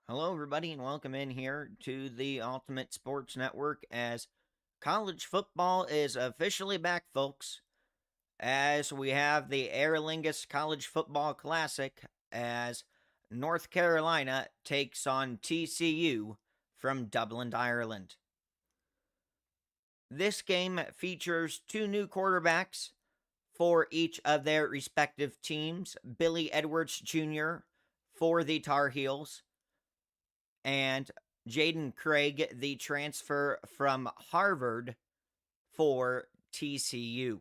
Hello, everybody, and welcome in here to the Ultimate Sports Network as college football is officially back, folks, as we have the Aer Lingus College Football Classic as North Carolina takes on TCU from Dublin, Ireland. This game features two new quarterbacks for each of their respective teams. Billy Edwards Jr. for the Tar Heels and Jaden Craig, the transfer from Harvard for TCU.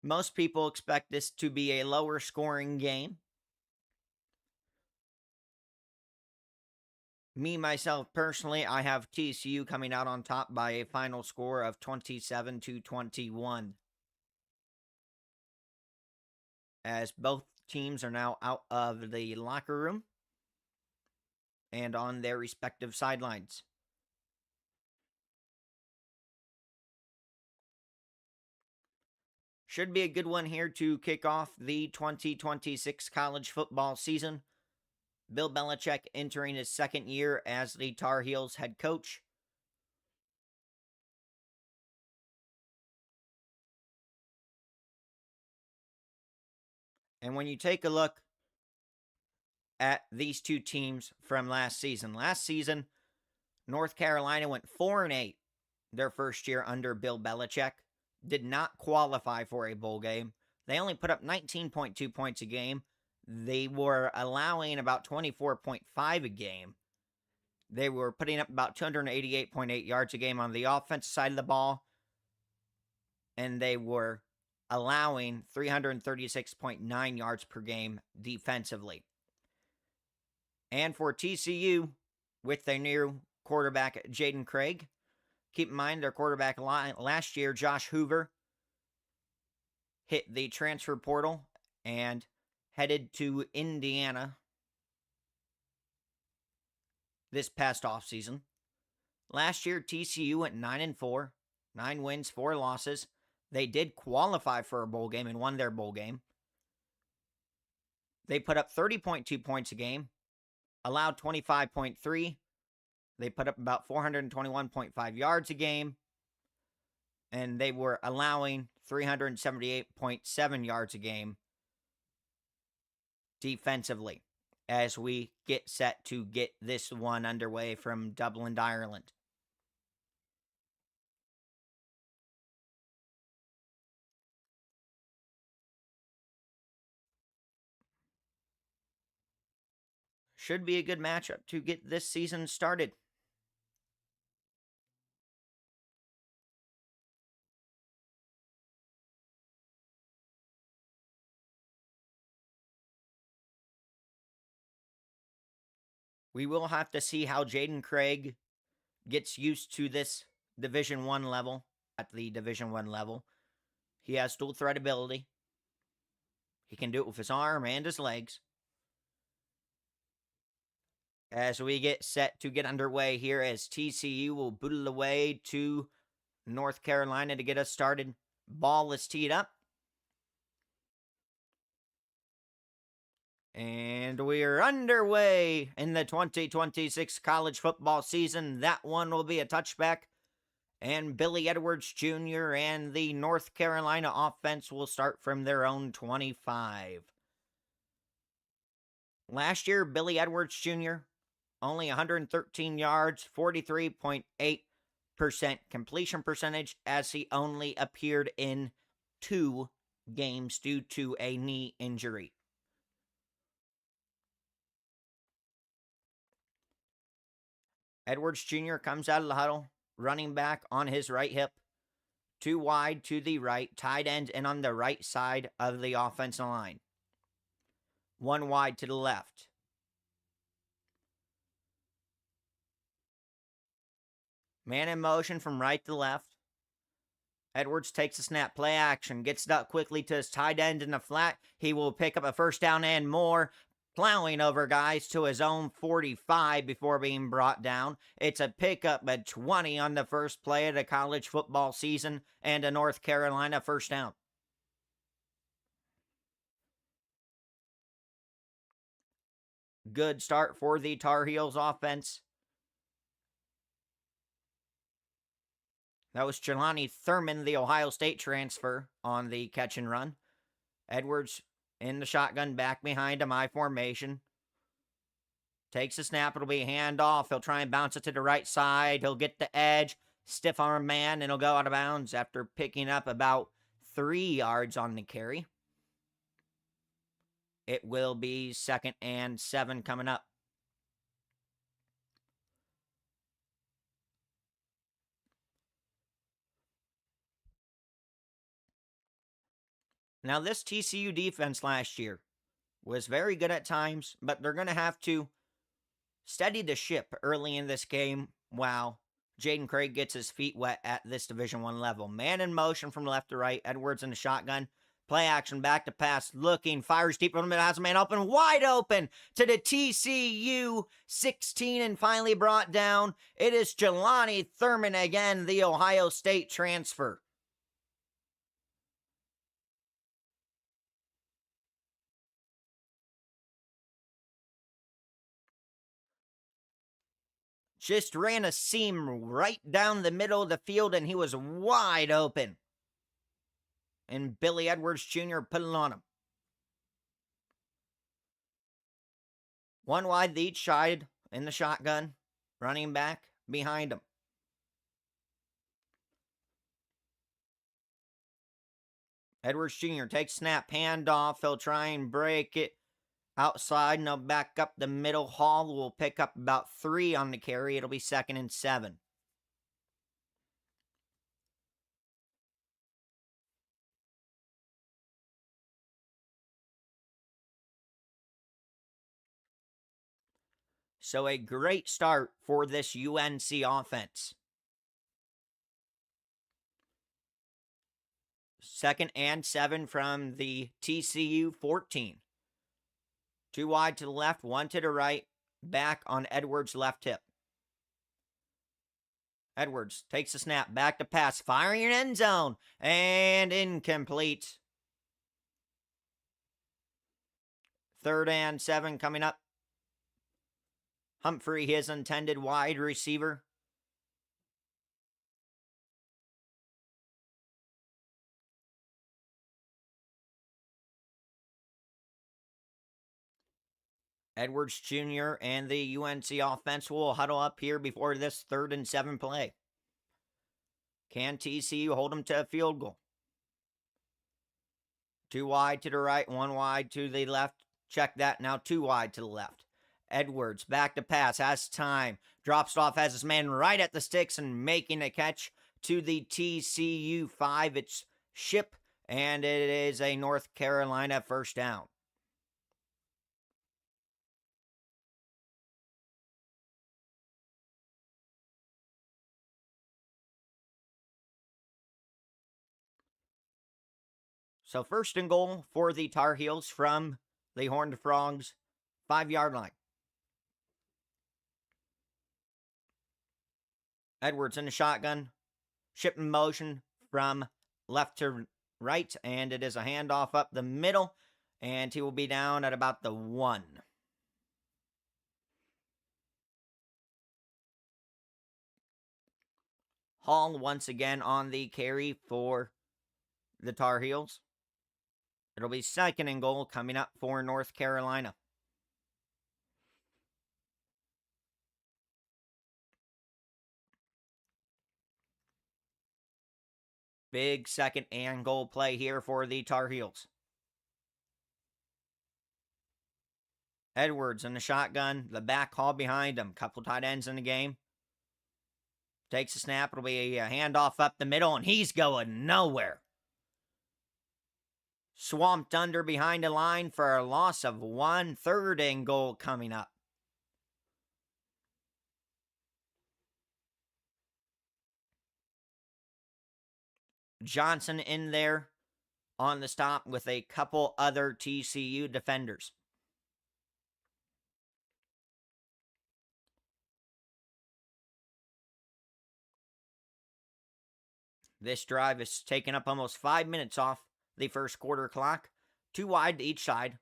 Most people expect this to be a lower scoring game. Me, myself, personally, I have TCU coming out on top by a final score of 27-21. As both teams are now out of the locker room and on their respective sidelines. Should be a good one here to kick off the 2026 college football season. Bill Belichick entering his second year as the Tar Heels head coach. And when you take a look at these two teams from last season, North Carolina went 4-8 their first year under Bill Belichick. Did not qualify for a bowl game. They only put up 19.2 points a game. They were allowing about 24.5 a game. They were putting up about 288.8 yards a game on the offensive side of the ball. And they were allowing 336.9 yards per game defensively. And for TCU, with their new quarterback, Jaden Craig, keep in mind their quarterback last year, Josh Hoover, hit the transfer portal and headed to Indiana this past offseason. Last year, TCU went 9-4, 9 wins, 4 losses. They did qualify for a bowl game and won their bowl game. They put up 30.2 points a game, allowed 25.3. They put up about 421.5 yards a game, and they were allowing 378.7 yards a game defensively as we get set to get this one underway from Dublin, Ireland. Should be a good matchup to get this season started. We will have to see how Jaden Craig gets used to this Division I level. At the Division I level, he has dual threat ability. He can do it with his arm and his legs. As we get set to get underway here, as TCU will boot it away to North Carolina to get us started. Ball is teed up. And we're underway in the 2026 college football season. That one will be a touchback. And Billy Edwards Jr. and the North Carolina offense will start from their own 25. Last year, Billy Edwards Jr., only 113 yards, 43.8% completion percentage, as he only appeared in 2 games due to a knee injury. Edwards Jr. comes out of the huddle, running back on his right hip, 2 wide to the right, tight end and on the right side of the offensive line. 1 wide to the left. Man in motion from right to left. Edwards takes a snap, play action, gets it up quickly to his tight end in the flat. He will pick up a first down and more, plowing over guys to his own 45 before being brought down. It's a pickup at 20 on the first play of the college football season and a North Carolina first down. Good start for the Tar Heels offense. That was Jelani Thurman, the Ohio State transfer, on the catch and run. Edwards in the shotgun, back behind him, I formation. Takes a snap. It'll be a handoff. He'll try and bounce it to the right side. He'll get the edge. Stiff arm man, and he'll go out of bounds after picking up about 3 yards on the carry. It will be 2nd and 7 coming up. Now, this TCU defense last year was very good at times, but they're going to have to steady the ship early in this game while Jaden Craig gets his feet wet at this Division I level. Man in motion from left to right. Edwards in the shotgun. Play action, back to pass, looking, fires deep in the middle, has a man open, wide open to the TCU 16 and finally brought down. It is Jelani Thurman again, the Ohio State transfer. Just ran a seam right down the middle of the field, and he was wide open. And Billy Edwards Jr. put it on him. 1 wide to each side in the shotgun. Running back behind him. Edwards Jr. takes snap, handoff. He'll try and break it outside, and he'll back up the middle. Hall will pick up about 3 on the carry. It'll be 2nd and 7. So a great start for this UNC offense. 2nd and 7 from the TCU 14. 2 wide to the left, 1 to the right. Back on Edwards' left hip. Edwards takes the snap, back to pass, firing in end zone, and incomplete. 3rd and 7 coming up. Humphrey, his intended wide receiver. Edwards Jr. and the UNC offense will huddle up here before this 3rd and 7 play. Can TCU hold them to a field goal? 2 wide to the right, 1 wide to the left. Check that. Now 2 wide to the left. Edwards back to pass, has time, drops it off, has his man right at the sticks and making a catch to the TCU 5. It's Ship, and it is a North Carolina first down. So 1st and goal for the Tar Heels from the Horned Frogs 5-yard line. Edwards in the shotgun. Ship in motion from left to right. And it is a handoff up the middle. And he will be down at about the 1. Hall once again on the carry for the Tar Heels. It'll be 2nd and goal coming up for North Carolina. Big 2nd and goal play here for the Tar Heels. Edwards in the shotgun, the back haul behind him. Couple tight ends in the game. Takes a snap. It'll be a handoff up the middle, and he's going nowhere. Swamped under behind the line for a loss of 1. 3rd and goal coming up. Johnson in there on the stop with a couple other TCU defenders. This drive is taking up almost 5 minutes off the first quarter clock. 2 wide to each side.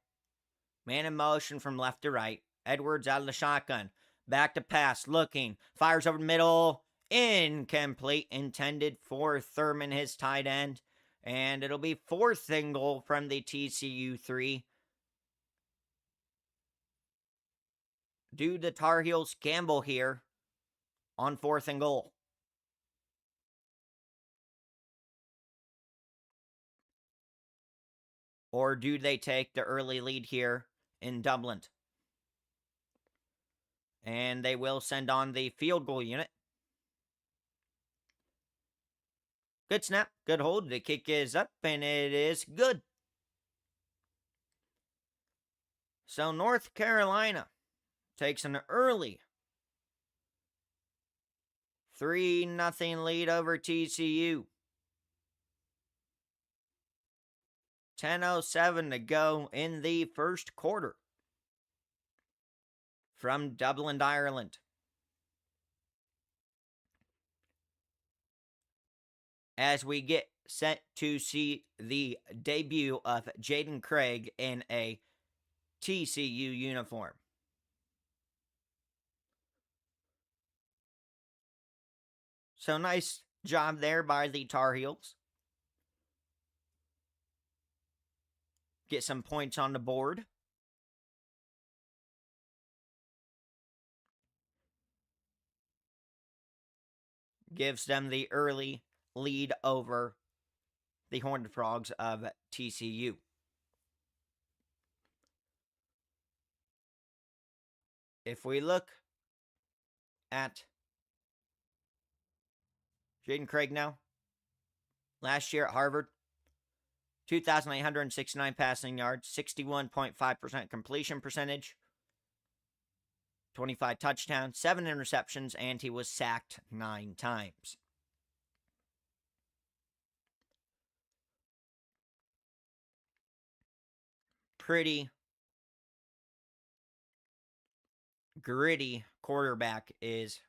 Man in motion from left to right. Edwards out of the shotgun. Back to pass, looking. Fires over the middle. Incomplete. Intended for Thurman, his tight end. And it'll be 4th and goal from the TCU 3. Do the Tar Heels gamble here on 4th and goal? Or do they take the early lead here in Dublin? And they will send on the field goal unit. Good snap, good hold. The kick is up, and it is good. So North Carolina takes an early 3-0 lead over TCU. 10:07 to go in the first quarter from Dublin, Ireland. As we get set to see the debut of Jaden Craig in a TCU uniform. So nice job there by the Tar Heels. Get some points on the board. Gives them the early lead over the Horned Frogs of TCU. If we look at Jaden Craig now, last year at Harvard, 2,869 passing yards, 61.5% completion percentage, 25 touchdowns, 7 interceptions, and he was sacked 9 times. Pretty gritty quarterback is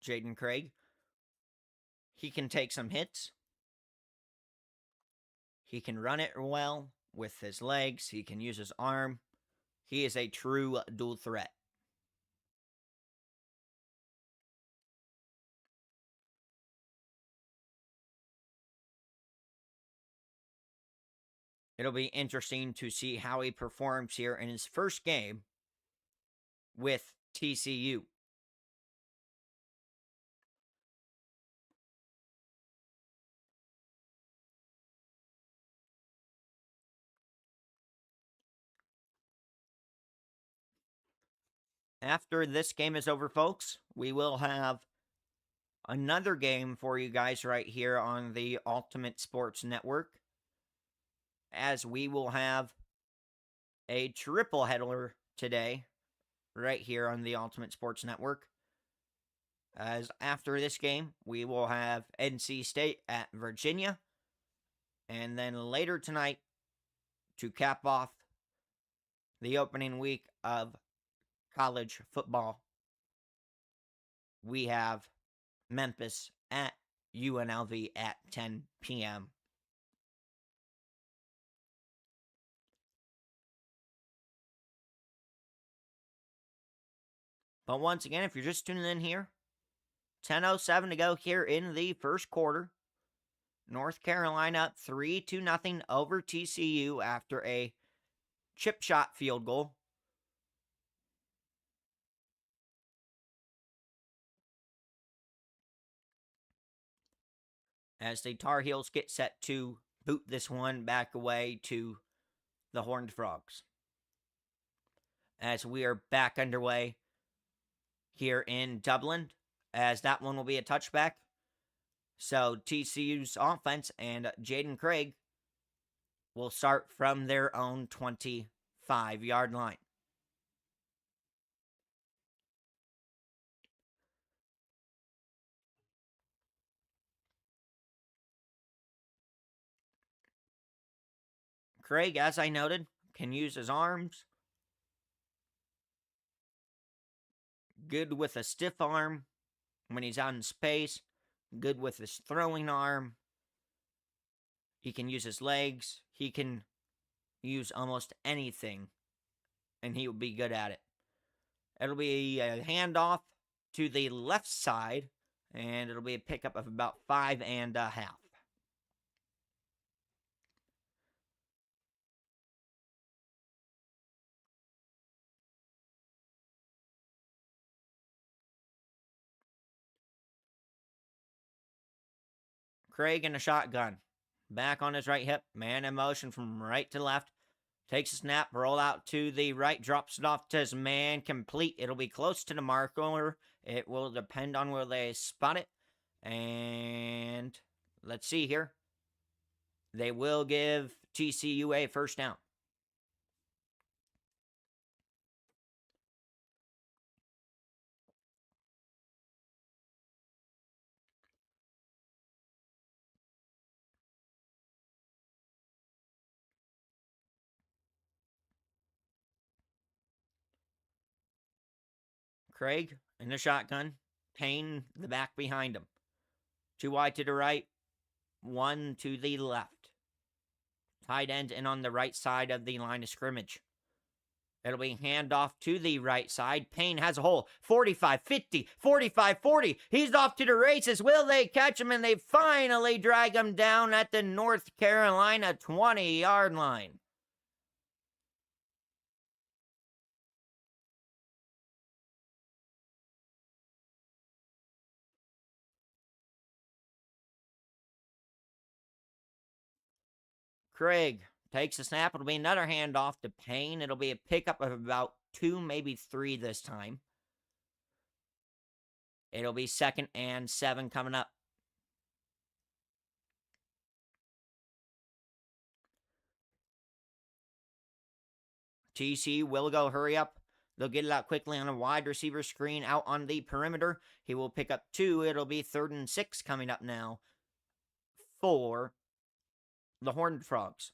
Jaden Craig. He can take some hits. He can run it well with his legs. He can use his arm. He is a true dual threat. It'll be interesting to see how he performs here in his first game with TCU. After this game is over, folks, we will have another game for you guys right here on the Ultimate Sports Network, as we will have a triple header today right here on the Ultimate Sports Network. As after this game, we will have NC State at Virginia, and then later tonight, to cap off the opening week of college football, we have Memphis at UNLV at 10 p.m. But once again, if you're just tuning in here, 10:07 to go here in the first quarter. North Carolina up 3-0 over TCU after a chip shot field goal. As the Tar Heels get set to boot this one back away to the Horned Frogs. As we are back underway here in Dublin, as that one will be a touchback. So TCU's offense and Jaden Craig will start from their own 25-yard line. Craig, as I noted, can use his arms. Good with a stiff arm when he's out in space. Good with his throwing arm. He can use his legs. He can use almost anything, and he will be good at it. It'll be a handoff to the left side, and it'll be a pickup of about 5.5. Craig in the shotgun. Back on his right hip, man in motion from right to left. Takes a snap, roll out to the right, drops it off to his man, complete. It'll be close to the marker. It will depend on where they spot it. And let's see here. They will give TCU a first down. Craig in the shotgun. Payne the back behind him. 2 wide to the right, 1 to the left. Tight end in on the right side of the line of scrimmage. It'll be handoff to the right side. Payne has a hole. 45, 50, 45, 40. He's off to the races. Will they catch him? And they finally drag him down at the North Carolina 20-yard line. Craig takes a snap. It'll be another handoff to Payne. It'll be a pickup of about 2, maybe 3 this time. It'll be 2nd and 7 coming up. TC will go hurry up. They'll get it out quickly on a wide receiver screen out on the perimeter. He will pick up 2. It'll be 3rd and 6 coming up now for the Horned Frogs.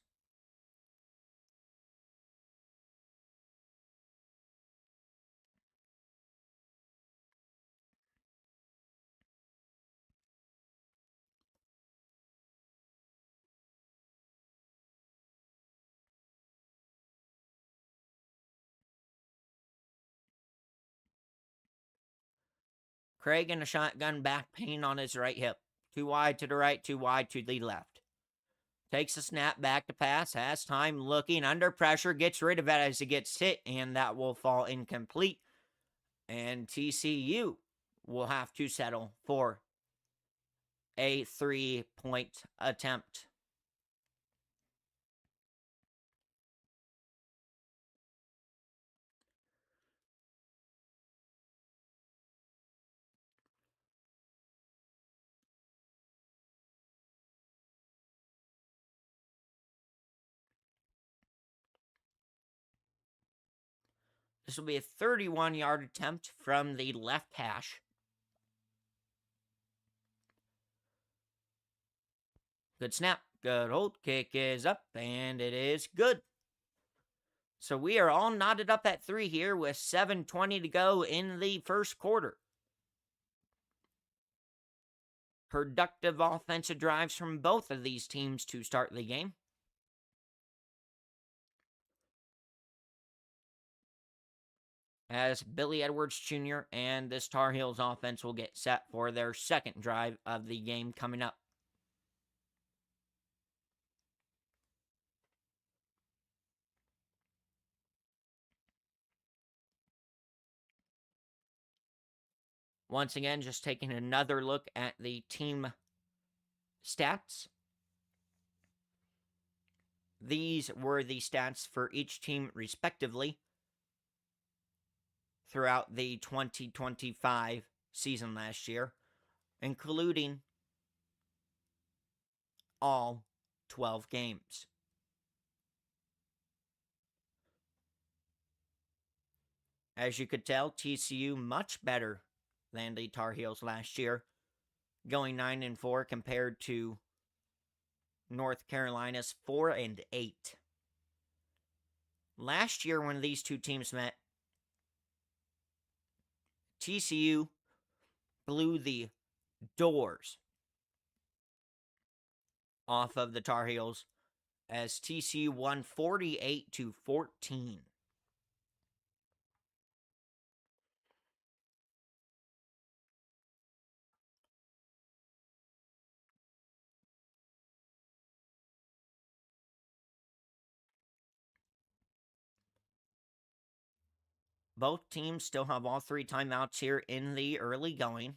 Craig in a shotgun back, Payne on his right hip. 2 wide to the right, 2 wide to the left. Takes a snap back to pass, has time looking under pressure, gets rid of it as it gets hit, and that will fall incomplete. And TCU will have to settle for a 3-point attempt. This will be a 31-yard attempt from the left hash. Good snap. Good hold. Kick is up, and it is good. So we are all knotted up at 3 here with 7:20 to go in the first quarter. Productive offensive drives from both of these teams to start the game. As Billy Edwards Jr. and this Tar Heels offense will get set for their second drive of the game coming up. Once again, just taking another look at the team stats. These were the stats for each team respectively throughout the 2025 season last year, including all 12 games. As you could tell, TCU much better than the Tar Heels last year, going 9-4 compared to North Carolina's 4-8. Last year, when these two teams met, TCU blew the doors off of the Tar Heels as TCU won 48-14. Both teams still have all 3 timeouts here in the early going.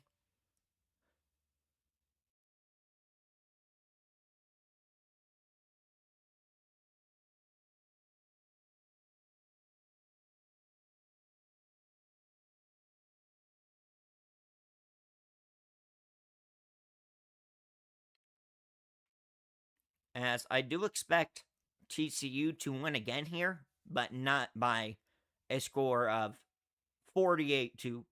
As I do expect TCU to win again here, but not by a score of 48-14.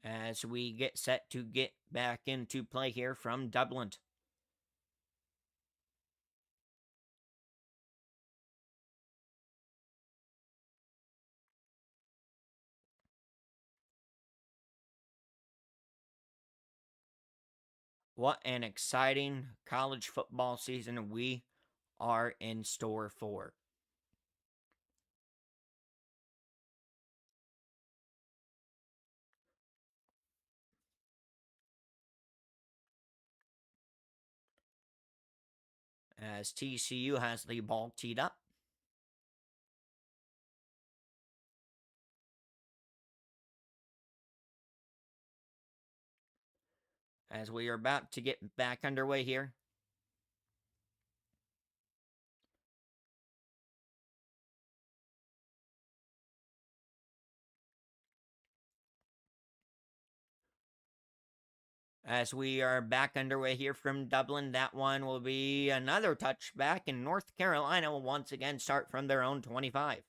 As we get set to get back into play here from Dublin. What an exciting college football season we are in store for. As TCU has the ball teed up. As we are about to get back underway here. As we are back underway here from Dublin, that one will be another touchback, and North Carolina will once again start from their own 25.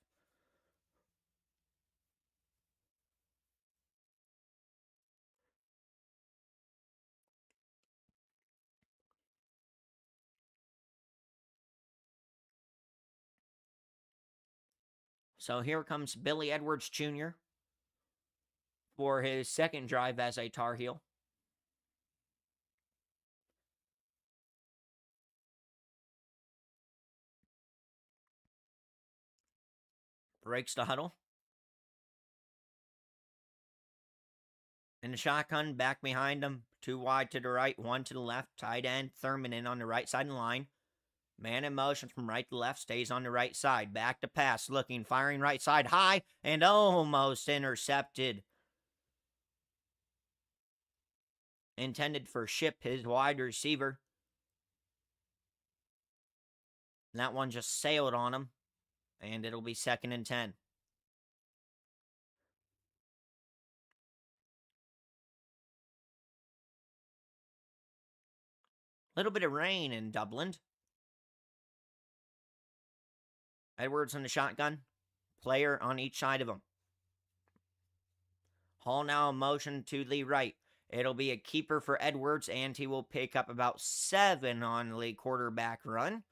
So here comes Billy Edwards Jr. for his second drive as a Tar Heel. Breaks the huddle. In the shotgun, back behind him. 2 wide to the right, 1 to the left. Tight end, Thurman in on the right side of the line. Man in motion from right to left, stays on the right side. Back to pass, looking, firing right side high, and almost intercepted. Intended for Ship, his wide receiver. That one just sailed on him, and it'll be 2nd and 10. Little bit of rain in Dublin. Edwards in the shotgun. Player on each side of him. Hall now in motion to the right. It'll be a keeper for Edwards, and he will pick up about 7 on the quarterback run.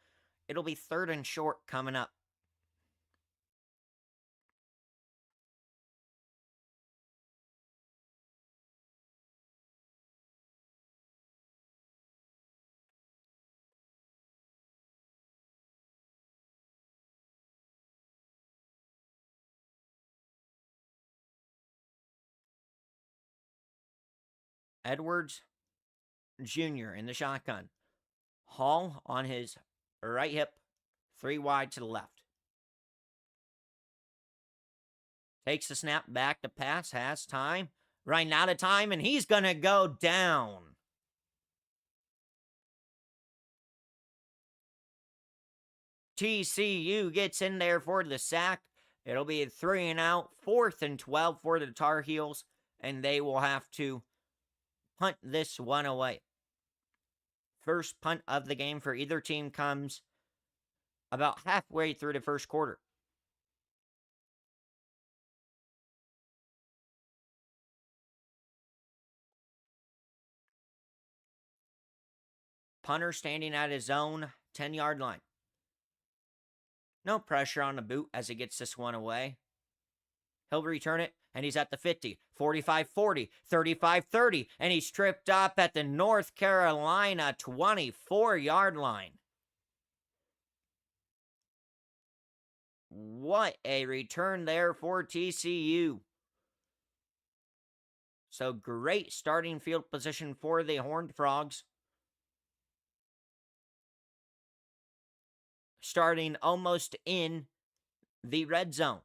It'll be 3rd and short coming up. Edwards Jr. in the shotgun. Hall on his right hip, 3 wide to the left. Takes the snap back to pass, has time, running out of time, and he's going to go down. TCU gets in there for the sack. It'll be a 3 and out, 4th and 12 for the Tar Heels, and they will have to punt this one away. First punt of the game for either team comes about halfway through the first quarter. Punter standing at his own 10-yard line. No pressure on the boot as he gets this one away. He'll return it, and he's at the 50, 45-40, 35-30, and he's tripped up at the North Carolina 24-yard line. What a return there for TCU. So great starting field position for the Horned Frogs. Starting almost in the red zone.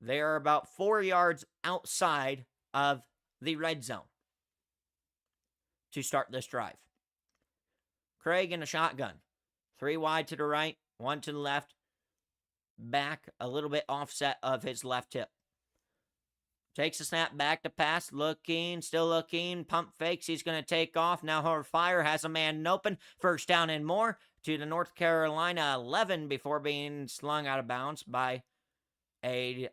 They are about 4 yards outside of the red zone to start this drive. Craig in a shotgun. 3 wide to the right, 1 to the left. Back a little bit offset of his left hip. Takes a snap back to pass. Looking, still looking. Pump fakes. He's going to take off. Now her fire has a man open. First down and more to the North Carolina 11 before being slung out of bounds by a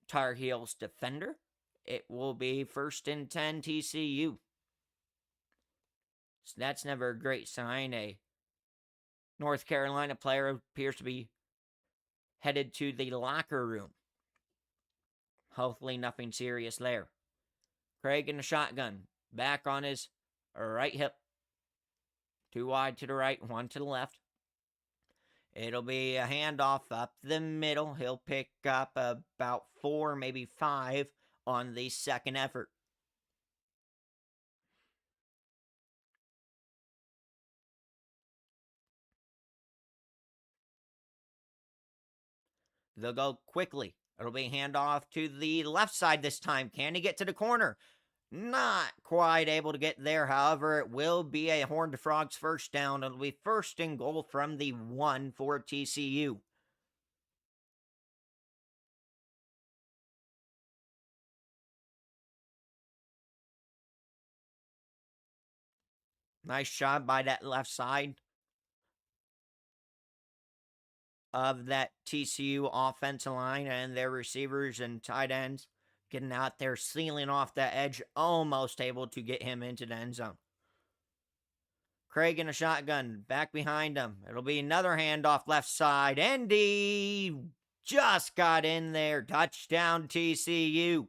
Tar Heels defender. It will be 1st and 10 TCU. So that's never a great sign. A North Carolina player appears to be headed to the locker room. Hopefully nothing serious there. Craig in the shotgun. Back on his right hip. 2 wide to the right, 1 to the left. It'll be a handoff up the middle. He'll pick up about 4, maybe 5 on the second effort. They'll go quickly. It'll be a handoff to the left side this time. Can he get to the corner? Not quite able to get there. However, it will be a Horned Frogs first down. It'll be 1st and goal from the 1 for TCU. Nice job by that left side of that TCU offensive line and their receivers and tight ends getting out there, sealing off that edge, almost able to get him into the end zone. Craig in a shotgun, back behind him. It'll be another handoff left side, and he just got in there. Touchdown TCU.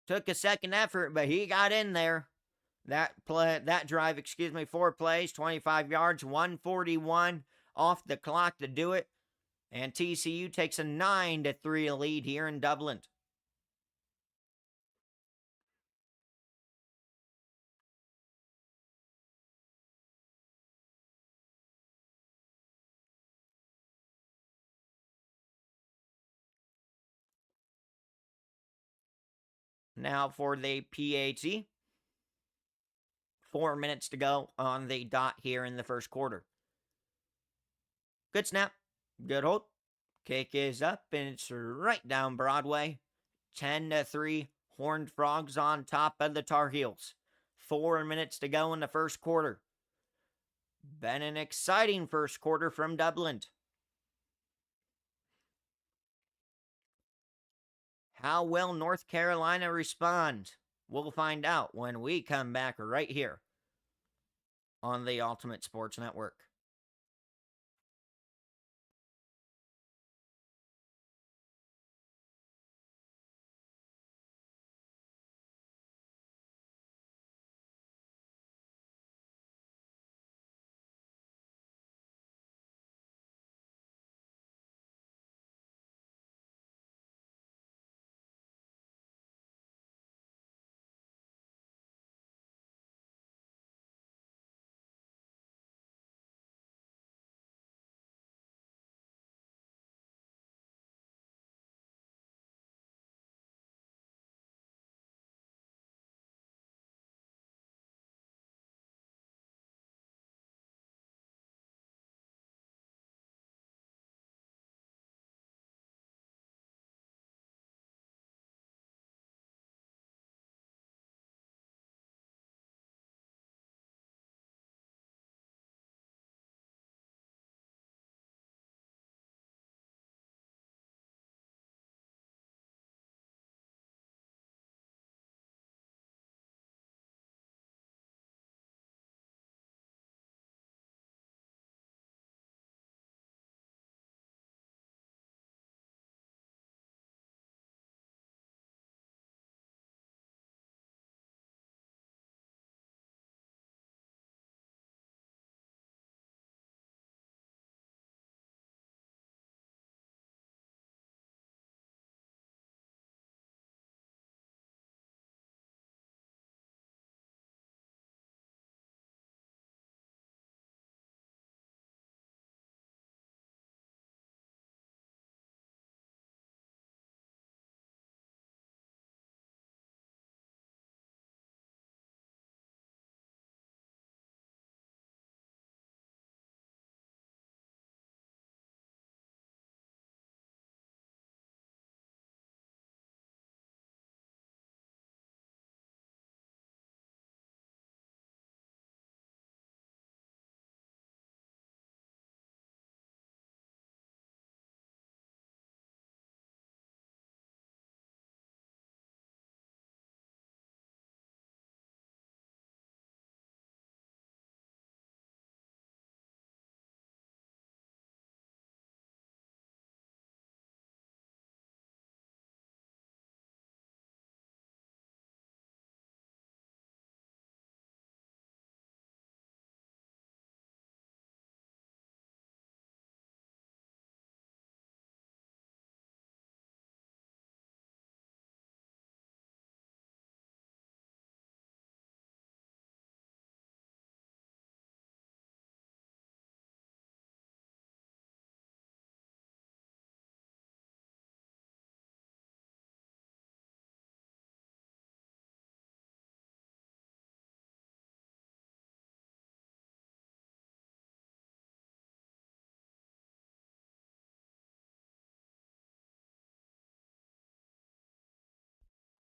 Took a second effort, but he got in there. That drive, 4 plays, 25 yards, 141 off the clock to do it. And TCU takes a 9-3 lead here in Dublin. Now for the PAT. 4 minutes to go on the dot here in the first quarter. Good snap. Good hold. Kick is up, and it's right down Broadway. 10-3. Horned Frogs on top of the Tar Heels. 4 minutes to go in the first quarter. Been an exciting first quarter from Dublin. How will North Carolina respond? We'll find out when we come back right here on the Ultimate Sports Network.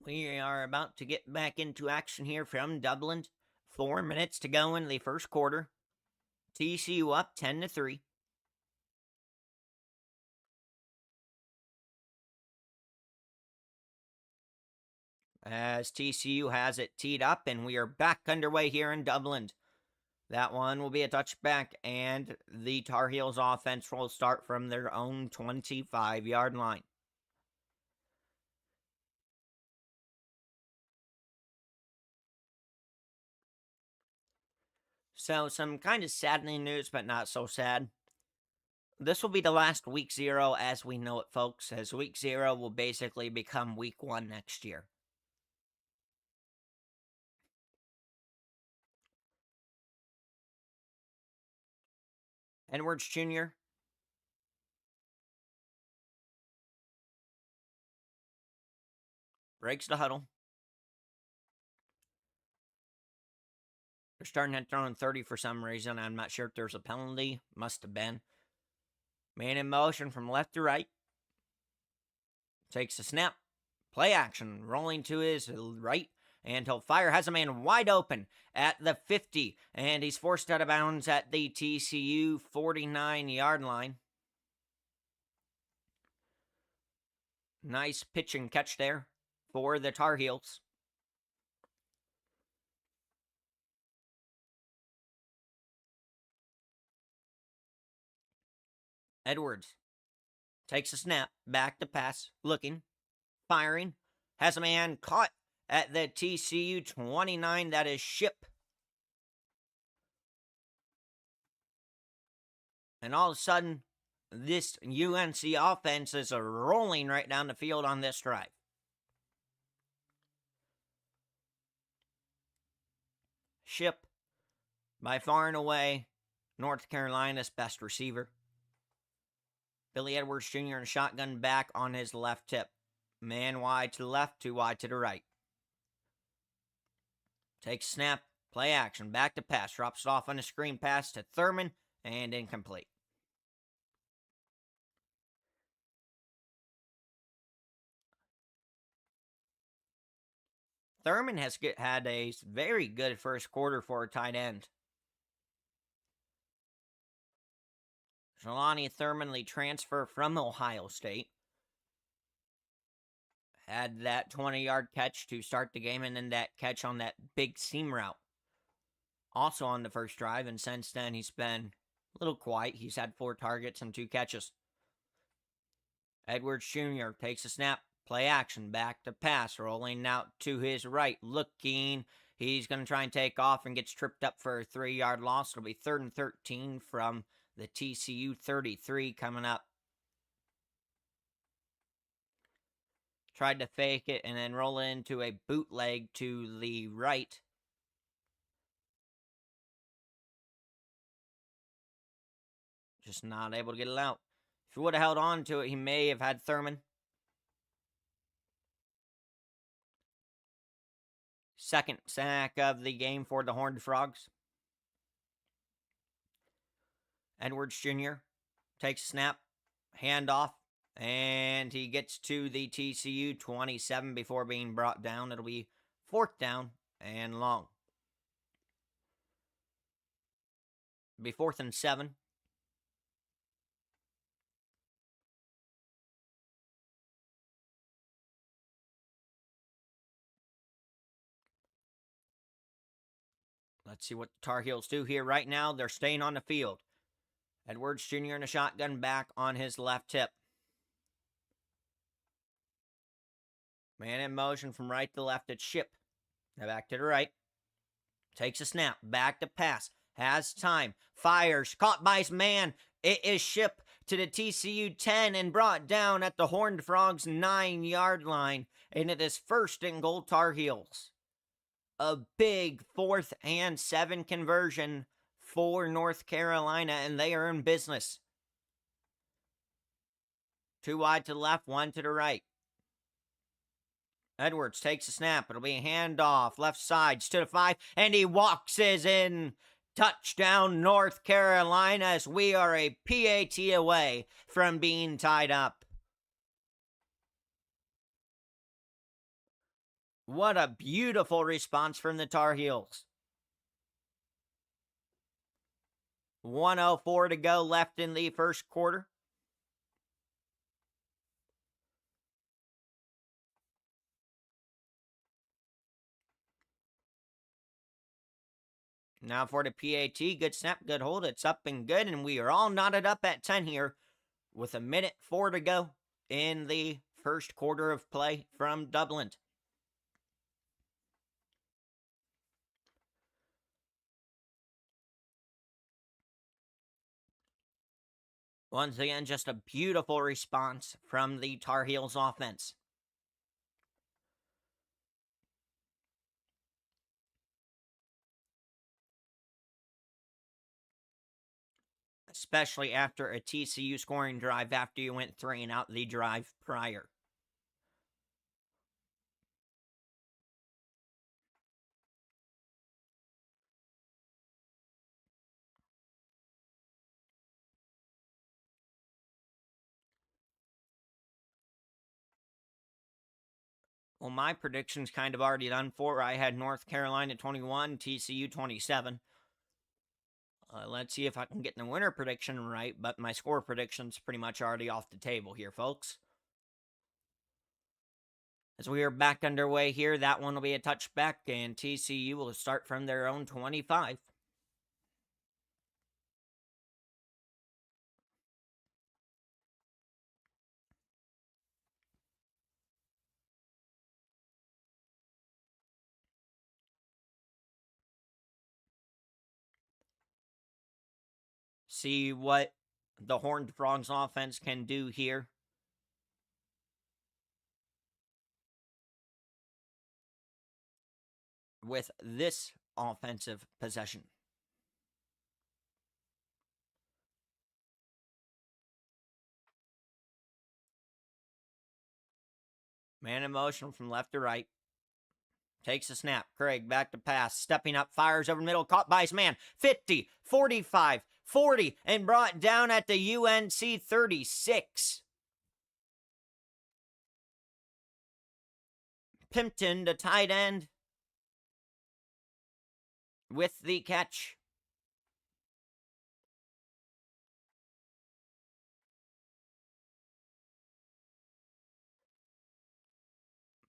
We are about to get back into action here from Dublin. 4 minutes to go in the first quarter. TCU up 10-3. As TCU has it teed up, and we are back underway here in Dublin. That one will be a touchback, and the Tar Heels offense will start from their own 25-yard line. So, some kind of saddening news, but not so sad. This will be the last week 0 as we know it, folks, as week 0 will basically become week 1 next year. Edwards Jr. breaks the huddle. They're starting at throwing 30 for some reason. I'm not sure if there's a penalty. Must have been. Man in motion from left to right. Takes a snap. Play action. Rolling to his right. And he'll fire. Has a man wide open at the 50. And he's forced out of bounds at the TCU 49-yard line. Nice pitch and catch there for the Tar Heels. Edwards takes a snap. Back to pass. Looking. Firing. Has a man caught at the TCU 29. That is Ship. And all of a sudden, this UNC offense is rolling right down the field on this drive. Ship, by far and away, North Carolina's best receiver. Billy Edwards Jr. in a shotgun back on his left hip. Man wide to the left, too wide to the right. Takes snap, play action, back to pass. Drops it off on a screen pass to Thurman, and incomplete. Thurman has had a very good first quarter for a tight end. Jelani Thurman, the transfer from Ohio State, had that 20-yard catch to start the game, and then that catch on that big seam route. Also on the first drive, and since then he's been a little quiet. He's had 4 targets and 2 catches. Edwards Jr. takes a snap, play action, back to pass, rolling out to his right, looking. He's going to try and take off and gets tripped up for a 3-yard loss. It'll be 3rd and 13 from the TCU 33 coming up. Tried to fake it and then roll it into a bootleg to the right. Just not able to get it out. If he would have held on to it, he may have had Thurman. Second sack of the game for the Horned Frogs. Edwards Jr. takes a snap, handoff, and he gets to the TCU 27 before being brought down. It'll be 4th down and long. It'll be 4th and 7. Let's see what the Tar Heels do here. Right now, they're staying on the field. Edwards Jr. in a shotgun back on his left hip. Man in motion from right to left at Ship. Now back to the right. Takes a snap. Back to pass. Has time. Fires. Caught by his man. It is Ship to the TCU 10 and brought down at the Horned Frogs 9-yard line. And it is 1st and goal Tar Heels. A big 4th and 7 conversion for North Carolina, and they are in business. 2 wide to the left, 1 to the right. Edwards takes a snap. It'll be a handoff. Left side, stood a 5, and he walks his in. Touchdown, North Carolina, as we are a PAT away from being tied up. What a beautiful response from the Tar Heels. 1:04 to go left in the first quarter. Now for the PAT, good snap, good hold. It's up and good, and we are all knotted up at 10 here with 1:04 to go in the first quarter of play from Dublin. Once again, just a beautiful response from the Tar Heels offense. Especially after a TCU scoring drive after you went 3 and out the drive prior. Well, my prediction's kind of already done for. I had North Carolina 21, TCU 27. Let's see if I can get the winner prediction right, but my score prediction's pretty much already off the table here, folks. As we are back underway here, that one will be a touchback, and TCU will start from their own 25. See what the Horned Frogs offense can do here. With this offensive possession. Man in motion from left to right. Takes a snap. Craig back to pass. Stepping up, fires over the middle. Caught by his man. 50, 45, 40, and brought down at the UNC 36. Pimpton, the tight end, with the catch.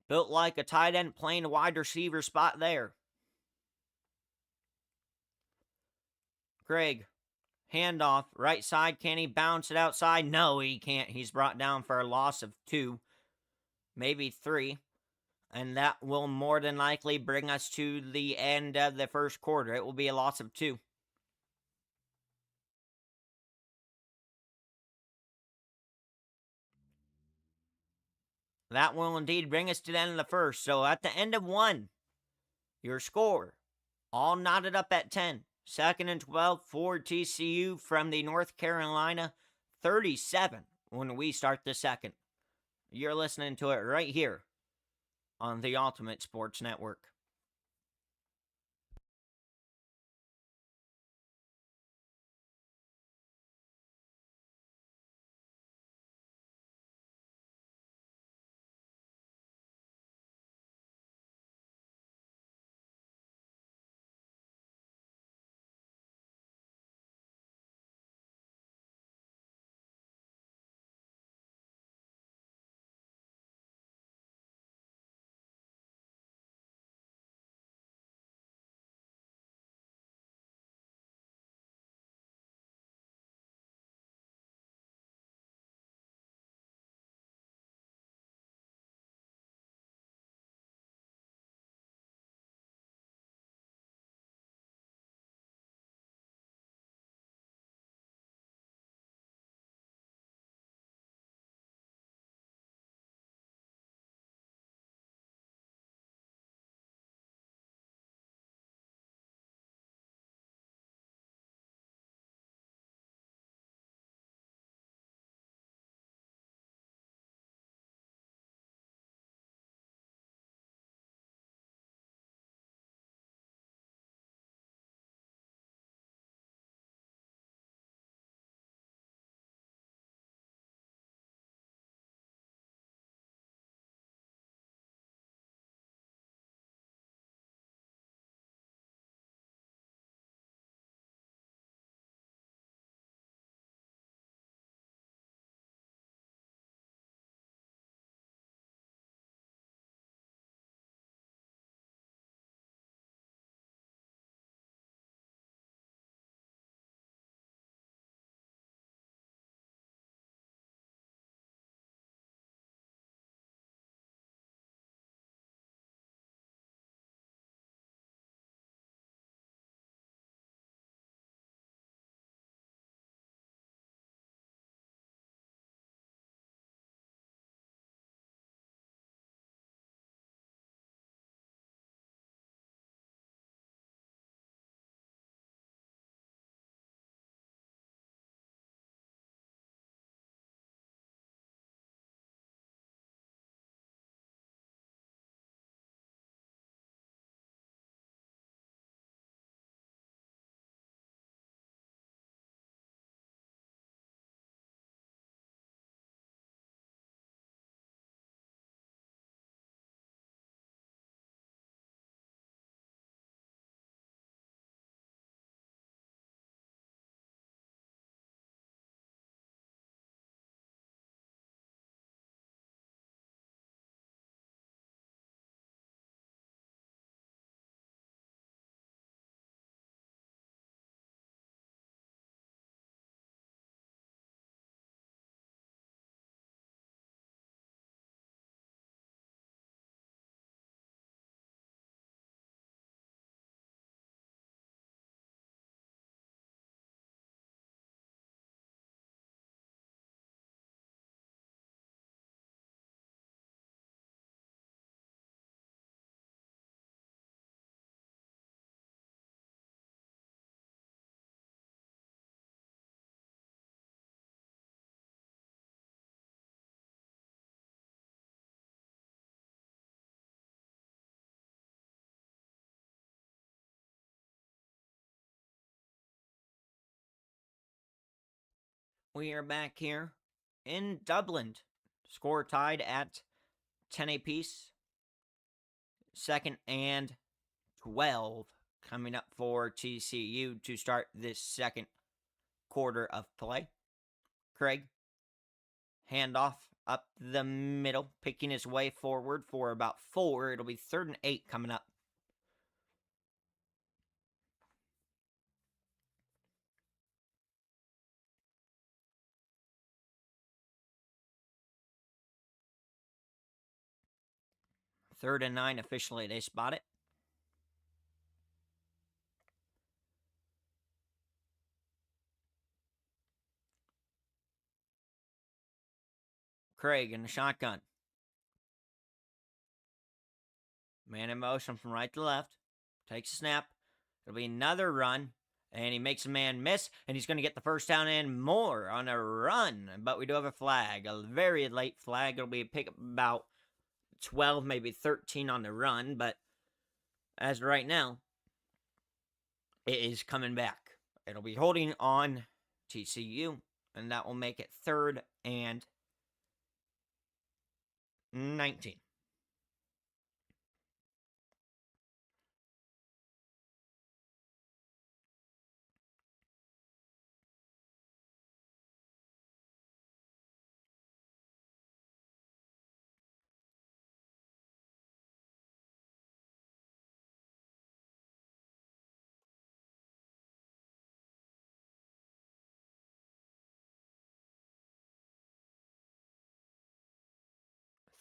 Built like a tight end, playing a wide receiver spot there. Craig, handoff, right side. Can he bounce it outside? No, he can't. He's brought down for a loss of 2, maybe 3. And that will more than likely bring us to the end of the first quarter. It will be a loss of 2. That will indeed bring us to the end of the first. So at the end of 1, your score, all knotted up at 10. Second and 12 for TCU from the North Carolina 37 when we start the second. You're listening to it right here on the Ultimate Sports Network. We are back here in Dublin. Score tied at 10 apiece. Second and 12 coming up for TCU to start this second quarter of play. Craig, handoff up the middle, picking his way forward for about 4. It'll be 3rd and 8 coming up. Third and 9 officially, they spot it. Craig in the shotgun. Man in motion from right to left. Takes a snap. It'll be another run. And he makes a man miss. And he's going to get the first down and more on a run. But we do have a flag. A very late flag. It'll be a pick up about 12, maybe 13 on the run. But as of right now, it is coming back. It'll be holding on TCU. And that will make it 3rd and 19.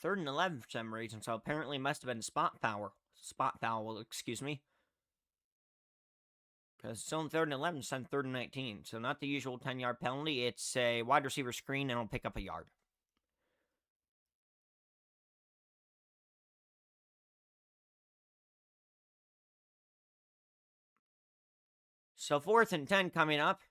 Third and 11 for some reason, so apparently must have been spot foul, excuse me. Because it's on 3rd and 11, it's on 3rd and 19. So not the usual 10-yard penalty. It's a wide receiver screen, and it'll pick up a yard. So 4th and 10 coming up.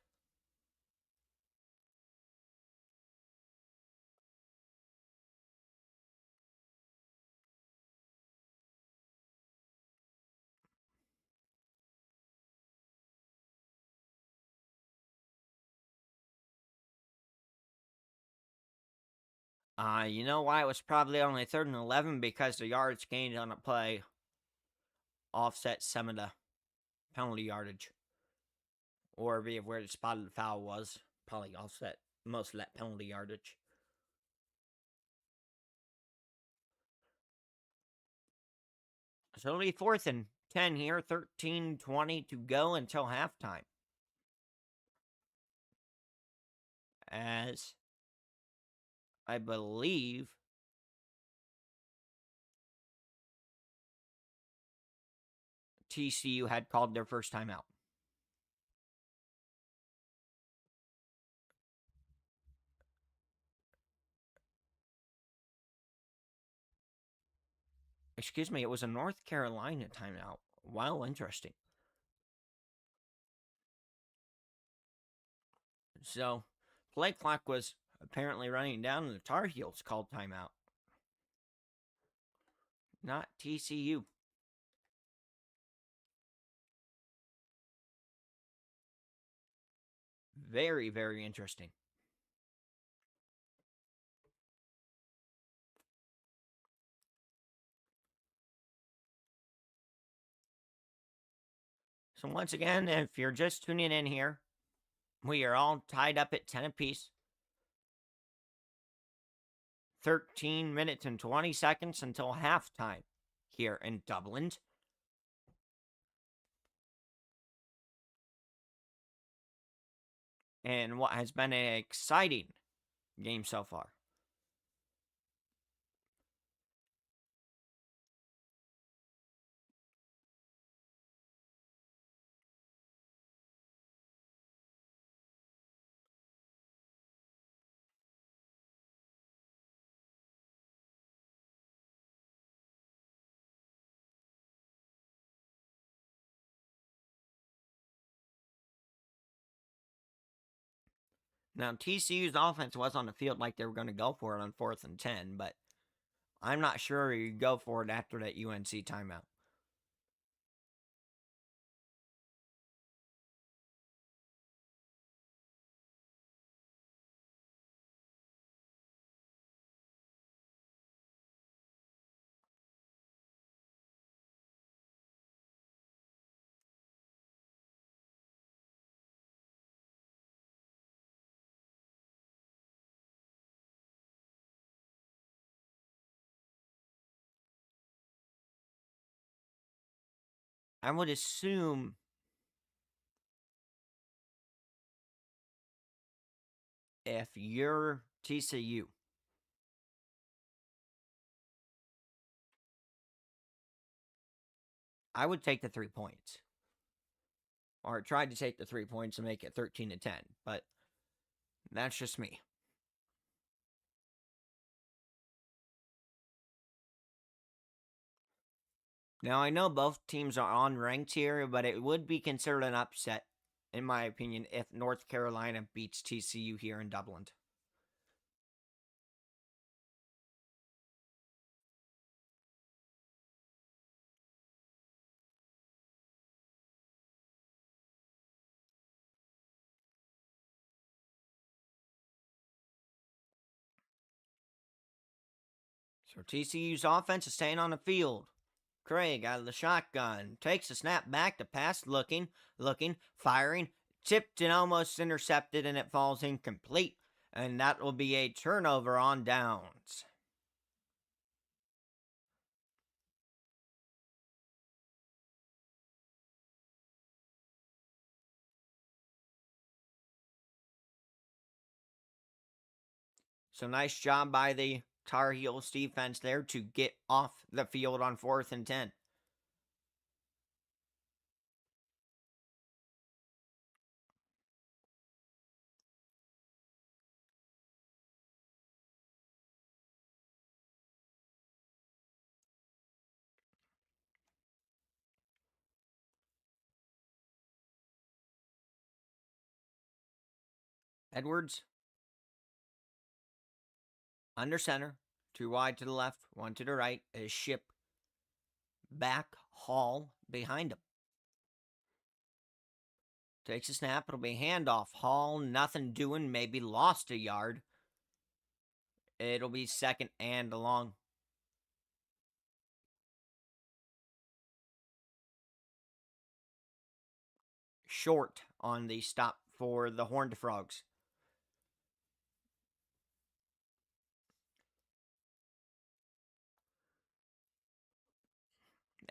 You know why it was probably only 3rd and 11? Because the yards gained on a play offset some of the penalty yardage. Or be of where the spotted foul was. Probably offset most of that penalty yardage. So it'll be 4th and 10 here. 13:20 to go until halftime. As I believe TCU had called their first timeout. Excuse me, it was a North Carolina timeout. Wow, interesting. So, play clock was apparently running down, and the Tar Heels called timeout. Not TCU. Very, very interesting. So, once again, if you're just tuning in here, we are all tied up at 10 apiece. 13 minutes and 20 seconds until halftime here in Dublin. And what has been an exciting game so far. Now, TCU's offense was on the field like they were going to go for it on 4th and 10, but I'm not sure you go for it after that UNC timeout. I would assume if you're TCU, I would take the 3 points. Or try to take the 3 points and make it 13-10. But that's just me. Now, I know both teams are unranked here, but it would be considered an upset, in my opinion, if North Carolina beats TCU here in Dublin. So TCU's offense is staying on the field. Craig out of the shotgun takes a snap back to pass, looking, firing, tipped and almost intercepted, and it falls incomplete. And that will be a turnover on downs. So nice job by the Tar Heels defense there to get off the field on 4th and 10. Edwards under center, 2 wide to the left, 1 to the right, is Ship back, Hall behind him. Takes a snap, it'll be handoff. Hall, nothing doing, maybe lost a yard. It'll be 2nd and long. Short on the stop for the Horned Frogs.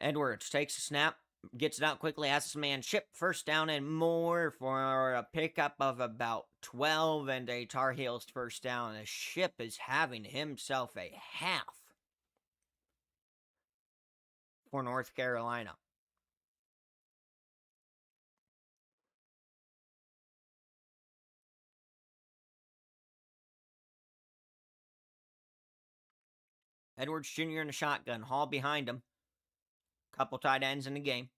Edwards takes a snap, gets it out quickly, has his man Ship, 1st down and more for a pickup of about 12 and a Tar Heels 1st down. A Ship is having himself a half for North Carolina. Edwards Jr. in a shotgun, Hall behind him. Couple tight ends in the game.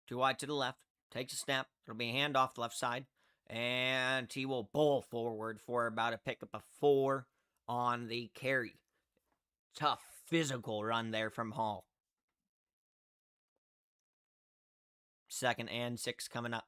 2 wide to the left. Takes a snap. It'll be a handoff left side. And he will bowl forward for about a pickup of 4 on the carry. Tough physical run there from Hall. 2nd and 6 coming up.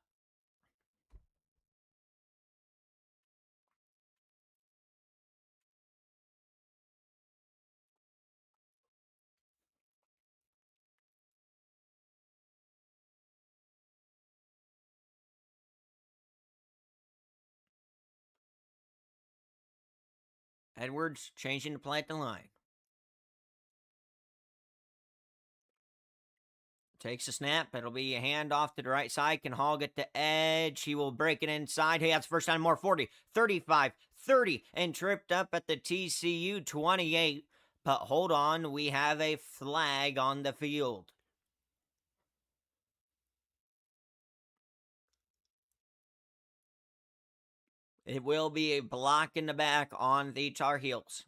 Edwards changing the play at the line. Takes a snap. It'll be a handoff to the right side. Can Hall get the edge? He will break it inside. Hey, that's first time more. 40, 35, 30, and tripped up at the TCU 28. But hold on, we have a flag on the field. It will be a block in the back on the Tar Heels.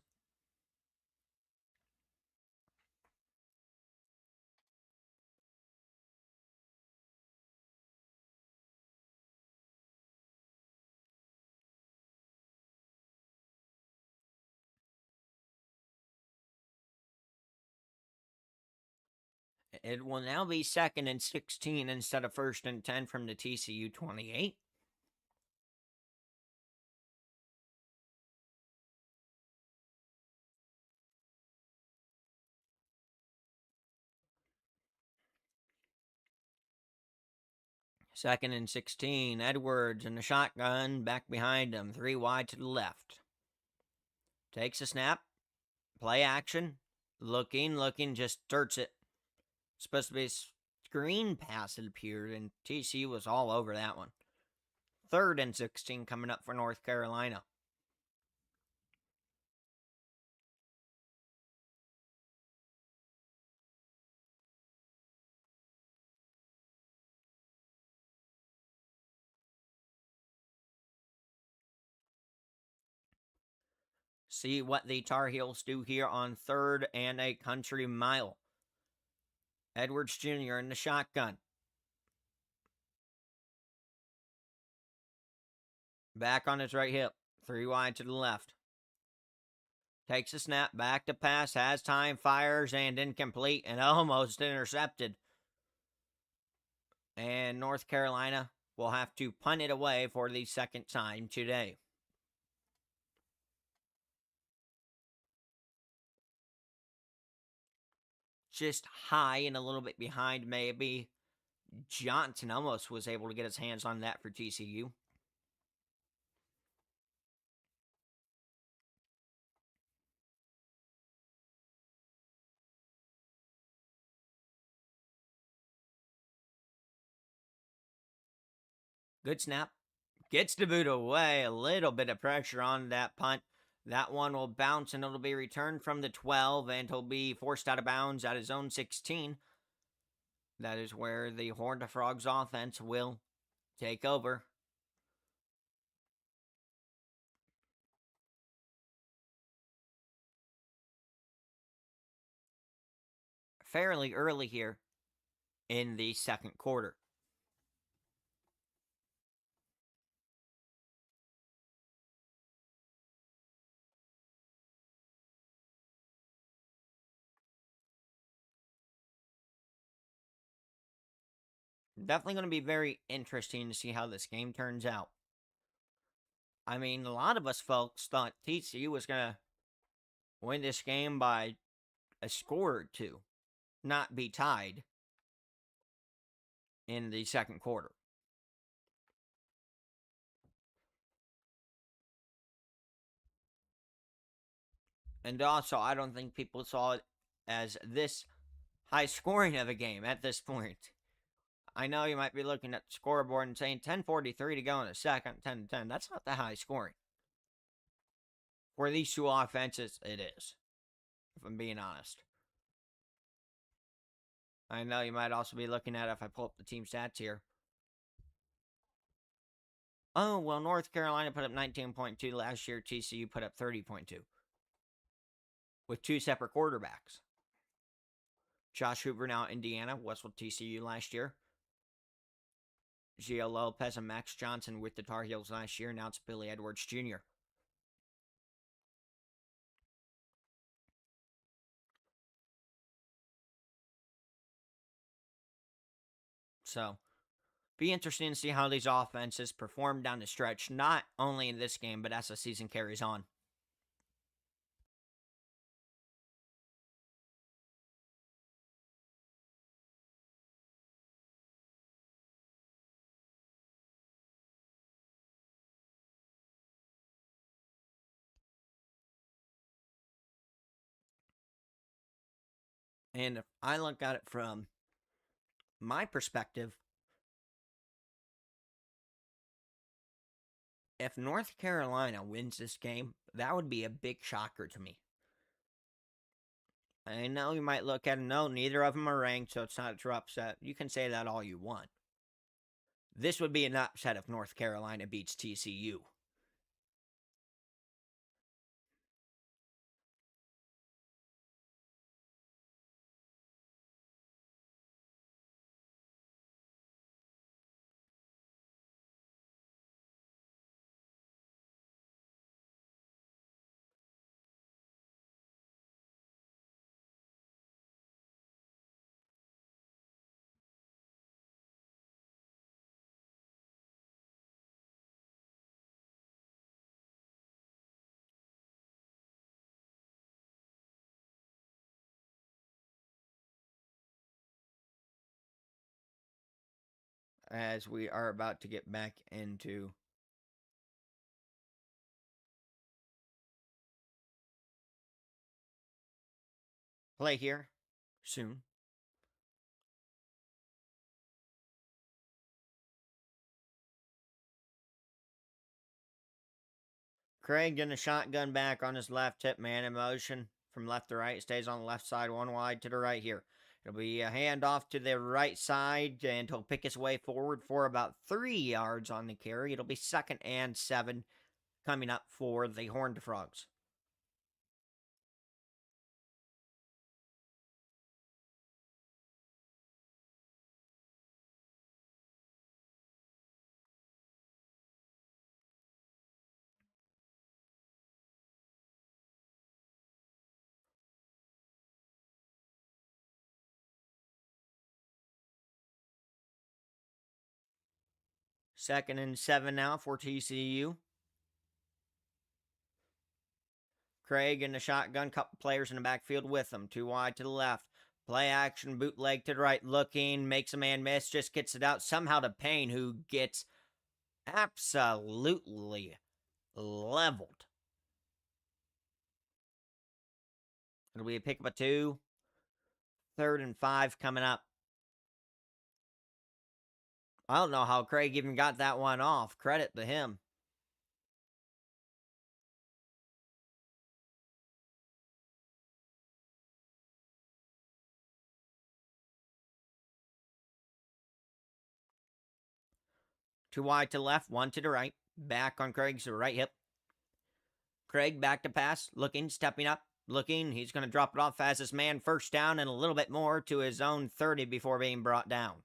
It will now be 2nd and 16 instead of 1st and 10 from the TCU 28. Second and 16. Edwards in the shotgun, back behind him, 3 wide to the left. Takes a snap. Play action. Looking, just dirts it. Supposed to be a screen pass, it appeared, and TCU was all over that one. 3rd and 16 coming up for North Carolina. See what the Tar Heels do here on 3rd and a country mile. Edwards Jr. in the shotgun. Back on his right hip. 3 wide to the left. Takes a snap, back to pass, has time, fires, and incomplete, and almost intercepted. And North Carolina will have to punt it away for the 2nd time today. Just high and a little bit behind, maybe. Johnson almost was able to get his hands on that for TCU. Good snap. Gets the boot away. A little bit of pressure on that punt. That one will bounce and it'll be returned from the 12, and he'll be forced out of bounds at his own 16. That is where the Horned Frogs offense will take over. Fairly early here in the 2nd quarter. Definitely going to be very interesting to see how this game turns out. I mean, a lot of us folks thought TCU was going to win this game by a score or two, not be tied in the 2nd quarter. And also, I don't think people saw it as this high scoring of a game at this point. I know you might be looking at the scoreboard and saying 10:43 to go in the 2nd, 10-10. That's not that high scoring. For these two offenses, it is, if I'm being honest. I know you might also be looking at it if I pull up the team stats here. Oh, well, North Carolina put up 19.2 last year. TCU put up 30.2 with 2 separate quarterbacks. Josh Hoover now Indiana was with TCU last year. Gio Lopez and Max Johnson with the Tar Heels last year. Now it's Billy Edwards Jr. So, be interesting to see how these offenses perform down the stretch, not only in this game, but as the season carries on. And if I look at it from my perspective, if North Carolina wins this game, that would be a big shocker to me. I know you might look at it, no, neither of them are ranked, so it's not a true upset. You can say that all you want. This would be an upset if North Carolina beats TCU. As we are about to get back into play here soon. Craig getting a shotgun back on his left hip, man in motion from left to right. Stays on the left side, one wide to the right here. It'll be a handoff to the right side, and he'll pick his way forward for about 3 yards on the carry. It'll be 2nd and 7 coming up for the Horned Frogs. Second and 7 now for TCU. Craig in the shotgun, couple players in the backfield with him. 2 wide to the left. Play action, bootleg to the right, looking, makes a man miss, just gets it out somehow to Payne, who gets absolutely leveled. It'll be a pick up a 2. 3rd and 5 coming up. I don't know how Craig even got that one off. Credit to him. Two wide to the left, one to the right. Back on Craig's right hip. Craig back to pass, looking, stepping up, looking. He's going to drop it off as his man first down and a little bit more to his own 30 before being brought down.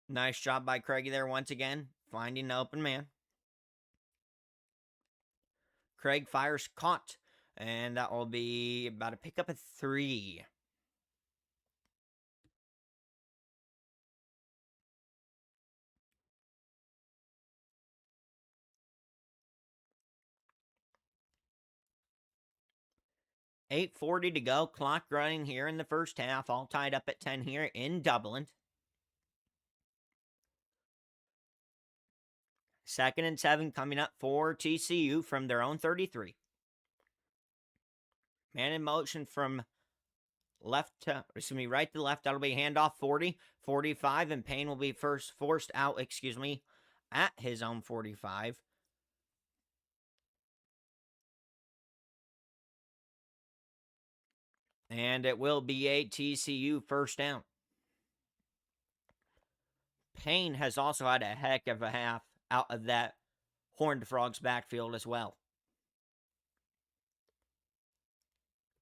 Nice job by Craigie there once again, finding the open man. Craig fires, caught, and that will be about a pick up a 3. $8:40 to go. Clock running here in the first half. All tied up at 10 here in Dublin. 2nd and 7 coming up for TCU from their own 33. Man in motion from right to left. That'll be handoff 40, 45, and Payne will be forced out, at his own 45. And it will be a TCU first down. Payne has also had a heck of a half out of that Horned Frogs backfield as well.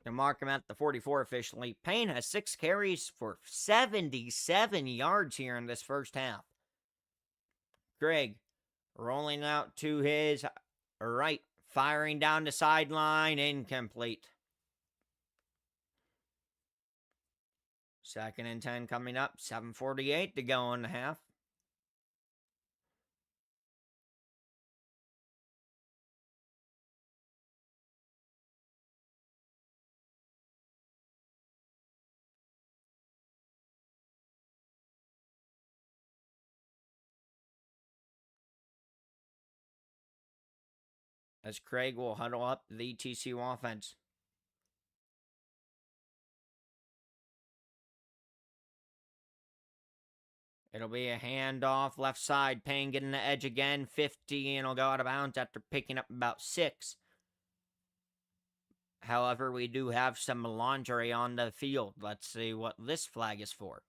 To mark him at the 44 officially. Payne has 6 carries for 77 yards here in this first half. Greg rolling out to his right, firing down the sideline, incomplete. 2nd and 10 coming up, 7:48 to go in the half. As Craig will huddle up the TCU offense. It'll be a handoff left side. Payne getting the edge again. 50, and he'll go out of bounds after picking up about 6. However, we do have some laundry on the field. Let's see what this flag is for.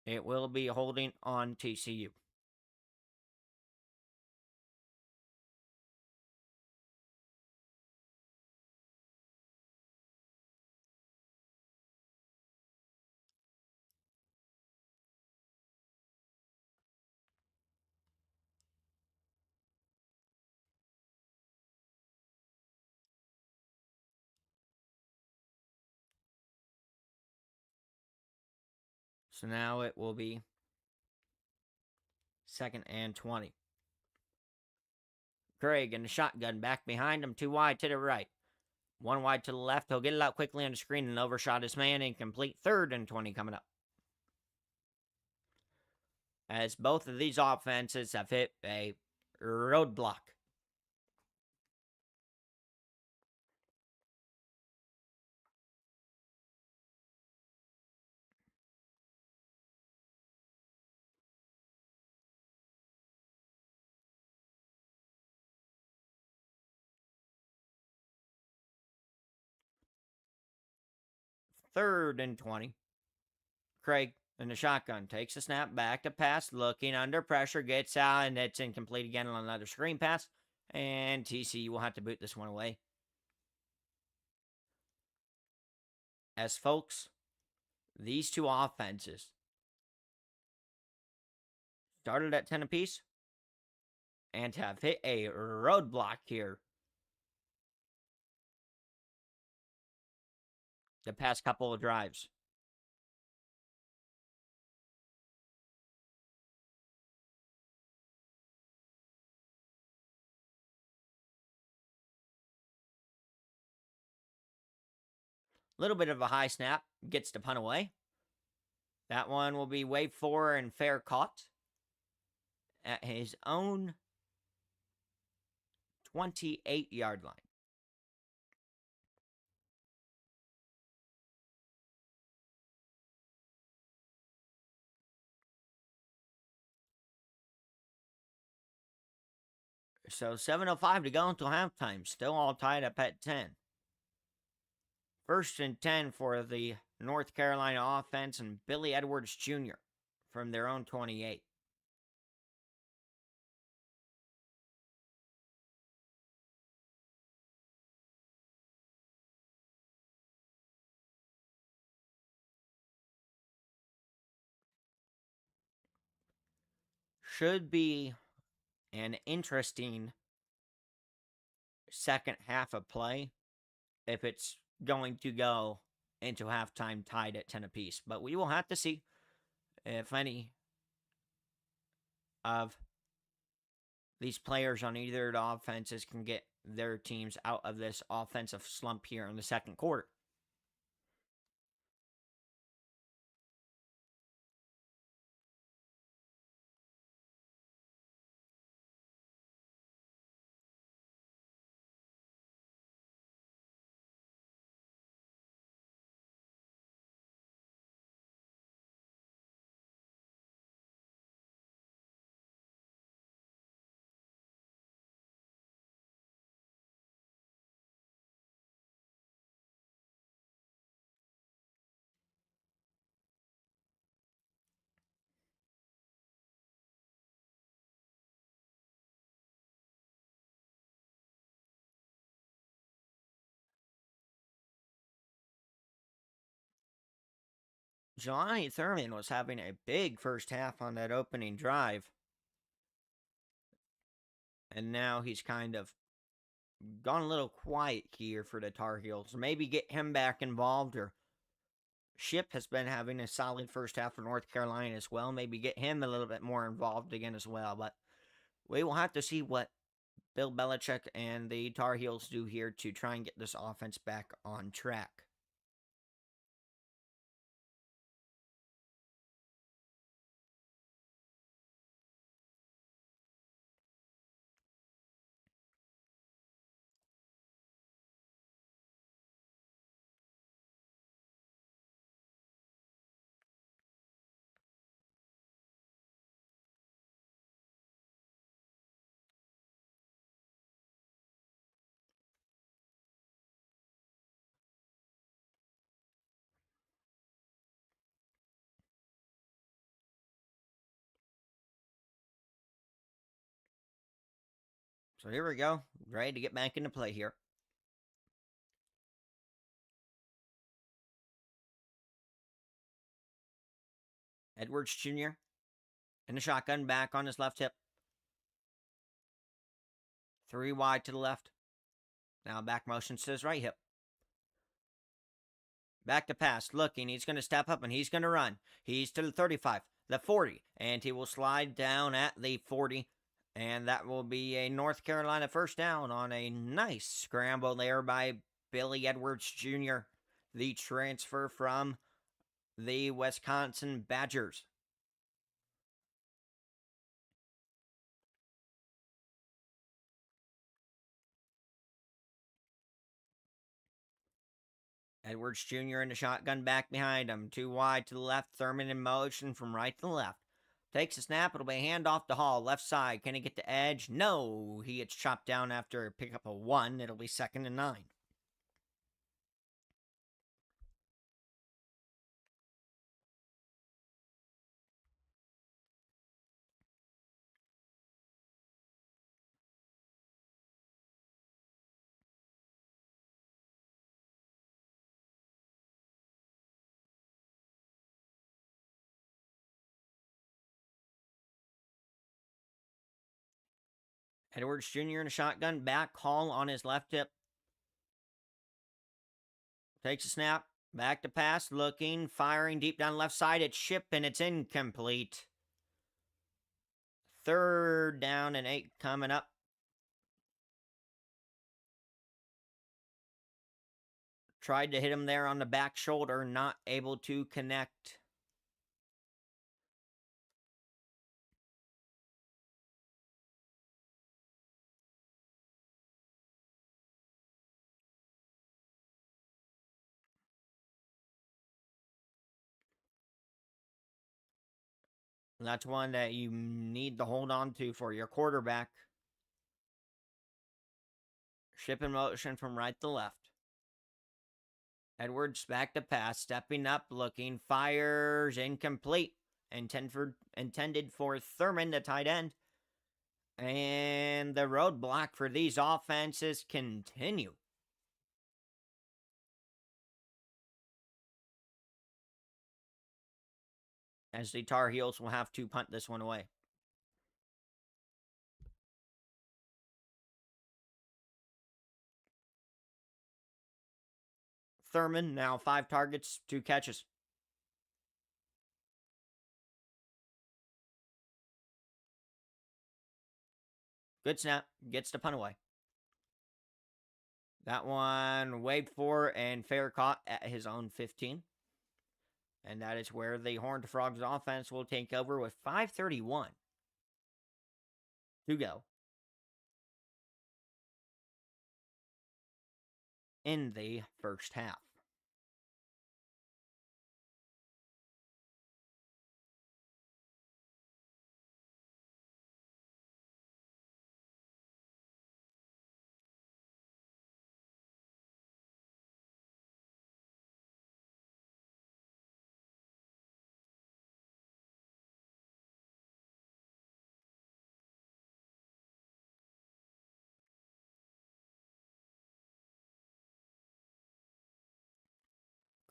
It will be holding on TCU. So now it will be 2nd and 20. Craig in the shotgun back behind him, 2 wide to the right. One wide to the left. He'll get it out quickly on the screen and overshot his man. Incomplete. 3rd and 20 coming up. As both of these offenses have hit a roadblock. Third and 20. Craig in the shotgun takes a snap, back to pass, looking under pressure, gets out, and it's incomplete again on another screen pass. And TCU will have to boot this one away. As folks, these two offenses started at 10 apiece and have hit a roadblock here the past couple of drives. Little bit of a high snap, gets the punt away. That one will be waved for and fair caught at his own 28-yard line. So 7:05 to go until halftime. Still all tied up at 10. 1st and 10 for the North Carolina offense and Billy Edwards Jr. from their own 28. Should be an interesting second half of play if it's going to go into halftime tied at 10 apiece. But we will have to see if any of these players on either of the offenses can get their teams out of this offensive slump here in the second quarter. Jelani Thurman was having a big first half on that opening drive. And now he's kind of gone a little quiet here for the Tar Heels. Maybe get him back involved, or Ship has been having a solid first half for North Carolina as well. Maybe get him a little bit more involved again as well. But we will have to see what Bill Belichick and the Tar Heels do here to try and get this offense back on track. So here we go. Ready to get back into play here. Edwards Jr. in the shotgun, back on his left hip. 3 wide to the left. Now back motion to his right hip. Back to pass, looking, he's going to step up and he's going to run. He's to the 35, the 40, and he will slide down at the 40. And that will be a North Carolina first down on a nice scramble there by Billy Edwards Jr., the transfer from the Wisconsin Badgers. Edwards Jr. in the shotgun back behind him. Too wide to the left. Thurman in motion from right to left. Takes a snap. It'll be a handoff to Hall. Left side. Can he get the edge? No. He gets chopped down after a pickup of 1. It'll be 2nd and 9. Edwards Jr. in a shotgun back. Hall on his left hip. Takes a snap. Back to pass. Looking. Firing deep down left side. It's Ship and it's incomplete. 3rd down and 8 coming up. Tried to hit him there on the back shoulder. Not able to connect. That's one that you need to hold on to for your quarterback. Ship in motion from right to left. Edwards back to pass, stepping up, looking, fires, incomplete. Intended for Thurman, the tight end. And the roadblock for these offenses continue. As the Tar Heels will have to punt this one away. Thurman, now 5 targets, 2 catches. Good snap, gets the punt away. That one waved for and fair caught at his own 15. And that is where the Horned Frogs offense will take over with 5:31 to go in the first half.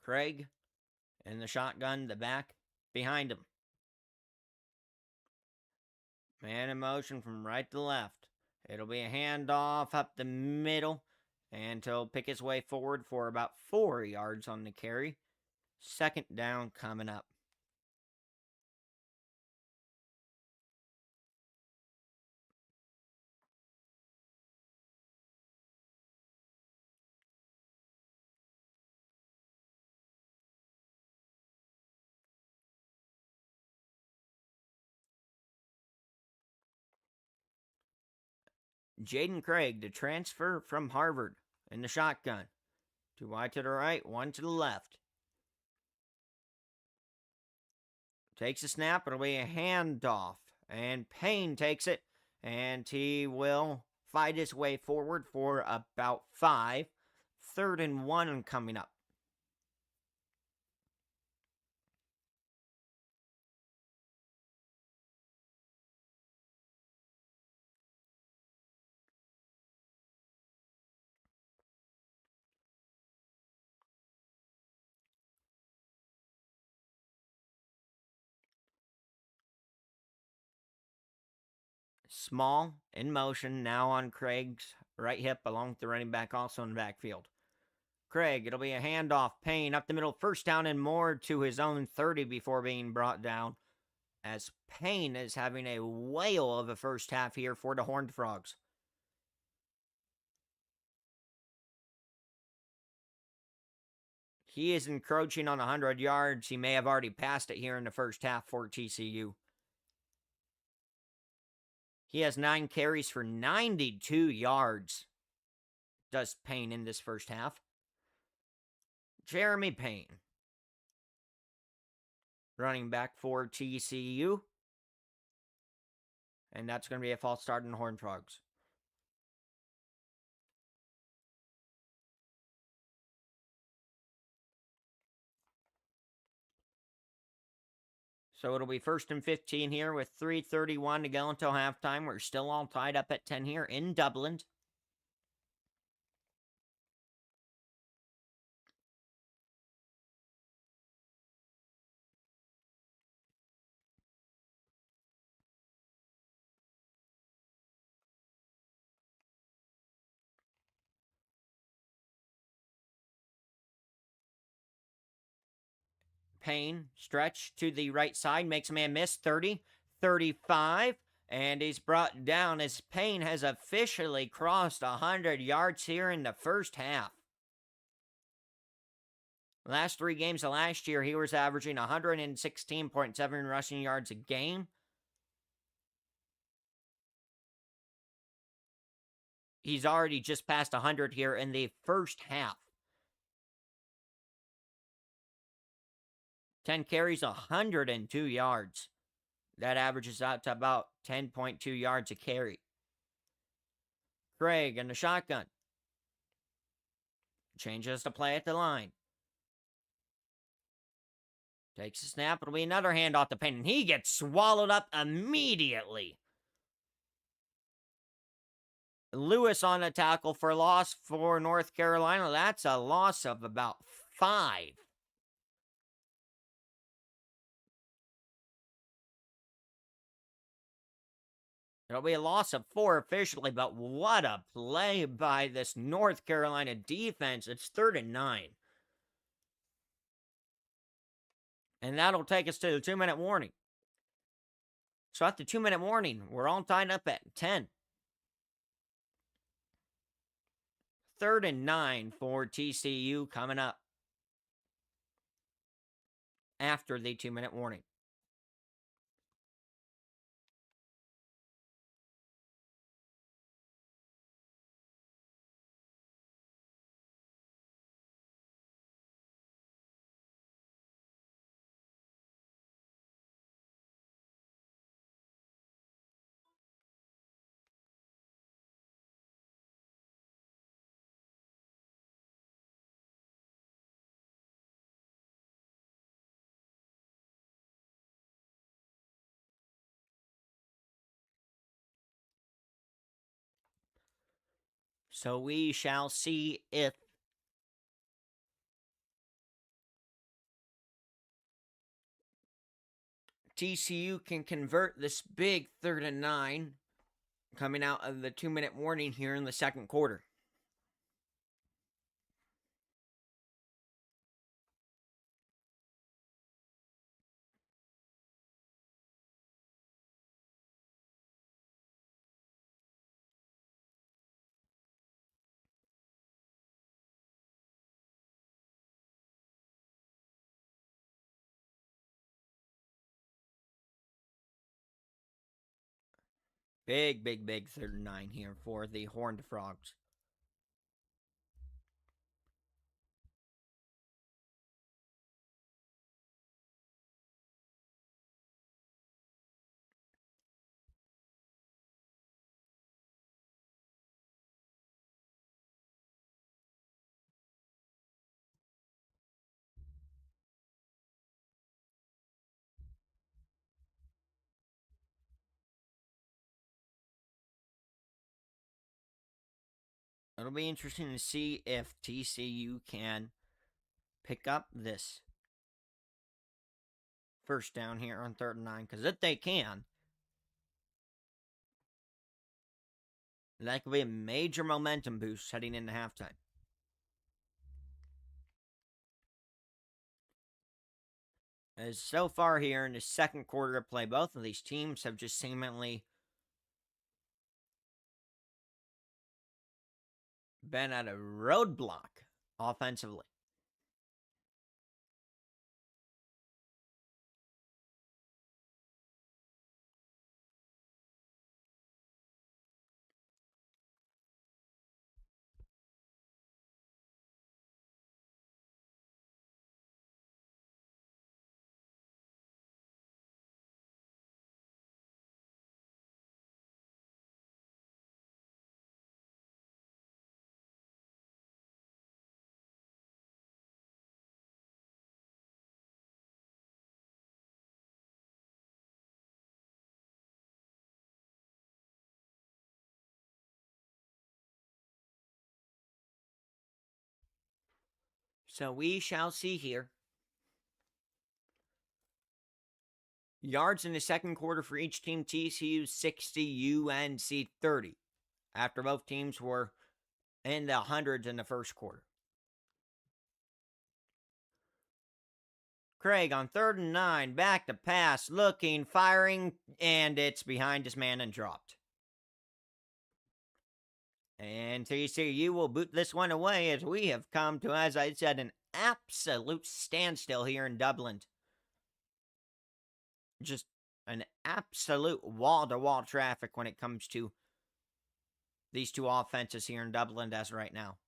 Craig in the shotgun, the back behind him. Man in motion from right to left. It'll be a handoff up the middle, and he'll pick his way forward for about 4 yards on the carry. 2nd down coming up. Jaden Craig, the transfer from Harvard, in the shotgun. 2 wide to the right, 1 to the left. Takes a snap. It'll be a handoff. And Payne takes it. And he will fight his way forward for about 5. 3rd and 1 coming up. Small in motion now on Craig's right hip along with the running back also in the backfield. Craig, it'll be a handoff. Payne up the middle, 1st down and more to his own 30 before being brought down. As Payne is having a whale of a first half here for the Horned Frogs. He is encroaching on 100 yards. He may have already passed it here in the first half for TCU. He has 9 carries for 92 yards. Does Payne in this first half. Jeremy Payne, running back for TCU. And that's going to be a false start in the Horned Frogs. So it'll be 1st and 15 here with 3:31 to go until halftime. We're still all tied up at 10 here in Dublin. Payne, stretch to the right side, makes a man miss. 30, 35, and he's brought down as Payne has officially crossed 100 yards here in the first half. Last 3 games of last year, he was averaging 116.7 rushing yards a game. He's already just passed 100 here in the first half. 10 carries, 102 yards. That averages out to about 10.2 yards a carry. Craig in the shotgun. Changes to play at the line. Takes a snap. It'll be another handoff to Payne, and he gets swallowed up immediately. Lewis on a tackle for loss for North Carolina. That's a loss of about 5. It'll be a loss of 4 officially, but what a play by this North Carolina defense. It's 3rd and 9. And that'll take us to the 2-minute warning. So at the 2-minute warning, we're all tied up at 10. 3rd and 9 for TCU coming up after the 2-minute warning. So we shall see if TCU can convert this big 3rd and 9 coming out of the 2-minute warning here in the second quarter. Big 3rd and 9 here for the Horned Frogs. It'll be interesting to see if TCU can pick up this first down here on 3rd and 9, because if they can, that could be a major momentum boost heading into halftime. As so far here in the second quarter of play, both of these teams have just seemingly been at a roadblock offensively. So we shall see here. Yards in the second quarter for each team: TCU 60, UNC 30. After both teams were in the hundreds in the first quarter. Craig on 3rd and 9, back to pass, looking, firing, and it's behind his man and dropped. And TCU will boot this one away as we have come to, as I said, an absolute standstill here in Dublin. Just an absolute wall-to-wall traffic when it comes to these two offenses here in Dublin as right now.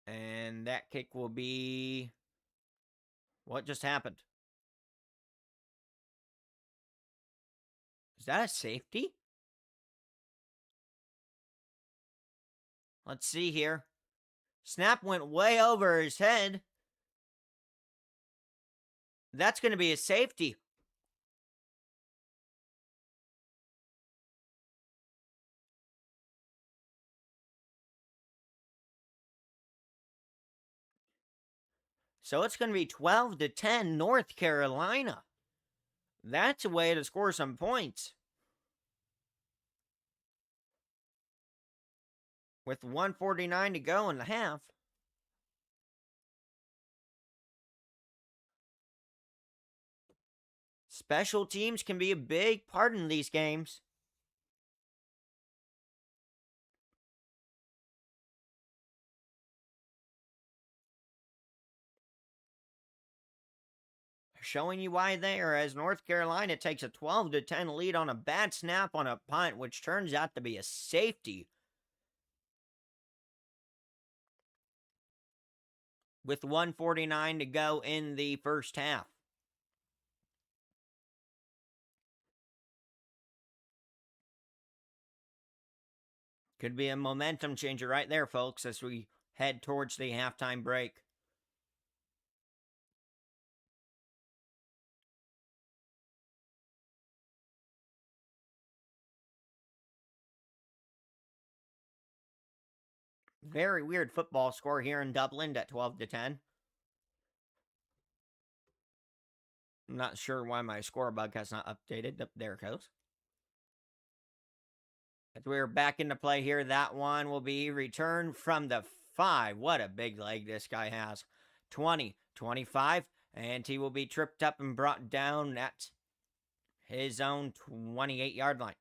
And that kick will be... What just happened? Is that a safety? Let's see here. Snap went way over his head. That's going to be a safety. So it's going to be 12-10 North Carolina. That's a way to score some points. With 1:49 to go in the half. Special teams can be a big part in these games. Showing you why there, as North Carolina takes a 12-10 lead on a bad snap on a punt, which turns out to be a safety. With 1:49 to go in the first half. Could be a momentum changer right there, folks, as we head towards the halftime break. Very weird football score here in Dublin at 12-10. I'm not sure why my score bug has not updated. There it goes. As we're back into play here, that one will be returned from the 5. What a big leg this guy has. 20, 25, and he will be tripped up and brought down at his own 28-yard line.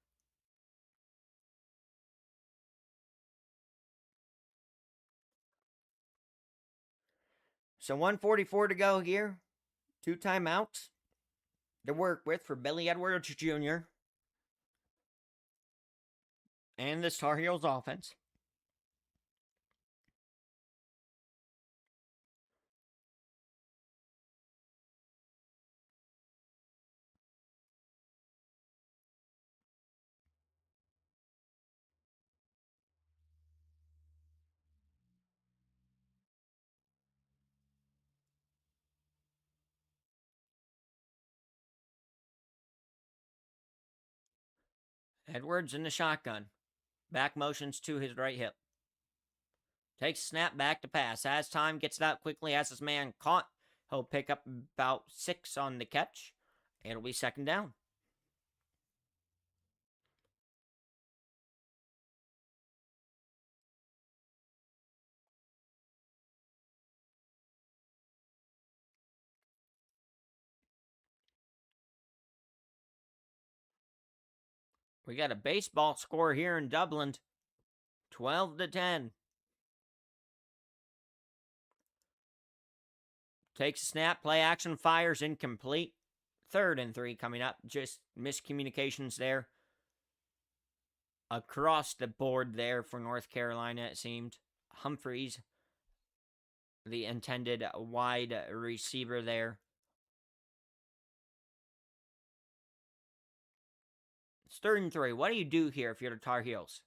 So 1:44 to go here. 2 timeouts to work with for Billy Edwards Jr. and the Tar Heels offense. Edwards in the shotgun. Back motions to his right hip. Takes snap back to pass. As time gets it out quickly, has his man caught. He'll pick up about 6 on the catch. It'll be 2nd down. We got a baseball score here in Dublin. 12-10. Takes a snap, play action, fires, incomplete. 3rd and 3 coming up. Just miscommunications there. Across the board there for North Carolina, it seemed. Humphreys, the intended wide receiver there. 3rd and 3. What do you do here if you're the Tar Heels?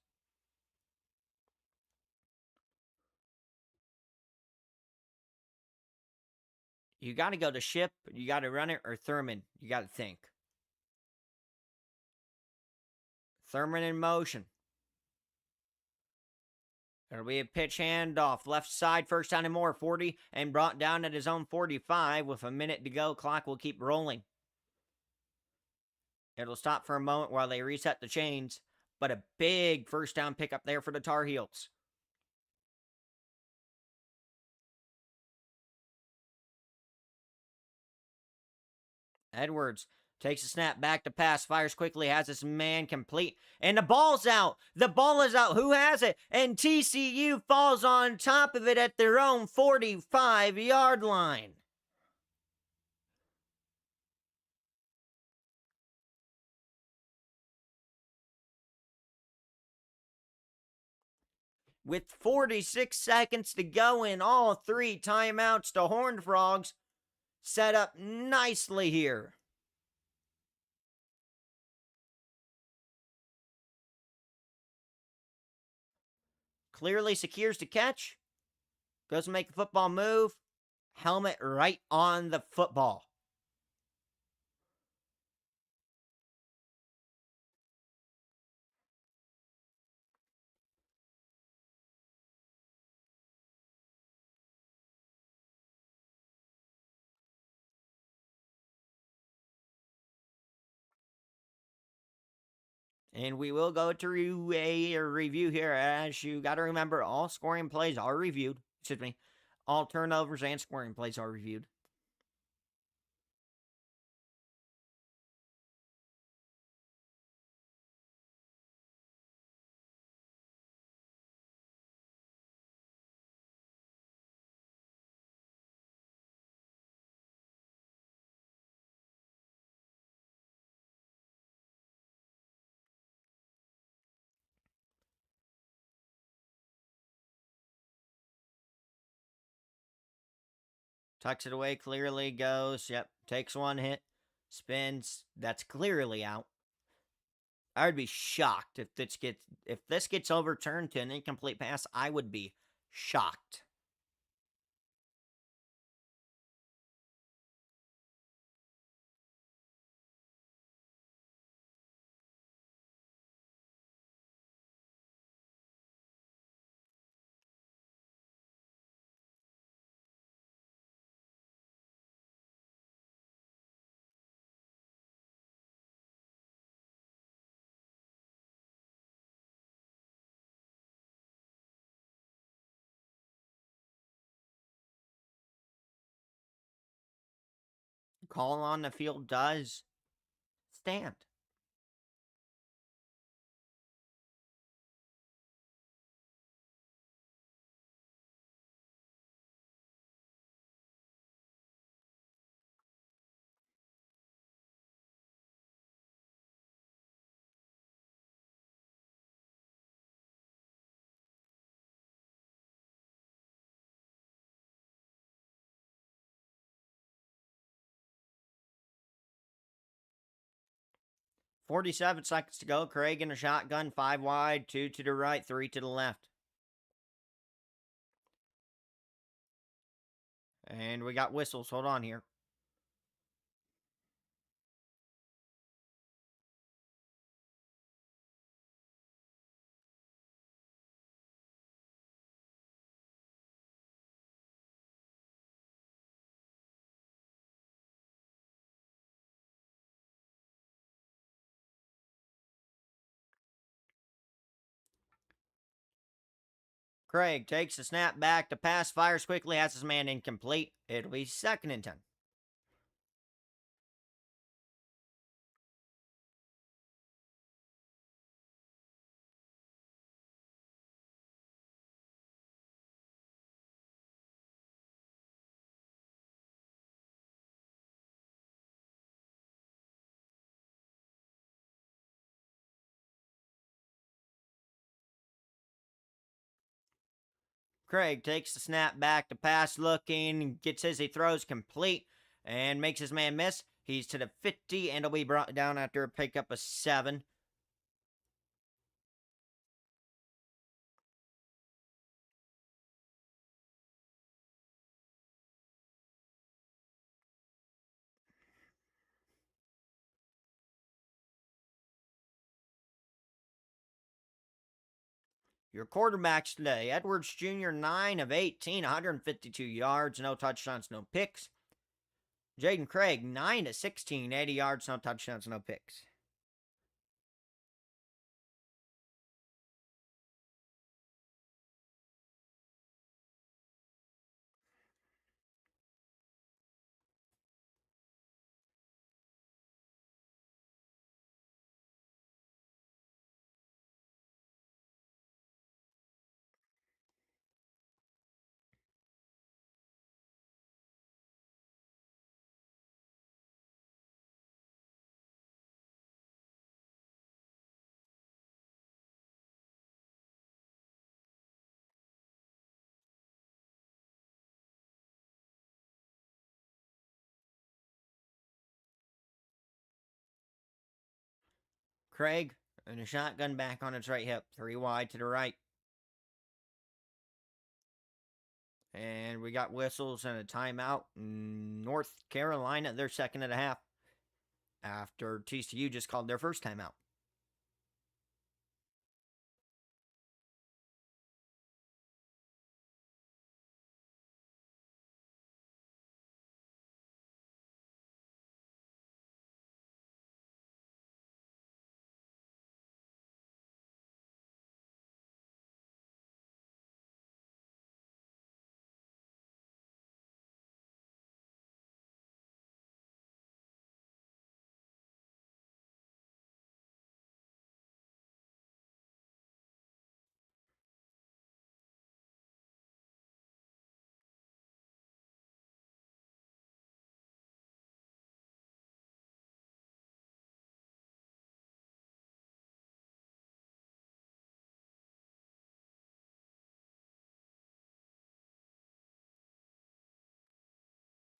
You got to go to Ship, you got to run it, or Thurman. You got to think. Thurman in motion. It'll be a pitch handoff. Left side, first down and more. 40 and brought down at his own 45 with a minute to go. Clock will keep rolling. It'll stop for a moment while they reset the chains, but a big first down pickup there for the Tar Heels. Edwards takes a snap back to pass, fires quickly, has his man complete, and the ball's out. The ball is out. Who has it? And TCU falls on top of it at their own 45-yard line. With 46 seconds to go in all 3 timeouts, the Horned Frogs set up nicely here. Clearly secures the catch. Doesn't make the football move. Helmet right on the football. And we will go to a review here, as you got to remember, all scoring plays are reviewed. Excuse me. All turnovers and scoring plays are reviewed. Tucks it away, clearly goes. Yep, takes one hit, spins. That's clearly out. I would be shocked if this gets overturned to an incomplete pass. I would be shocked. Call on the field does stand. .47 seconds to go. Craig in a shotgun, 5 wide, 2 to the right, 3 to the left. And we got whistles. Hold on here. Craig takes the snap back to pass, fires quickly, has his man incomplete. It'll be 2nd and 10. Craig takes the snap back to pass, looking, gets his, he throws complete, and makes his man miss. He's to the 50, and he'll be brought down after a pickup of 7. Your quarterbacks today: Edwards Jr., 9 of 18, 152 yards, no touchdowns, no picks. Jaden Craig, 9 of 16, 80 yards, no touchdowns, no picks. Craig and a shotgun back on its right hip. 3 wide to the right. And we got whistles and a timeout. North Carolina, their second and a half. After TCU just called their first timeout.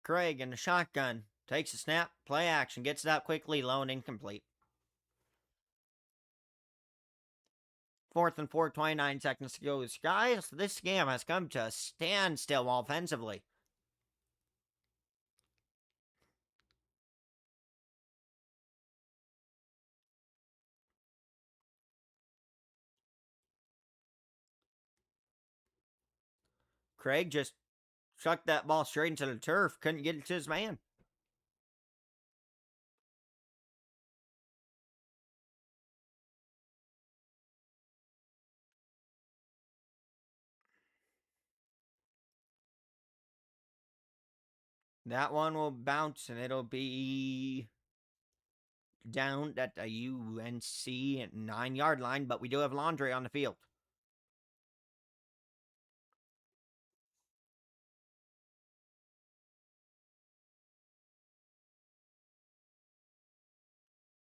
Craig in the shotgun takes a snap, play action, gets it out quickly, low and incomplete. 4th and 4, 29 seconds to go. Guys, this game has come to a standstill offensively. Craig just chucked that ball straight into the turf, couldn't get it to his man. That one will bounce and it'll be down at the UNC 9-yard line, but we do have Laundry on the field.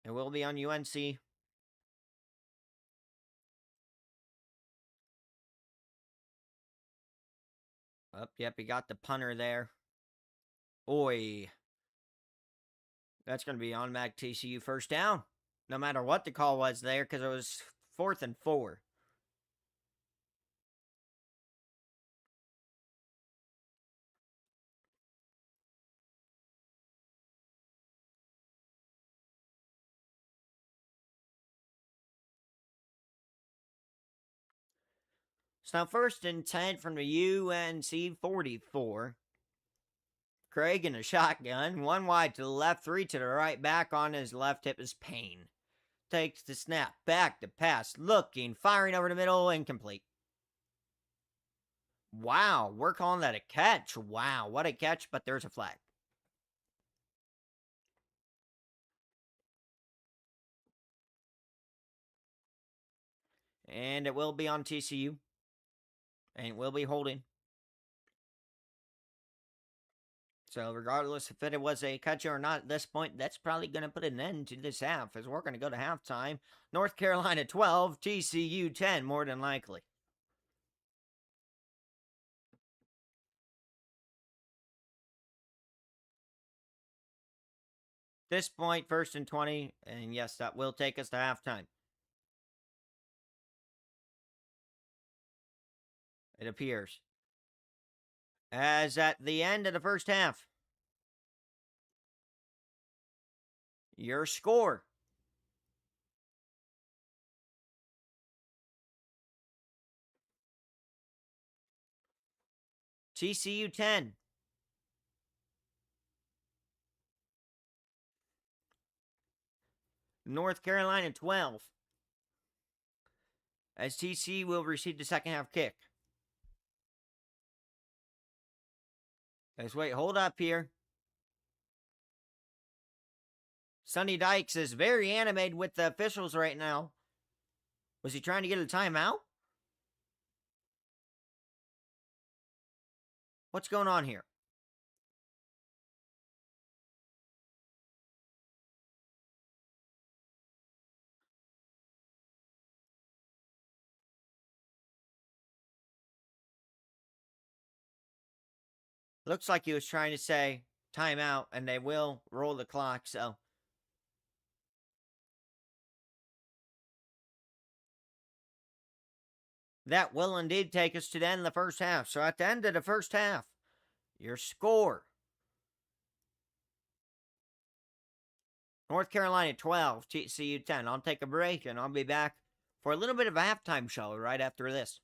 It will be on UNC. Oh, yep, he got the punter there. Oi. That's going to be automatic TCU first down. No matter what the call was there, because it was 4th and 4. So now 1st and 10 from the UNC 44. Craig in a shotgun. 1 wide to the left, 3 to the right. Back on his left hip is Payne. Takes the snap. Back to pass. Looking. Firing over the middle. Incomplete. Wow. We're calling that a catch. Wow. What a catch. But there's a flag. And it will be on TCU. And it will be holding. So regardless if it was a catch or not at this point, that's probably going to put an end to this half as we're going to go to halftime. North Carolina 12, TCU 10, more than likely. This point, 1st and 20, and yes, that will take us to halftime. It appears. As at the end of the first half, your score: TCU 10. North Carolina 12. As TCU will receive the second half kick. Let's wait, hold up here. Sonny Dykes is very animated with the officials right now. Was he trying to get a timeout? What's going on here? Looks like he was trying to say timeout, and they will roll the clock, so. That will indeed take us to the end of the first half. So at the end of the first half, your score: North Carolina 12, TCU 10. I'll take a break, and I'll be back for a little bit of a halftime show right after this.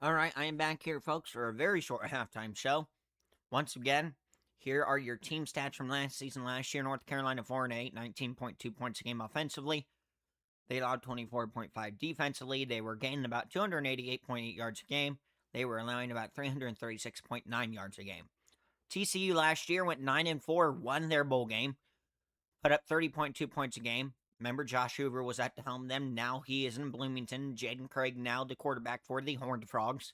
All right, I am back here, folks, for a very short halftime show. Once again, here are your team stats from last season. Last year, North Carolina 4-8, 19.2 points a game offensively. They allowed 24.5 defensively. They were gaining about 288.8 yards a game. They were allowing about 336.9 yards a game. TCU last year went 9-4, won their bowl game, put up 30.2 points a game. Remember, Josh Hoover was at the helm then. Now he is in Bloomington. Jaden Craig now the quarterback for the Horned Frogs.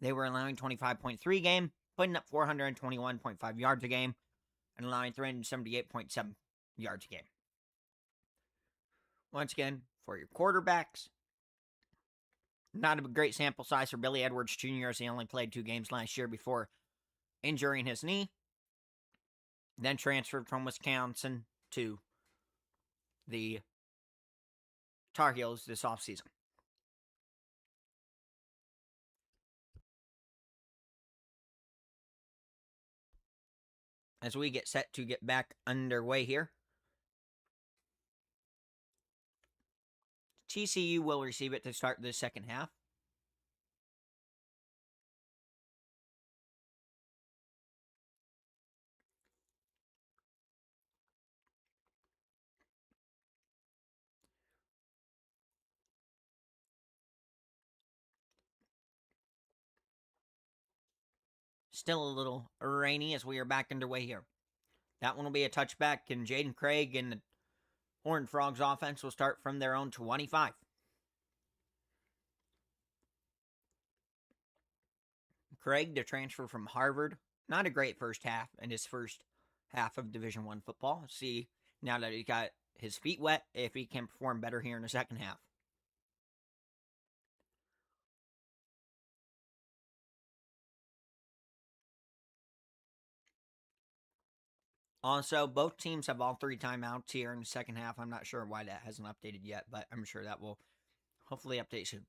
They were allowing 25.3 a game, putting up 421.5 yards a game, and allowing 378.7 yards a game. Once again, for your quarterbacks, not a great sample size for Billy Edwards Jr. as he only played 2 games last year before injuring his knee. Then transferred from Wisconsin to the Tar Heels this offseason. As we get set to get back underway here, TCU will receive it to start the second half. Still a little rainy as we are back underway here. That one will be a touchback, and Jaden Craig and the Horned Frogs offense will start from their own 25. Craig, the transfer from Harvard, not a great first half in his first half of Division I football. See, now that he got his feet wet, if he can perform better here in the second half. Also, both teams have all 3 timeouts here in the second half. I'm not sure why that hasn't updated yet, but I'm sure that will hopefully update soon.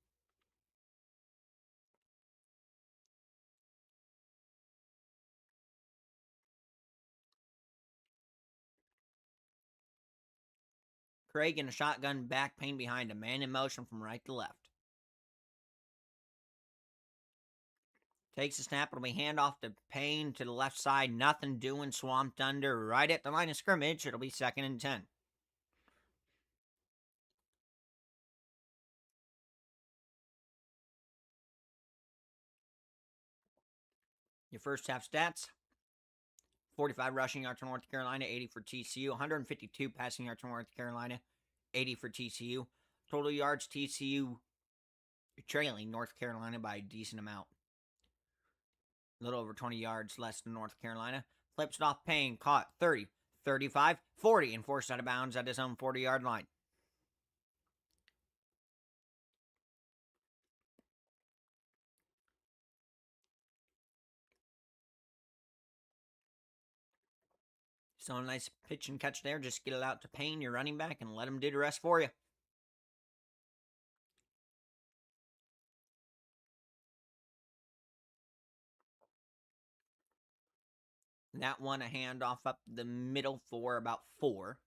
Craig in a shotgun back, Payne behind a man in motion from right to left. Takes the snap. It'll be handoff to Payne to the left side. Nothing doing. Swamped under right at the line of scrimmage. It'll be 2nd and 10. Your first half stats: 45 rushing yards for North Carolina, 80 for TCU. 152 passing yards for North Carolina, 80 for TCU. Total yards, TCU trailing North Carolina by a decent amount. A little over 20 yards less than North Carolina. Flips it off Payne, caught 30, 35, 40, and forced out of bounds at his own 40-yard line. So a nice pitch and catch there. Just get it out to Payne, your running back, and let him do the rest for you. That one a handoff up the middle for about 4.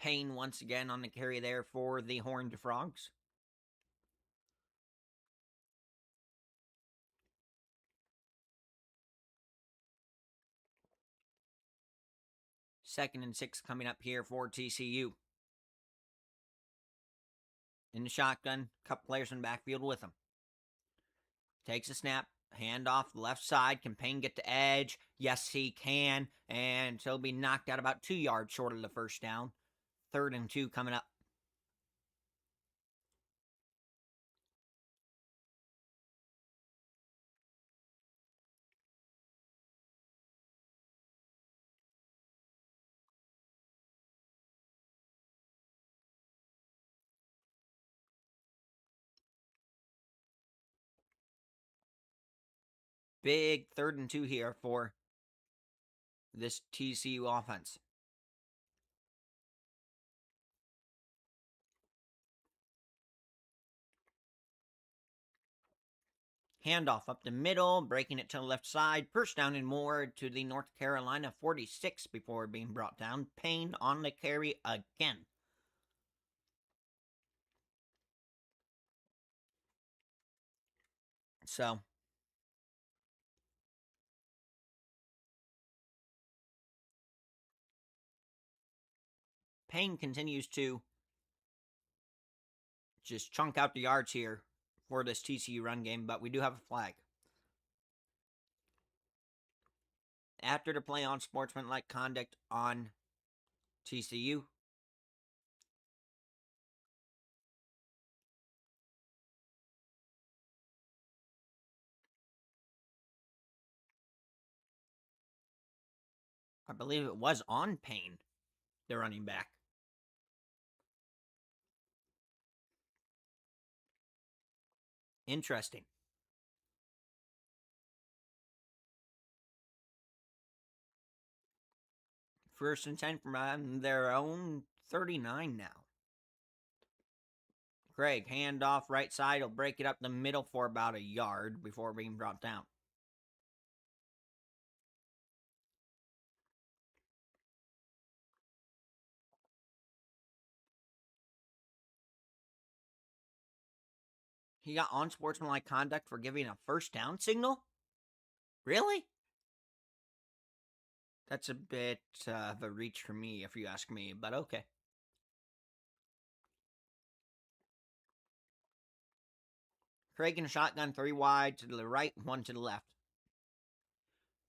Payne once again on the carry there for the Horned Frogs. Second and 6 coming up here for TCU. In the shotgun, couple players in the backfield with him. Takes a snap, handoff left side. Can Payne get to edge? Yes, he can. And so he'll be knocked out about 2 yards short of the first down. 3rd and 2 coming up. Big 3rd and 2 here for this TCU offense. Handoff up the middle, breaking it to the left side. First down and more to the North Carolina 46 before being brought down. Payne on the carry again. So, Payne continues to just chunk out the yards here for this TCU run game, but we do have a flag. After the play on sportsmanlike conduct on TCU. I believe it was on Payne, the running back. Interesting. First and 10 from their own 39 now. Craig, handoff right side. He'll break it up the middle for about a yard before being brought down. He got unsportsmanlike conduct for giving a first down signal? Really? That's a bit of a reach for me, if you ask me, but okay. Craig in a shotgun, 3 wide to the right, 1 to the left.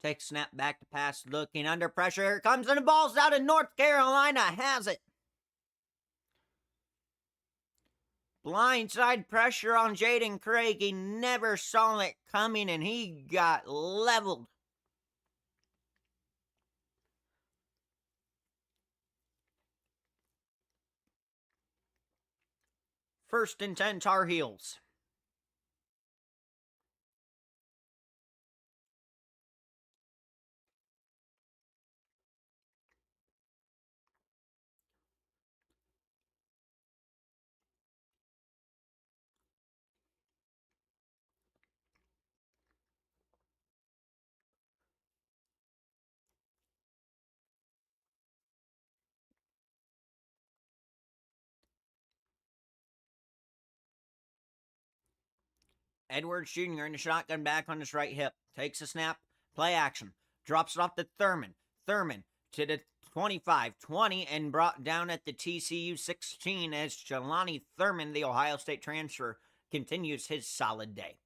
Takes snap back to pass, looking under pressure. Here comes, and the ball's out, and North Carolina has it. Blindside pressure on Jaden Craig. He never saw it coming, and he got leveled. First and 10, Tar Heels. Edwards Jr. in the shotgun back on his right hip. Takes a snap. Play action. Drops it off to Thurman. Thurman to the 25, 20, and brought down at the TCU 16 as Jelani Thurman, the Ohio State transfer, continues his solid day.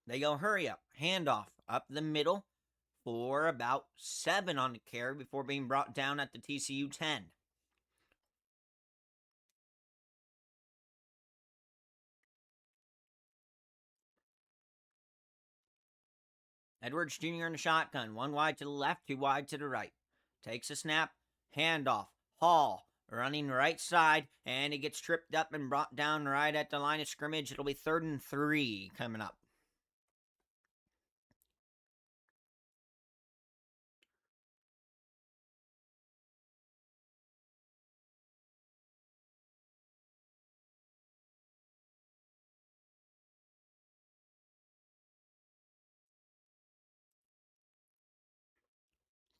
They go hurry up. Handoff up the middle for about 7 on the carry before being brought down at the TCU 10. Edwards Jr. in the shotgun. 1 wide to the left, 2 wide to the right. Takes a snap. Handoff. Hall running right side, and he gets tripped up and brought down right at the line of scrimmage. It'll be 3rd and 3 coming up.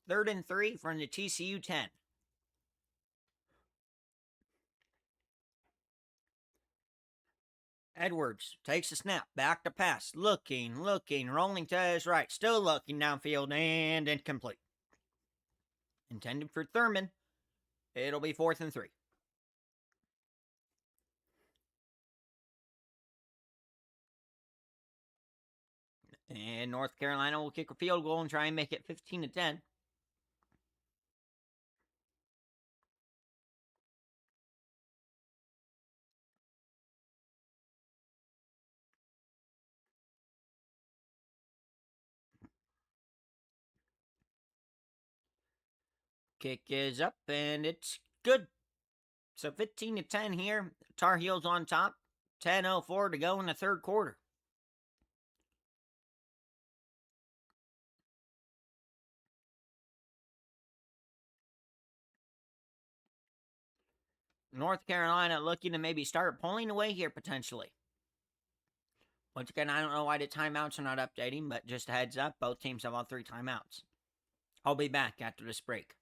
Third and 3 from the TCU 10. Edwards takes a snap, back to pass, looking, rolling to his right, still looking downfield, and incomplete. Intended for Thurman. It'll be 4th and 3. And North Carolina will kick a field goal and try and make it 15-10. Kick is up, and it's good. So 15-10 here. Tar Heels on top. 10:04 to go in the third quarter. North Carolina looking to maybe start pulling away here potentially. Once again, I don't know why the timeouts are not updating, but just a heads up, both teams have all 3 timeouts. I'll be back after this break.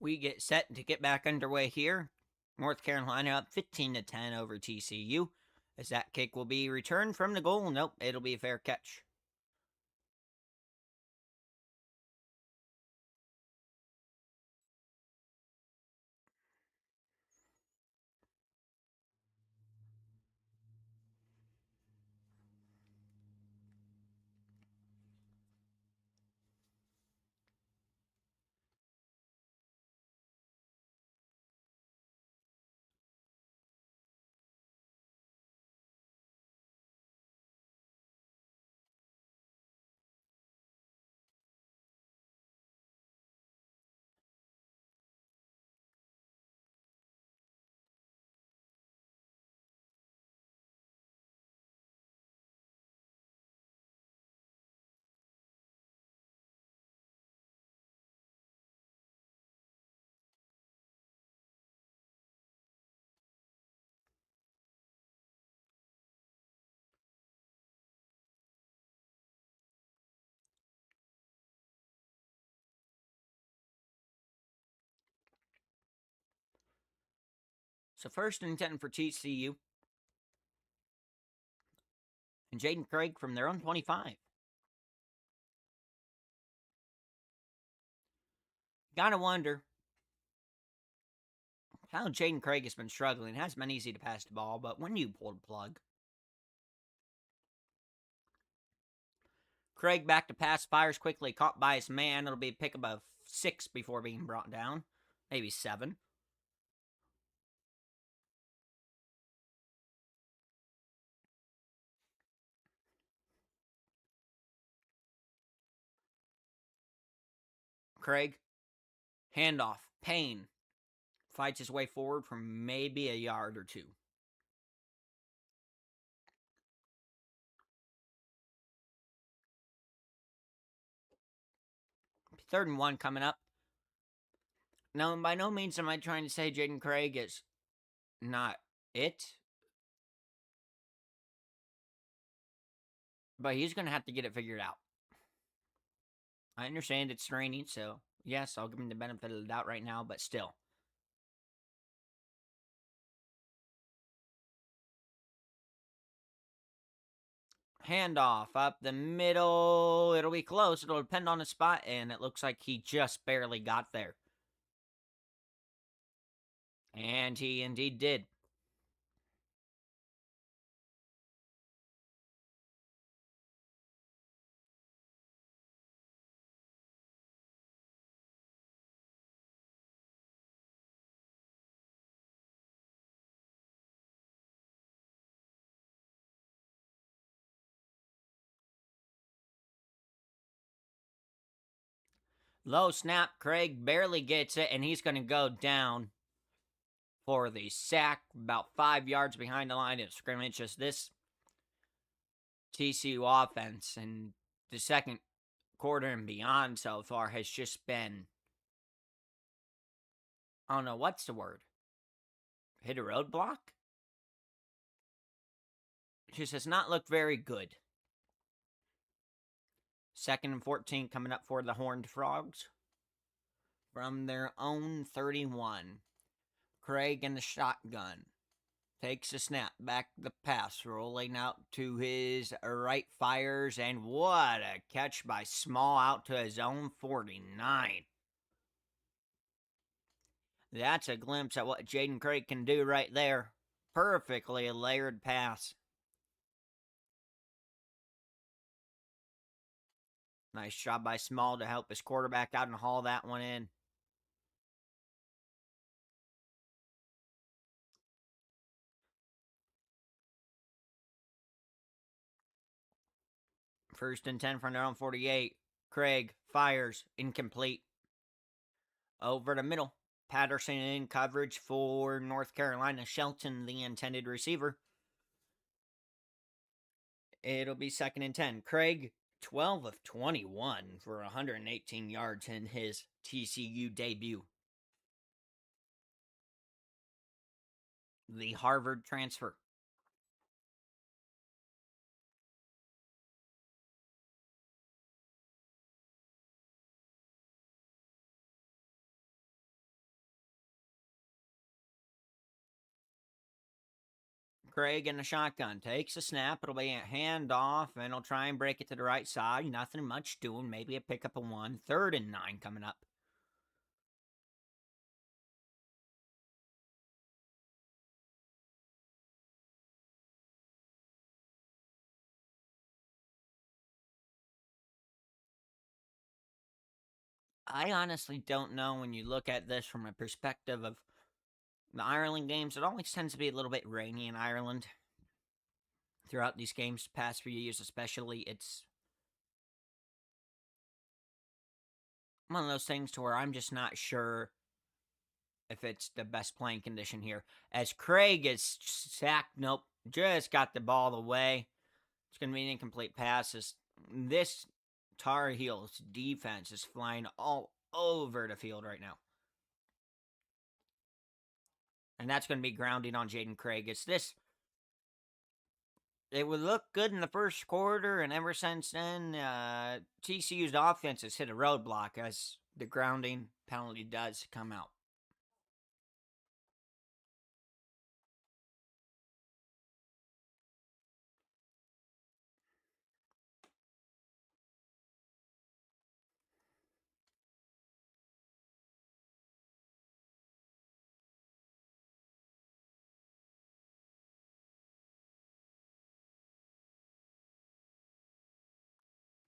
We get set to get back underway here. North Carolina up 15-10 over TCU. As that kick will be returned from the goal. Nope, it'll be a fair catch. So 1st and 10 for TCU. And Jaden Craig from their own 25. Gotta wonder how Jaden Craig has been struggling. It hasn't been easy to pass the ball, but when you pull the plug. Craig back to pass, fires quickly, caught by his man. It'll be a pick of 6 before being brought down. Maybe 7. Craig, handoff, Payne fights his way forward for maybe a yard or two. Third and 1 coming up. Now, by no means am I trying to say Jaden Craig is not it, but he's going to have to get it figured out. I understand it's raining, so yes, I'll give him the benefit of the doubt right now, but still. Handoff up the middle. It'll be close. It'll depend on the spot, and it looks like he just barely got there. And he indeed did. Low snap. Craig barely gets it, and he's going to go down for the sack about 5 yards behind the line of scrimmage. Just this TCU offense and the second quarter and beyond so far has just been, I don't know, what's the word? Hit a roadblock? Just has not looked very good. 2nd and 14 coming up for the Horned Frogs from their own 31. Craig in the shotgun. Takes a snap, back the pass, rolling out to his right, fires, and what a catch by Small out to his own 49. That's a glimpse at what Jaden Craig can do right there. Perfectly layered pass. Nice job by Small to help his quarterback out and haul that one in. First and 10 from their own 48. Craig fires, incomplete. Over the middle. Patterson in coverage for North Carolina. Shelton, the intended receiver. It'll be 2nd and 10. Craig, 12 of 21 for 118 yards in his TCU debut. The Harvard transfer. Craig in the shotgun takes a snap. It'll be a handoff, and he'll try and break it to the right side. Nothing much doing. Maybe a pickup of 1. 3rd and 9 coming up. I honestly don't know when you look at this from a perspective of the Ireland games. It always tends to be a little bit rainy in Ireland throughout these games, past few years especially. It's one of those things to where I'm just not sure if it's the best playing condition here. As Craig is sacked, nope, just got the ball away. It's going to be an incomplete pass. This Tar Heels defense is flying all over the field right now. And that's going to be grounding on Jaden Craig. It would look good in the first quarter, and ever since then, TCU's offense has hit a roadblock as the grounding penalty does come out.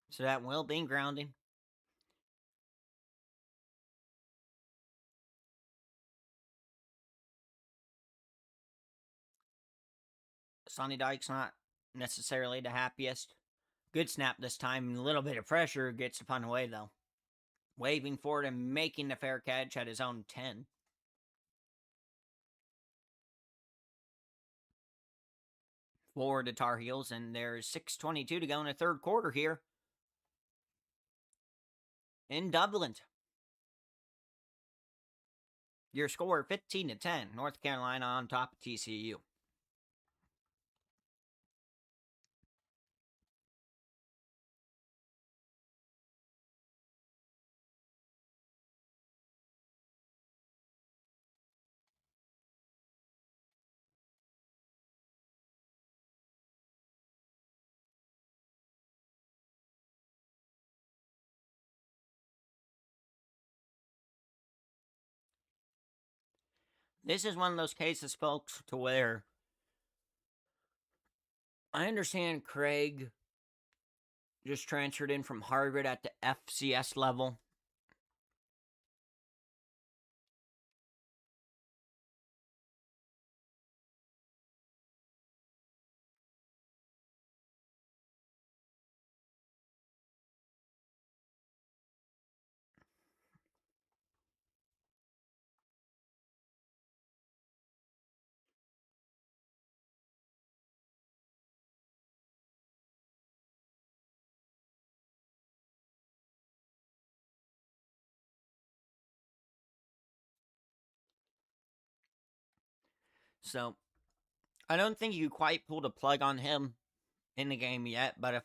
So that will be grounding. Sonny Dyke's not necessarily the happiest. Good snap this time. A little bit of pressure gets the punt away, though. waving forward and making the fair catch at his own 10. Forward to Tar Heels, and there's 6:22 to go in the third quarter here in Dublin. Your score 15-10. North Carolina on top of TCU. This is one of those cases, folks, to where I understand Craig just transferred in from Harvard at the FCS level. So I don't think you quite pulled a plug on him in the game yet, but if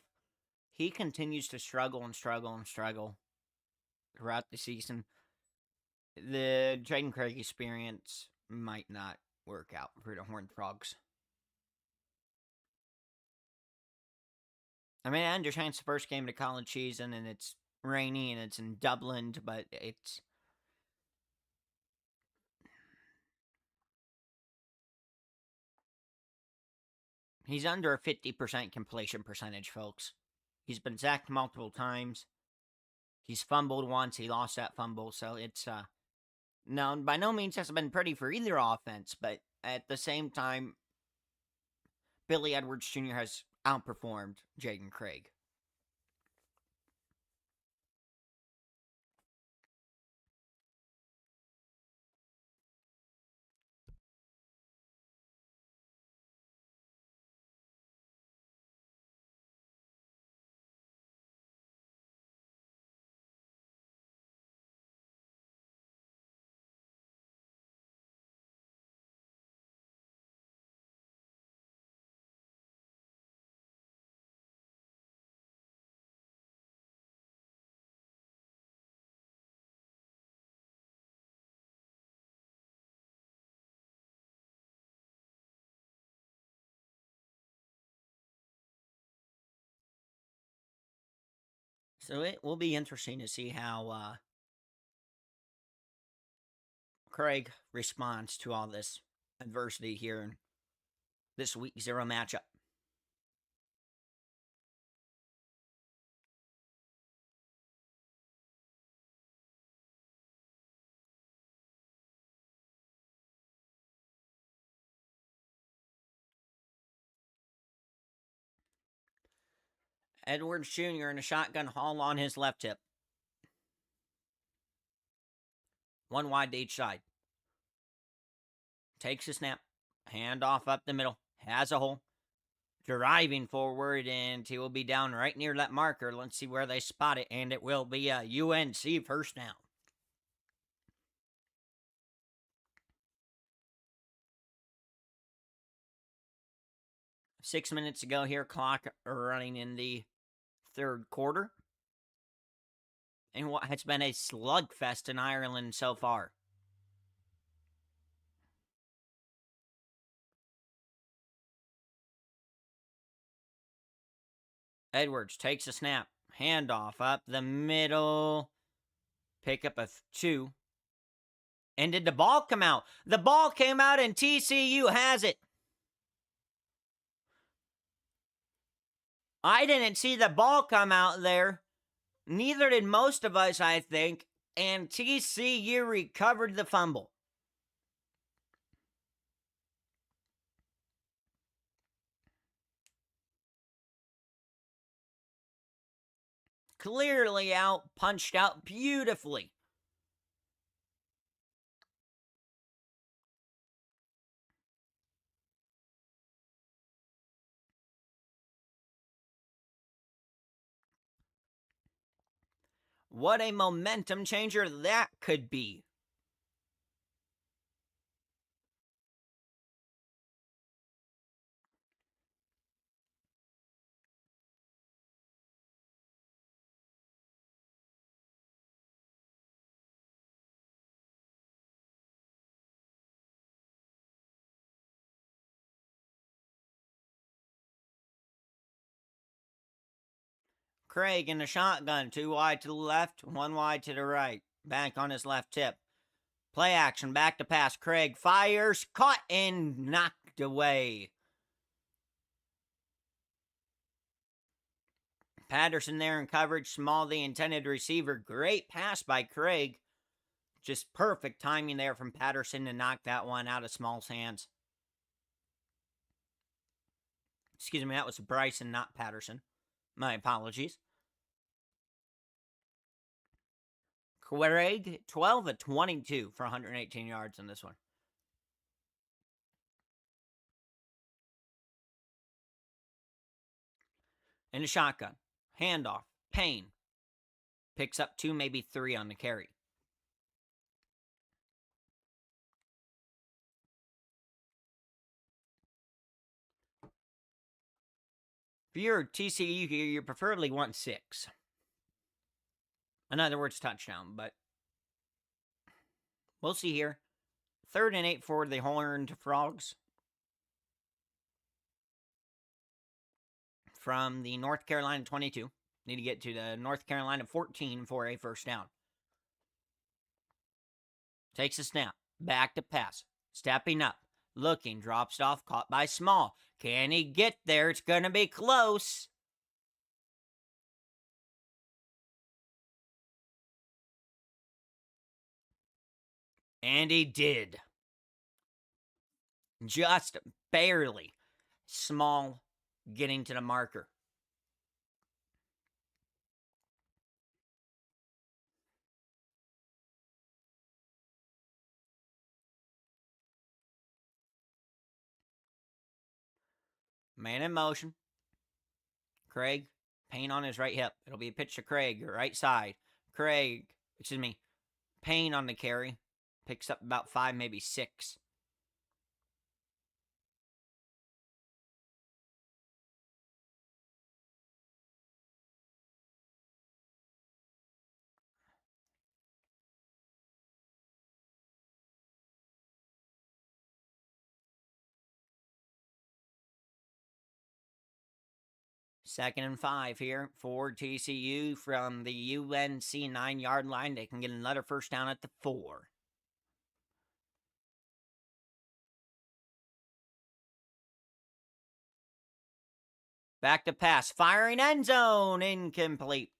he continues to struggle and struggle and struggle throughout the season, the Jaden Craig experience might not work out for the Horned Frogs. I mean, I understand it's the first game of the college season and it's rainy and it's in Dublin, but he's under a 50% completion percentage, folks. He's been sacked multiple times. He's fumbled once. He lost that fumble, so it's no, by no means has it been pretty for either offense, but at the same time, Billy Edwards Jr. has outperformed Jaden Craig. So it will be interesting to see how Craig responds to all this adversity here in this week 0 matchup. Edwards Jr. in a shotgun haul on his left hip. One wide to each side. Takes a snap. Hand off up the middle. Has a hole. Driving forward, and he will be down right near that marker. Let's see where they spot it, and it will be a UNC first down. Six minutes to go here. Clock running in the third quarter. And what has been a slugfest in Ireland so far. Edwards takes a snap. Handoff up the middle. Pick up a 2. And did the ball come out? The ball came out and TCU has it. I didn't see the ball come out there. Neither did most of us, I think. And TCU recovered the fumble. clearly out, punched out beautifully. What a momentum changer that could be. Craig in the shotgun, 2 wide to the left, 1 wide to the right. Back on his left tip. Play action, back to pass. Craig fires, caught and knocked away. Patterson there in coverage, small the intended receiver. Great pass by Craig. Just perfect timing there from Patterson to knock that one out of Small's hands. Excuse me, that was Bryson, not Patterson. My apologies. Craig, 12 of 22 for 118 yards in this one. In the shotgun, handoff, Payne. Picks up 2, maybe 3 on the carry. If you're TCU here, you preferably want 6. In other words, touchdown, but we'll see here. 3rd and 8 for the Horned Frogs. From the North Carolina 22. Need to get to the North Carolina 14 for a first down. Takes a snap. Back to pass. Stepping up. Looking. Drops off. Caught by Small. Can he get there? It's going to be close. And he did. Just barely. Small getting to the marker. Man in motion. Craig, Payne on his right hip. It'll be a pitch to Craig, right side. Payne on the carry. Picks up about 5, maybe 6. Second and 5 here for TCU from the UNC 9-yard line. They can get another first down at the 4. Back to pass. Firing end zone. Incomplete.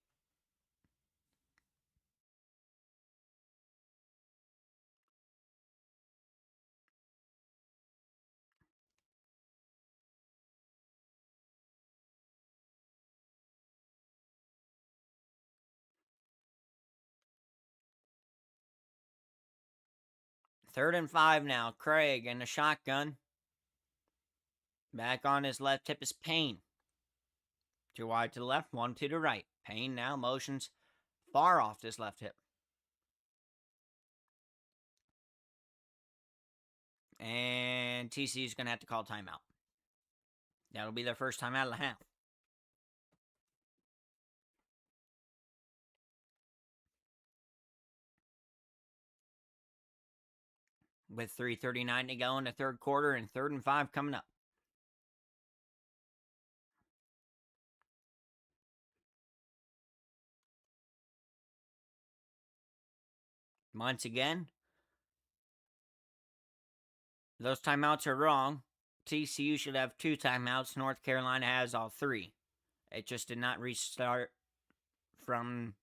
Third and 5 now. Craig in the shotgun. Back on his left hip is Payne. 2 wide to the left, 1 to the right. Payne now motions far off his left hip. And TCU's going to have to call timeout. That'll be their first time out of the half. With 3:39 to go in the third quarter and 3rd and 5 coming up. Once again, those timeouts are wrong. TCU should have 2 timeouts. North Carolina has all 3. It just did not restart from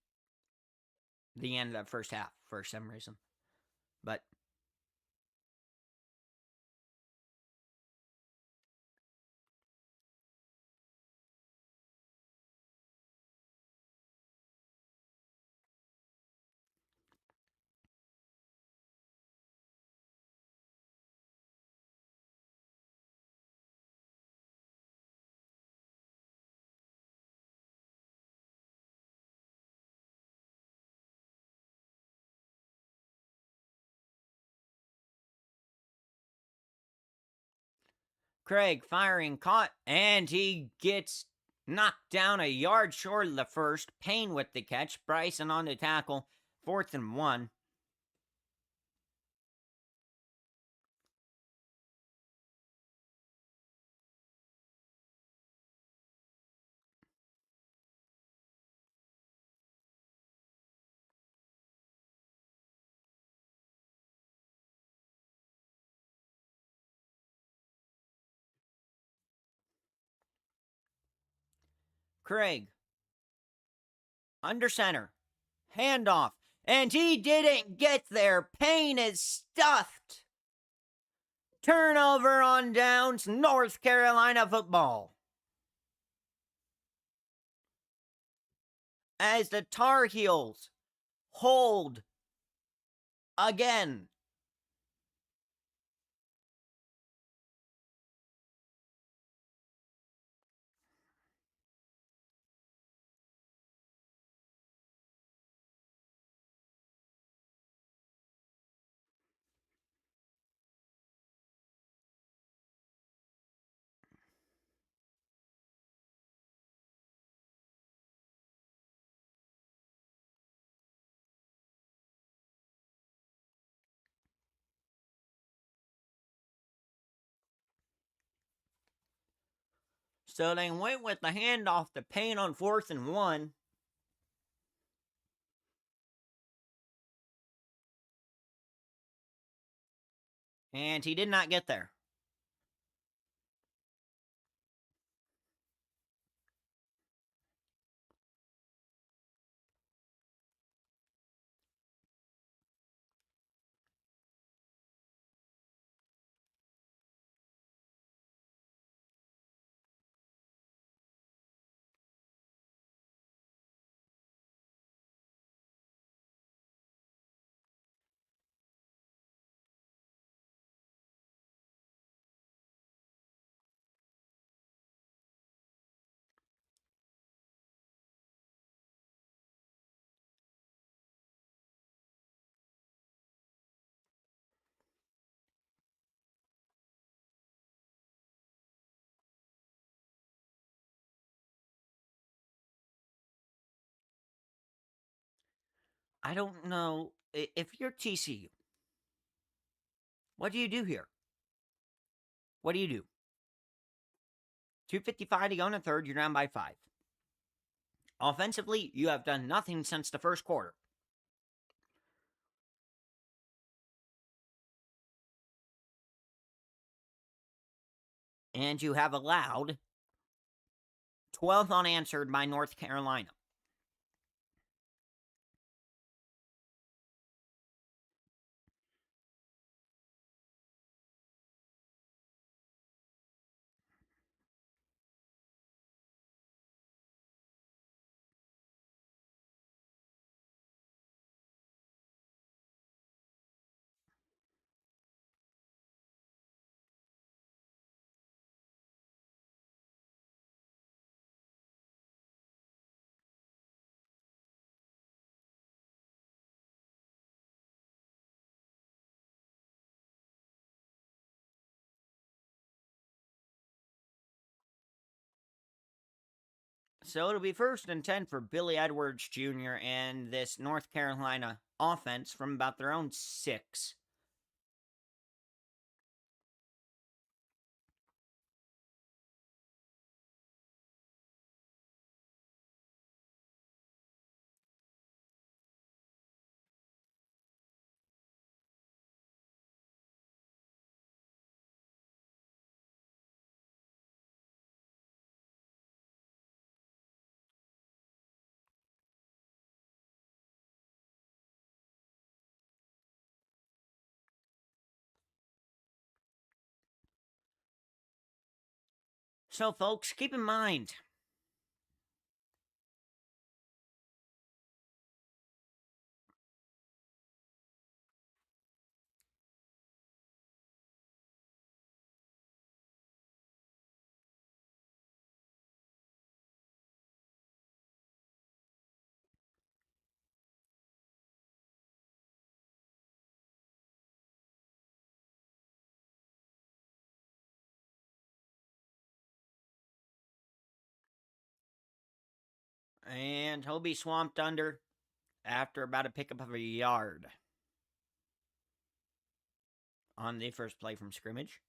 the end of that first half for some reason. But Craig firing, caught, and he gets knocked down a yard short of the first. Payne with the catch. Bryson on the tackle. 4th and 1. Craig under center. Handoff. And he didn't get there. Payne is stuffed. Turnover on downs. North Carolina football. As the Tar Heels hold again. So they went with the handoff to Payne on 4th and 1. And he did not get there. I don't know if you're TCU. What do you do here? What do you do? 2:55 to go in the third. You're down by 5. Offensively, you have done nothing since the first quarter. And you have allowed 12 unanswered by North Carolina. So it'll be 1st and 10 for Billy Edwards Jr. and this North Carolina offense from about their own 6. So, folks, keep in mind, And he'll be swamped under after about a pickup of a yard on the first play from scrimmage.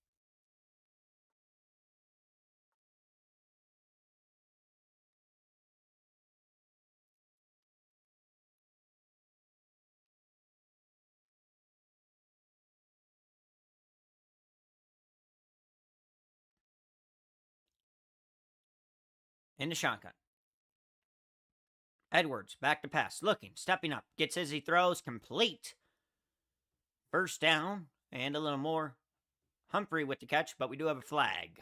In the shotgun. Edwards, back to pass, looking, stepping up, gets as he throws, complete. First down, and a little more. Humphrey with the catch, but we do have a flag.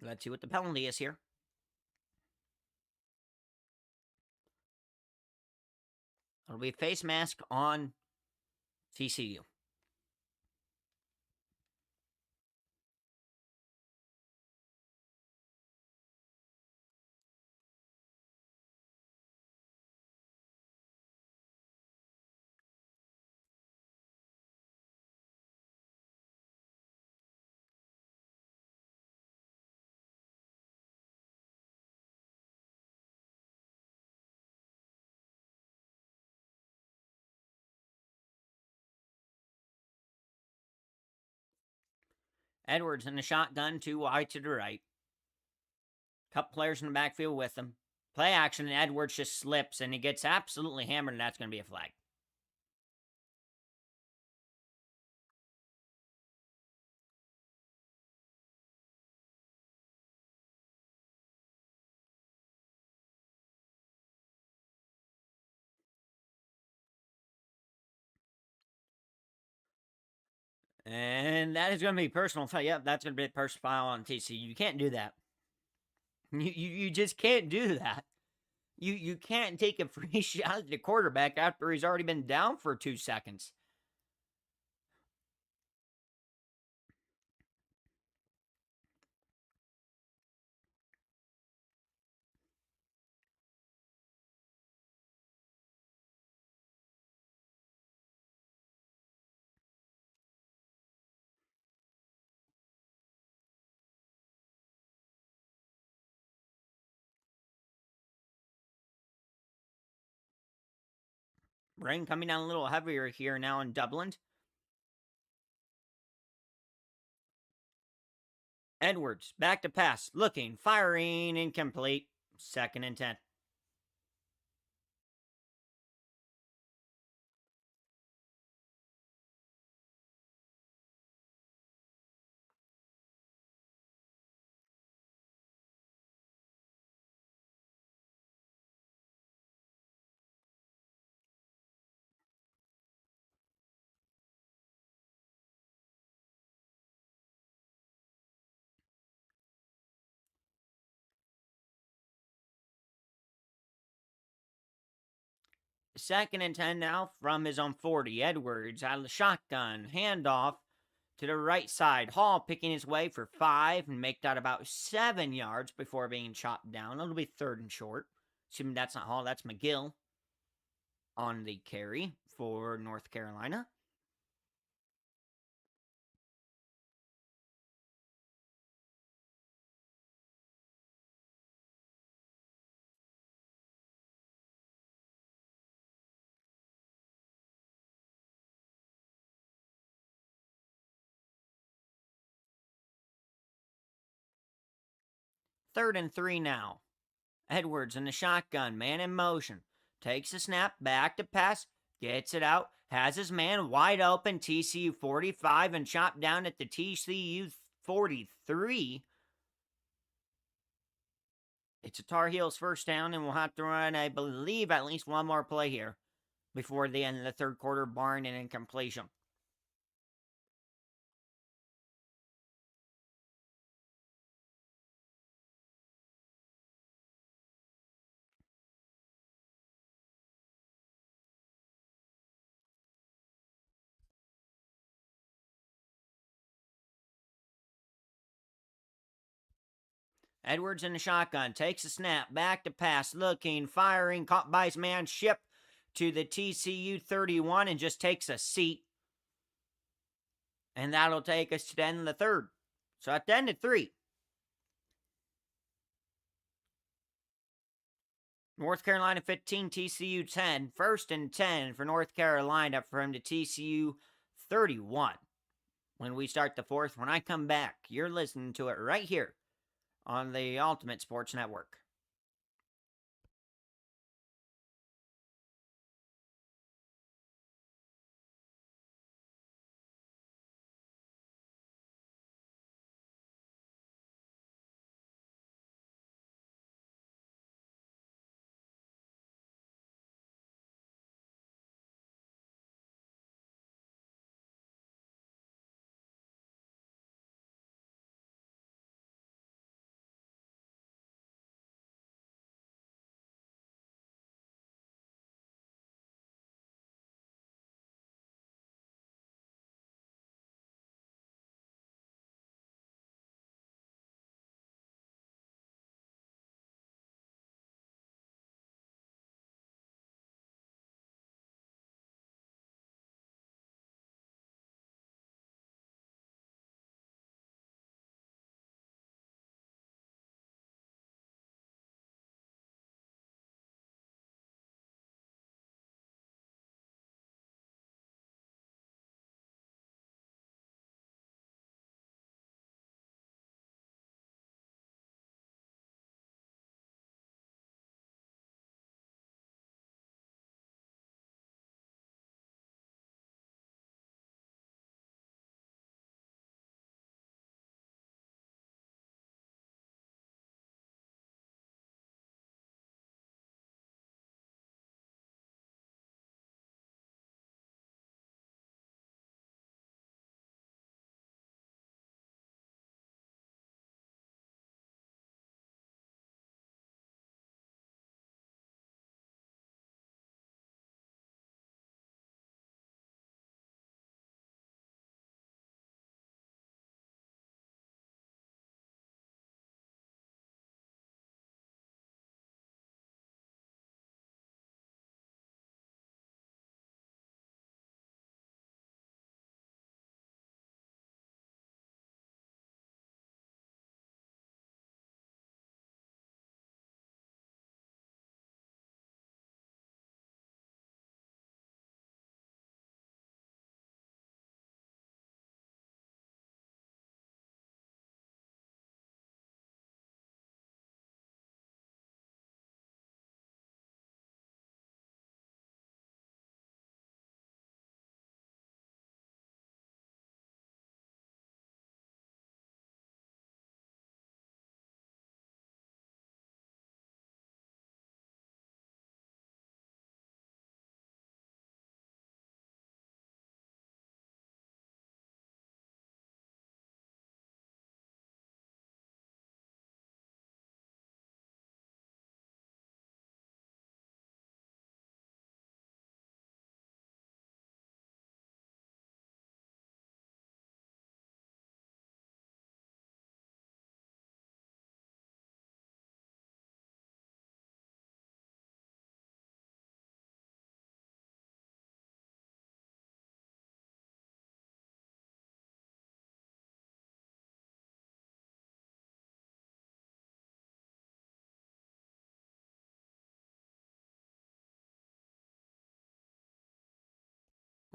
Let's see what the penalty is here. It'll be a face mask on TCU. Edwards in the shotgun, too wide to the right. Couple players in the backfield with him. Play action, and Edwards just slips, and he gets absolutely hammered, and that's going to be a flag. And that is going to be personal foul. Yep, that's going to be a personal foul on TCU. You can't do that. You just can't do that. You can't take a free shot at the quarterback after he's already been down for 2 seconds. Rain coming down a little heavier here now in Dublin. Edwards, back to pass, looking, firing, incomplete. 2nd and 10. Second and 10 now from his own 40. Edwards out of the shotgun. Handoff to the right side. Hall picking his way for 5 and make that about 7 yards before being chopped down. It'll be 3rd and short. Assuming that's not Hall, that's McGill on the carry for North Carolina. Third and 3 now. Edwards in the shotgun, man in motion. Takes a snap, back to pass, gets it out, has his man wide open, TCU 45, and chopped down at the TCU 43. It's a Tar Heels first down, and we'll have to run, I believe, at least one more play here before the end of the 3rd quarter, barring an incompletion. Edwards in the shotgun, takes a snap, back to pass, looking, firing, caught by his man, ship to the TCU 31, and just takes a seat. And that'll take us to the end of the third. So at the end of 3, North Carolina 15, TCU 10. First and 10 for North Carolina from the TCU 31. When we start the fourth, when I come back, you're listening to it right here on the Ultimate Sports Network.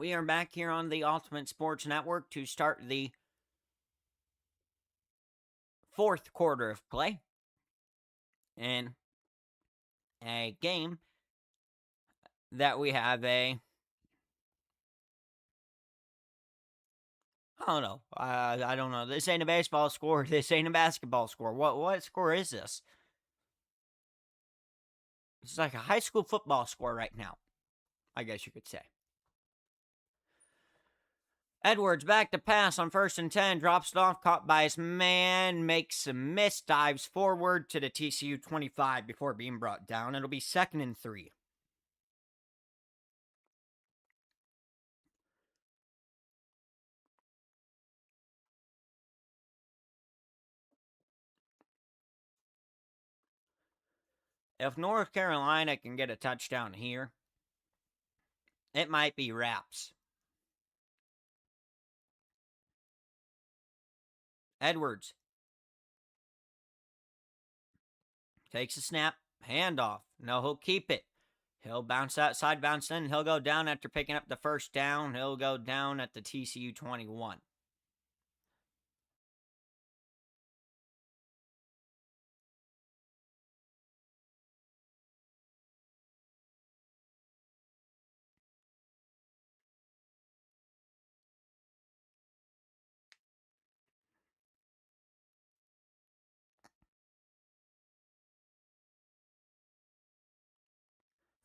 We are back here on the Ultimate Sports Network to start the fourth quarter of play in a game that we have I don't know. I don't know. This ain't a baseball score. This ain't a basketball score. What score is this? It's like a high school football score right now, I guess you could say. Edwards back to pass on first and 10. Drops it off, caught by his man. Makes some miss. Dives forward to the TCU 25 before being brought down. It'll be 2nd and 3. If North Carolina can get a touchdown here, it might be wraps. Edwards takes a snap, handoff. No, he'll keep it. He'll bounce outside, bounce in. He'll go down after picking up the first down. He'll go down at the TCU 21.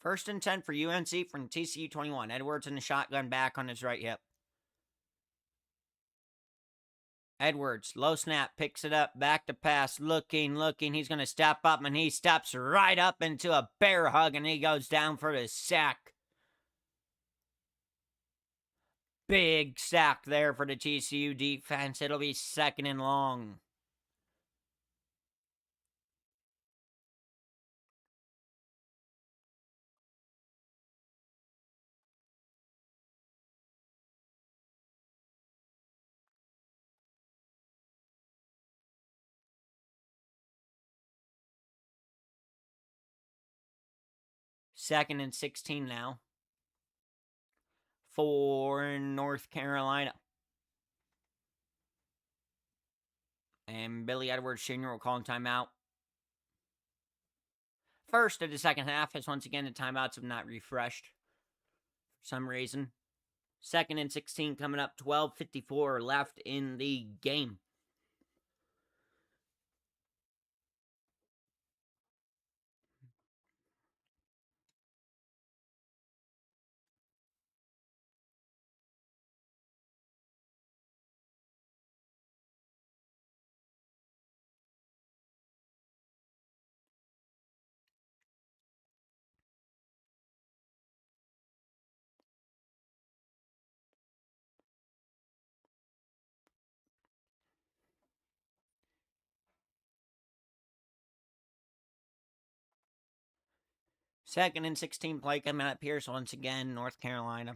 First and 10 for UNC from TCU 21. Edwards in the shotgun back on his right hip. Edwards, low snap, picks it up, back to pass, looking. He's going to step up, and he steps right up into a bear hug, and he goes down for the sack. Big sack there for the TCU defense. It'll be second and long. Second and 16 now for North Carolina. And Billy Edwards Jr. will call timeout. First of the second half, as once again the timeouts have not refreshed for some reason. Second and 16 coming up, 12:54 left in the game. Second and 16 play coming up here. So once again, North Carolina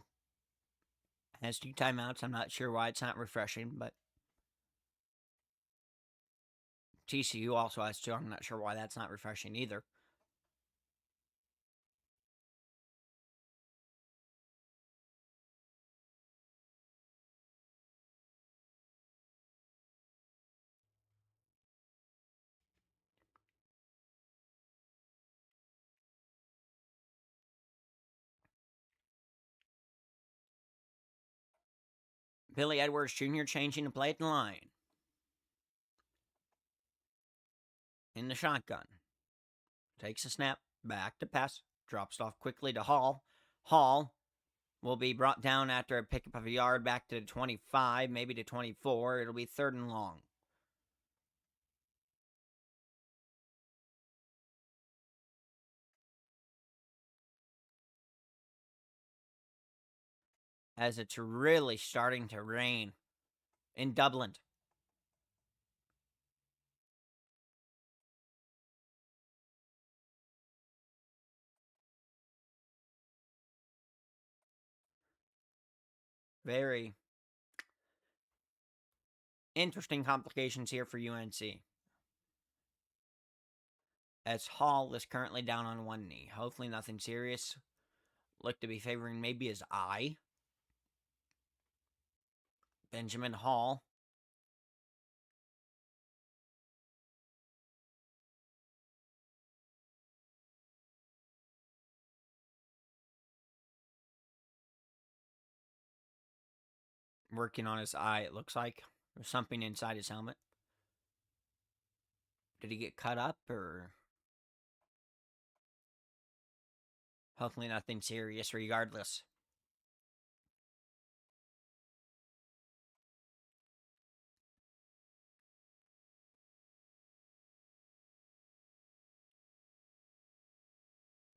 has 2 timeouts. I'm not sure why it's not refreshing, but TCU also has 2. I'm not sure why that's not refreshing either. Billy Edwards Jr. changing the play at the line. In the shotgun. Takes a snap, back to pass, drops off quickly to Hall. Hall will be brought down after a pickup of a yard back to 25, maybe to 24. It'll be third and long. As it's really starting to rain in Dublin. Very interesting complications here for UNC. As Hall is currently down on one knee. Hopefully nothing serious. Look to be favoring maybe his eye. Benjamin Hall. Working on his eye, it looks like. There's something inside his helmet. Did he get cut up or? Hopefully nothing serious regardless.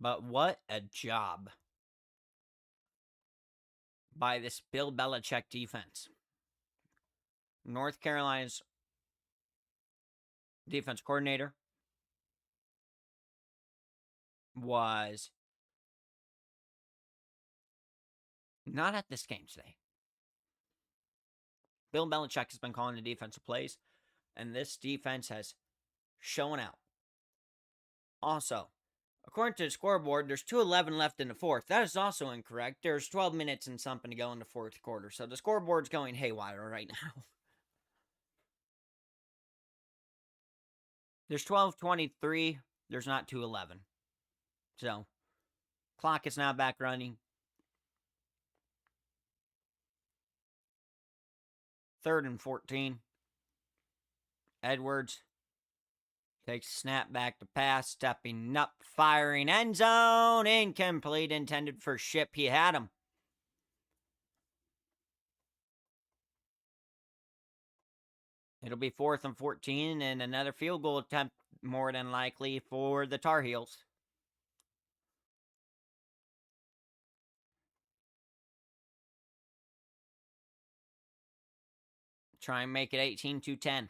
But what a job by this Bill Belichick defense. North Carolina's defense coordinator was not at this game today. Bill Belichick has been calling the defensive plays. And this defense has shown out. Also, according to the scoreboard, there's 2:11 left in the fourth. That is also incorrect. There's 12 minutes and something to go in the fourth quarter. So the scoreboard's going haywire right now. There's 12:23. There's not 2:11. So, clock is now back running. Third and 14. Edwards takes snap back to pass, stepping up, firing end zone, incomplete, intended for Ship. He had him. It'll be 4th and 14 and another field goal attempt more than likely for the Tar Heels. Try and make it 18-10.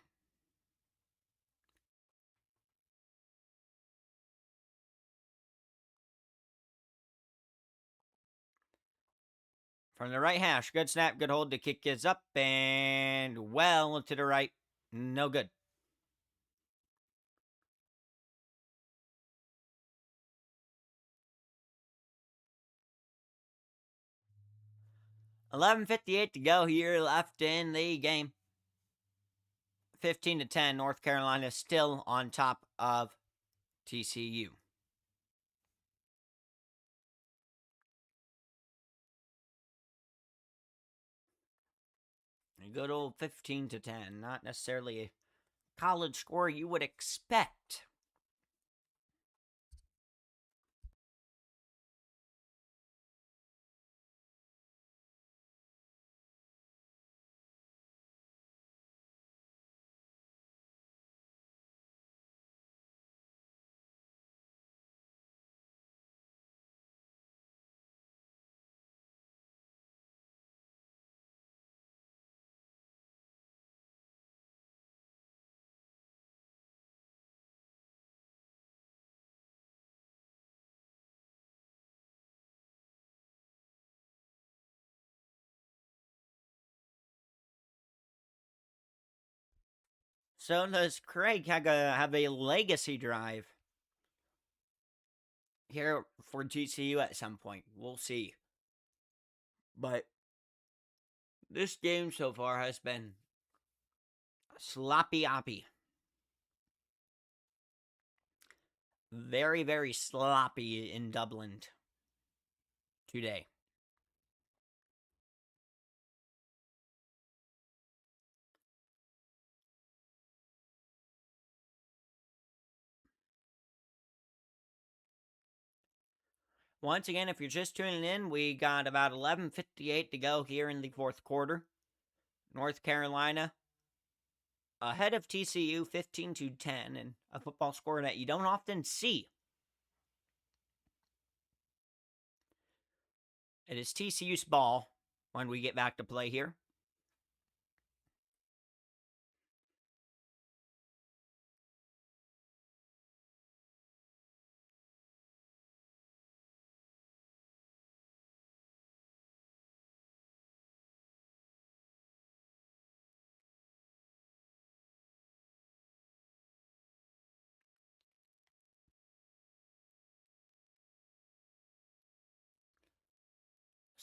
From the right hash, good snap, good hold. The kick is up and well to the right. No good. $11:58 to go here left in the game. 15-10. North Carolina still on top of TCU. A good old 15-10. Not necessarily a college score you would expect. So does Craig have a legacy drive here for TCU at some point? We'll see. But this game so far has been sloppy-oppy. Very, very sloppy in Dublin today. Once again, if you're just tuning in, we got about 11:58 to go here in the fourth quarter. North Carolina ahead of TCU 15-10, and a football score that you don't often see. It is TCU's ball when we get back to play here.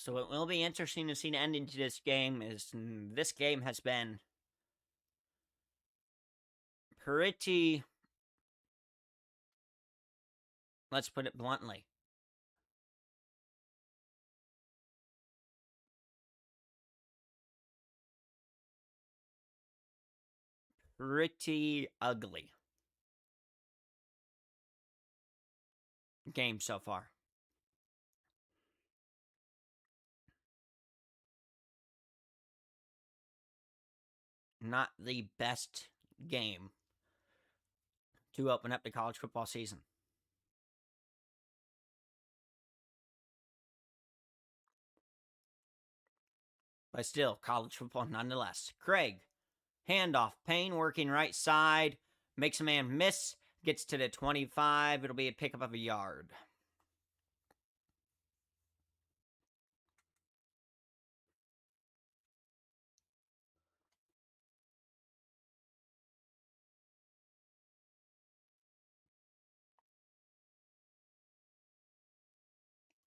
So it will be interesting to see the ending to this game. This game has been pretty, let's put it bluntly, pretty ugly game so far. Not the best game to open up the college football season. But still, college football nonetheless. Craig, handoff, Payne working right side, makes a man miss, gets to the 25. It'll be a pickup of a yard.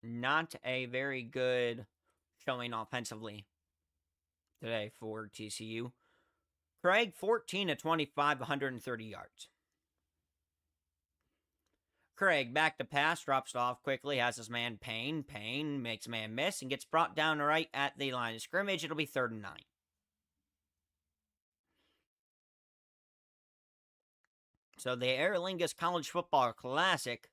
Not a very good showing offensively today for TCU. Craig, 14 to 25, 130 yards. Craig back to pass, drops it off quickly, has his man Payne. Payne makes a man miss and gets brought down right at the line of scrimmage. It'll be 3rd and 9. So the Aer Lingus College Football Classic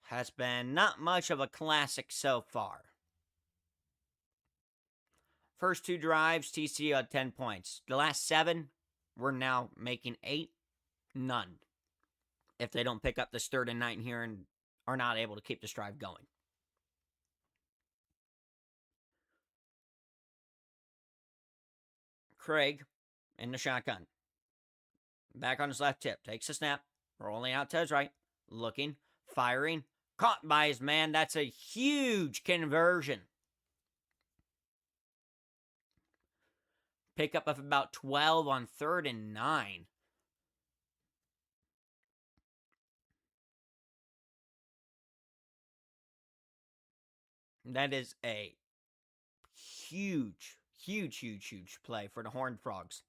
has been not much of a classic so far. First 2 drives, TCU had 10 points. The last 7, we're now making 8. None. If they don't pick up this 3rd and 9 here and are not able to keep this drive going. Craig in the shotgun. Back on his left hip. Takes a snap. Rolling out to his right. Looking. Firing. Caught by his man. That's a huge conversion. Pickup of about 12 on 3rd and 9. That is a huge play for the Horned Frogs.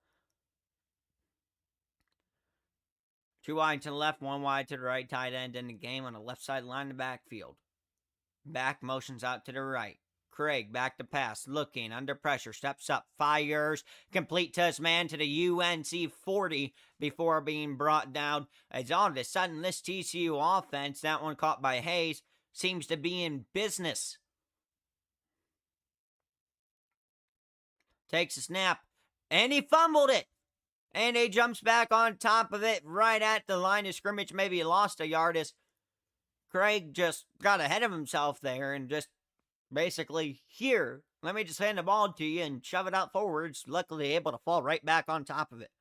2 wide to the left, 1 wide to the right. Tight end in the game on the left side line of the backfield. Back motions out to the right. Craig back to pass, looking under pressure, steps up, fires, complete to his man to the UNC 40 before being brought down. As all of a sudden, this TCU offense, that one caught by Hayes, seems to be in business. Takes a snap, and he fumbled it. And he jumps back on top of it right at the line of scrimmage. Maybe he lost a yard as Craig just got ahead of himself there and just basically, here, let me just hand the ball to you and shove it out forwards. Luckily able to fall right back on top of it.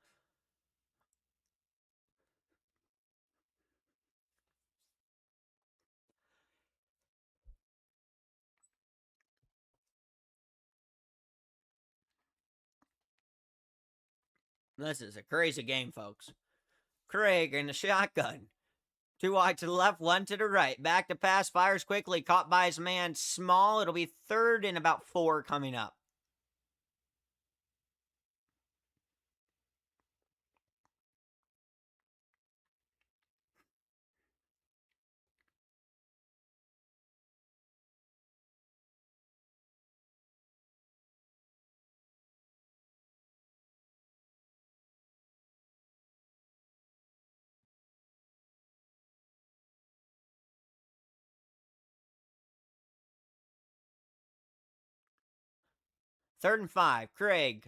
This is a crazy game, folks. Craig in the shotgun. 2 wide to the left, 1 to the right. Back to pass, fires quickly, caught by his man Small. It'll be 3rd and about 4 coming up. Third and 5. Craig.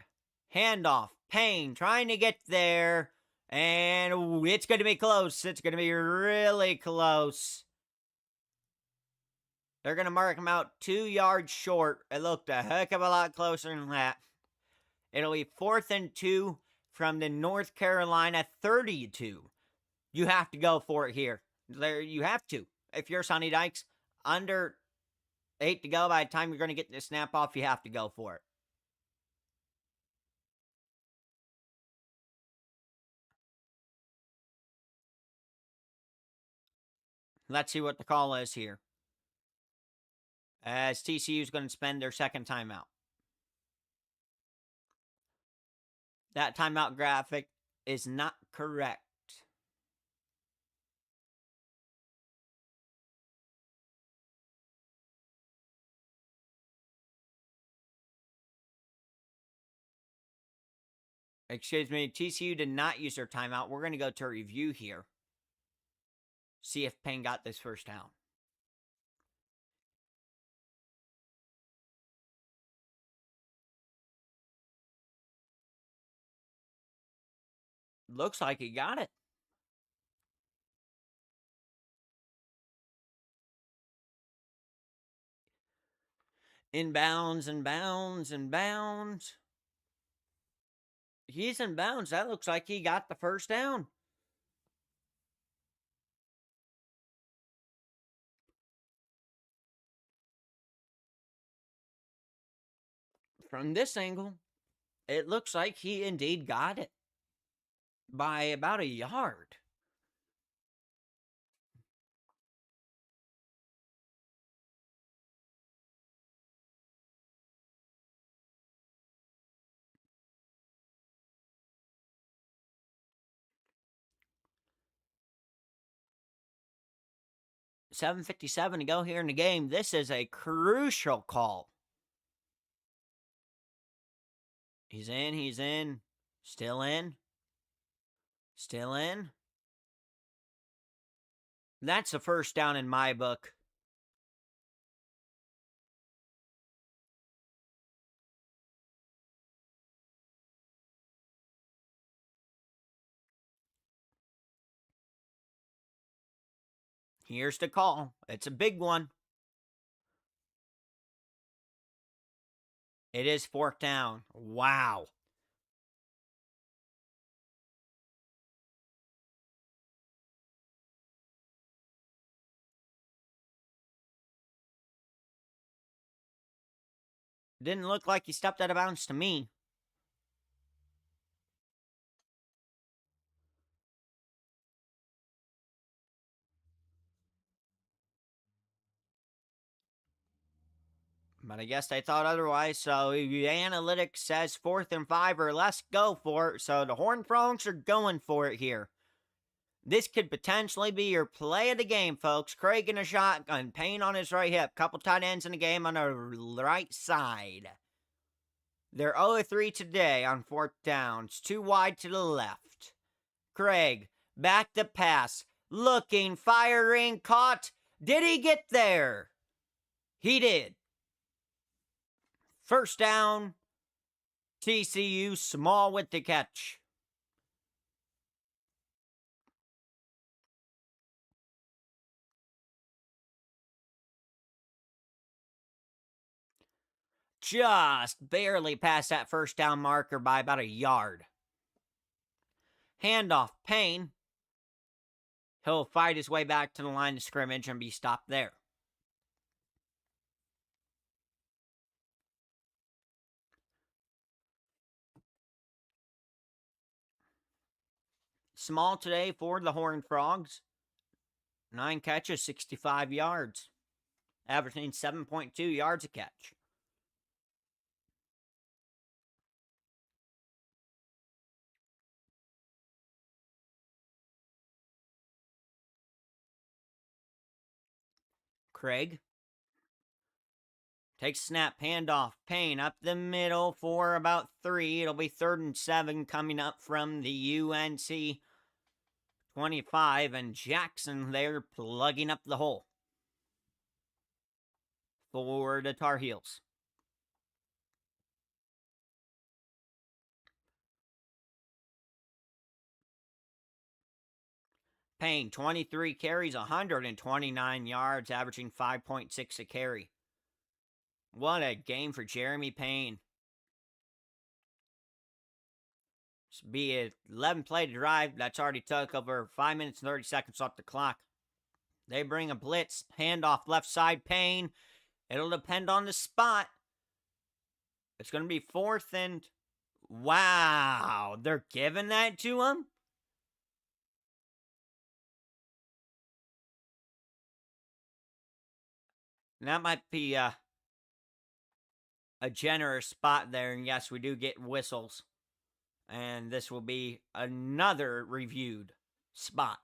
Handoff. Payne trying to get there. And it's going to be close. It's going to be really close. They're going to mark him out 2 yards short. It looked a heck of a lot closer than that. It'll be 4th and 2 from the North Carolina 32. You have to go for it here. You have to. If you're Sonny Dykes, under 8 to go by the time you're going to get the snap off, you have to go for it. Let's see what the call is here. As TCU is going to spend their second timeout. That timeout graphic is not correct. Excuse me, TCU did not use their timeout. We're going to go to a review here. See if Payne got this first down. Looks like he got it. Inbounds and bounds and bounds. He's in bounds. That looks like he got the first down. From this angle, it looks like he indeed got it by about a yard. 7:57 to go here in the game. This is a crucial call. He's in, he's in. Still in. Still in. That's a first down in my book. Here's the call. It's a big one. It is fourth down. Wow. Didn't look like he stepped out of bounds to me. But I guess they thought otherwise, so the analytics says 4th and 5 or less, go for it. So the Horned Frogs are going for it here. This could potentially be your play of the game, folks. Craig in a shotgun, Payne on his right hip. Couple tight ends in the game on the right side. They're 0-3 today on 4th downs. 2 wide to the left. Craig, back to pass. Looking, firing, caught. Did he get there? He did. First down. TCU, Small with the catch. Just barely past that first down marker by about a yard. Handoff, Payne. He'll fight his way back to the line of scrimmage and be stopped there. Small today for the Horned Frogs. 9 catches, 65 yards. Averaging 7.2 yards a catch. Craig takes snap, handoff, Payne up the middle for about 3. It'll be 3rd and 7 coming up from the UNC 25, and Jackson there plugging up the hole for the Tar Heels. Payne, 23 carries, 129 yards, averaging 5.6 a carry. What a game for Jeremy Payne. This will be an 11-play drive that's already took over 5 minutes and 30 seconds off the clock. They bring a blitz, handoff left side, Payne. It'll depend on the spot. It's going to be 4th and... Wow, they're giving that to him? That might be a generous spot there, and yes, we do get whistles. And this will be another reviewed spot.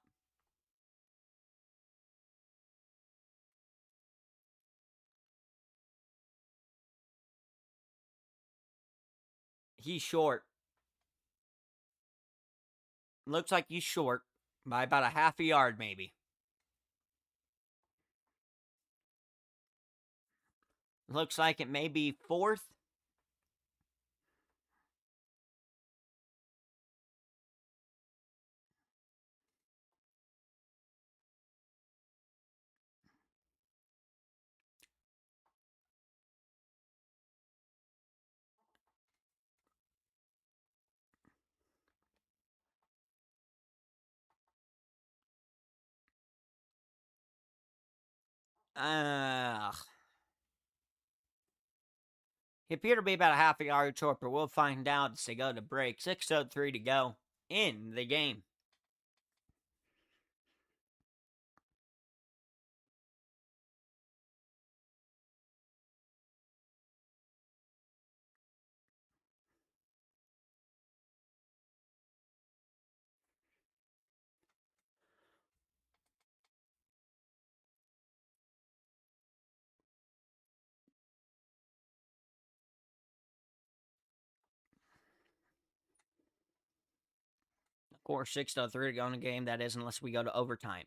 He's short. Looks like he's short by about a half a yard, maybe. Looks like it may be 4th. He appeared to be about a half a yard short, but we'll find out as they go to break. 6:03 to go in the game. Of course, 6:03 to go in the game. That is, unless we go to overtime,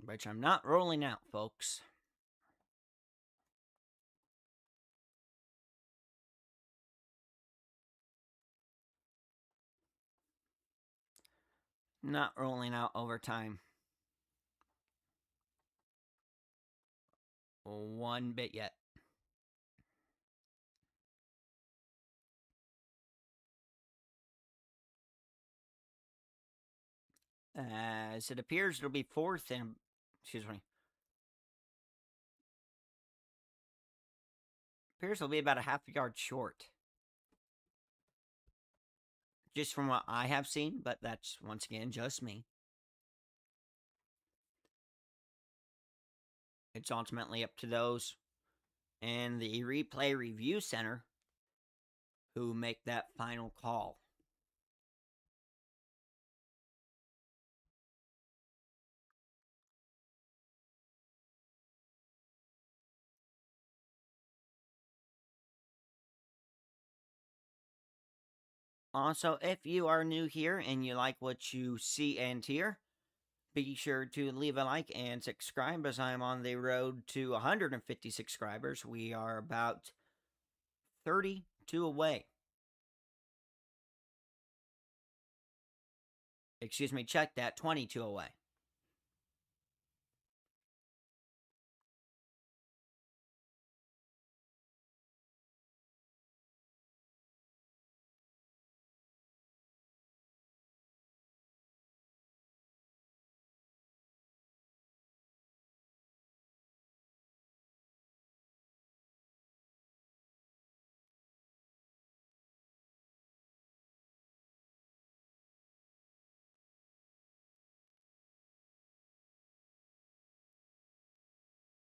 which I'm not rolling out, folks. Not rolling out overtime. One bit yet. As it appears, it'll be fourth and, excuse me, appears it'll be about a half a yard short. Just from what I have seen, but that's, once again, just me. It's ultimately up to those and the replay review center who make that final call. Also, if you are new here and you like what you see and hear, be sure to leave a like and subscribe as I'm on the road to 150 subscribers. We are about 32 away. Excuse me, check that, 22 away.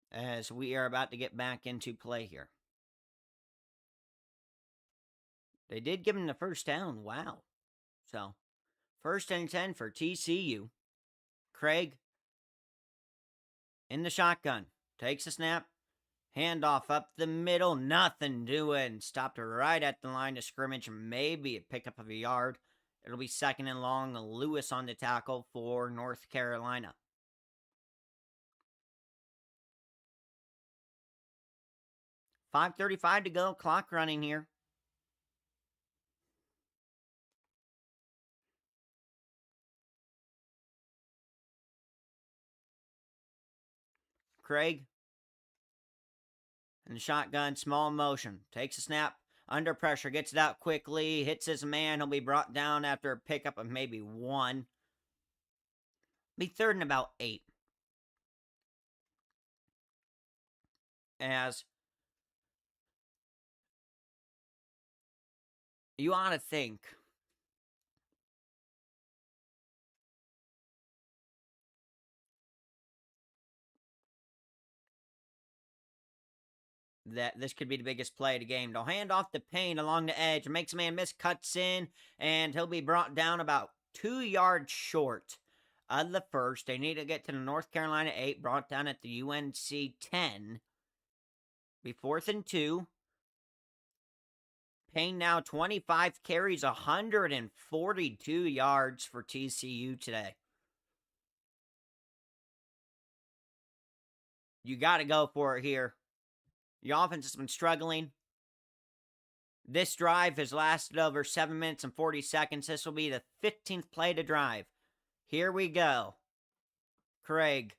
As we are about to get back into play here. They did give him the first down. Wow. So, 1st and 10 for TCU. Craig in the shotgun. Takes a snap. Handoff up the middle. Nothing doing. Stopped right at the line of scrimmage. Maybe a pickup of a yard. It'll be 2nd and long. Lewis on the tackle for North Carolina. .5:35 to go. Clock running here. Craig in the shotgun, small motion. Takes a snap. Under pressure. Gets it out quickly. Hits his man. He'll be brought down after a pickup of maybe 1. Be 3rd and about 8. As you ought to think that this could be the biggest play of the game. They'll hand off the Payne along the edge. Makes a man miss, cuts in, and he'll be brought down about 2 yards short of the first. They need to get to the North Carolina 8, brought down at the UNC 10. Be 4th and 2. Payne now 25 carries, 142 yards for TCU today. You got to go for it here. The offense has been struggling. This drive has lasted over 7 minutes and 40 seconds. This will be the 15th play to drive. Here we go. Craig,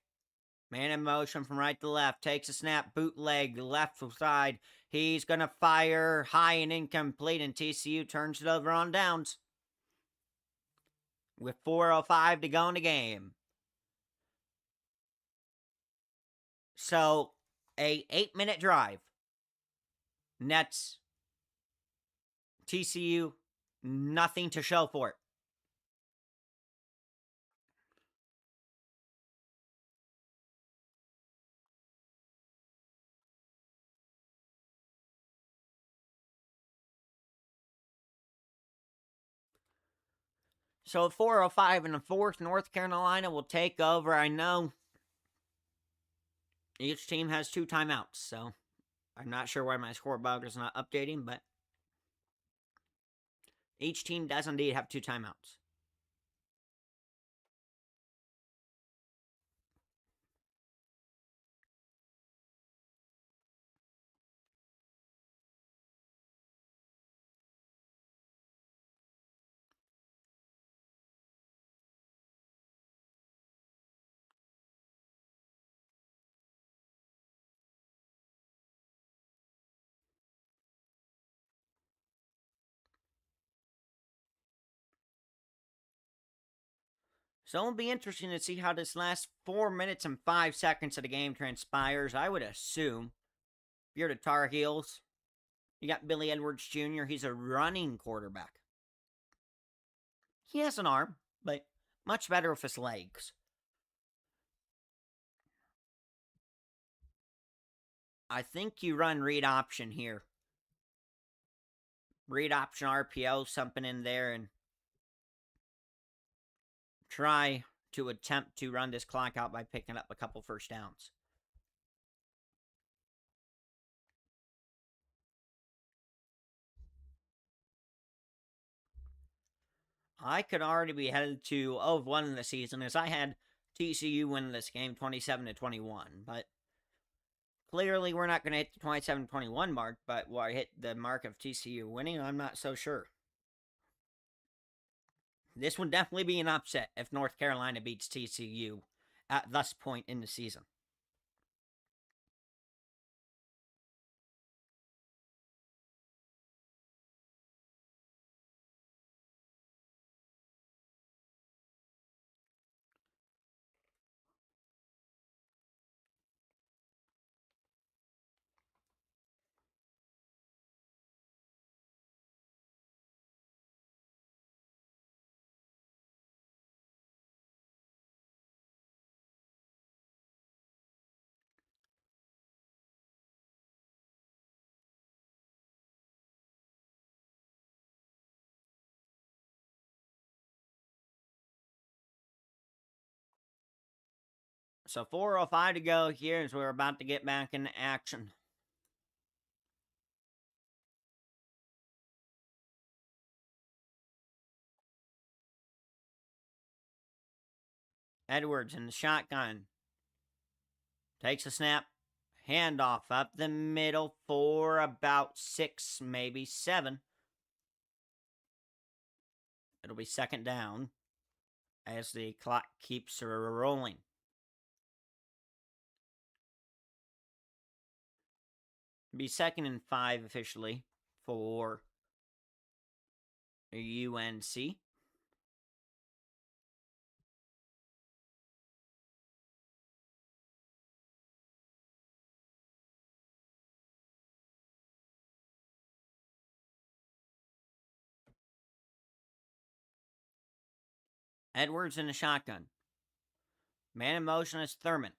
man in motion from right to left, takes a snap, bootleg, left side. He's going to fire high and incomplete, and TCU turns it over on downs. With 4:05 to go in the game. So, a 8-minute drive. Nets, TCU, nothing to show for it. So 4:05 in the fourth, North Carolina will take over. I know each team has 2 timeouts, so I'm not sure why my scoreboard is not updating, but each team does indeed have 2 timeouts. So it'll be interesting to see how this last 4 minutes and 5 seconds of the game transpires. I would assume if you're the Tar Heels, you got Billy Edwards Jr., he's a running quarterback. He has an arm, but much better with his legs. I think you run read option here. Read option RPO, something in there, and try to attempt to run this clock out by picking up a couple first downs. I could already be headed to 0-1 in the season as I had TCU win this game 27-21, but clearly we're not going to hit the 27-21 mark, but will I hit the mark of TCU winning? I'm not so sure. This would definitely be an upset if North Carolina beats TCU at this point in the season. So 4:05 to go here as we're about to get back into action. Edwards in the shotgun. Takes a snap. Handoff up the middle for about 6, maybe 7. It'll be second down as the clock keeps rolling. It'll be 2nd and 5 officially for UNC. Edwards in the shotgun. Man in motion is Thurman.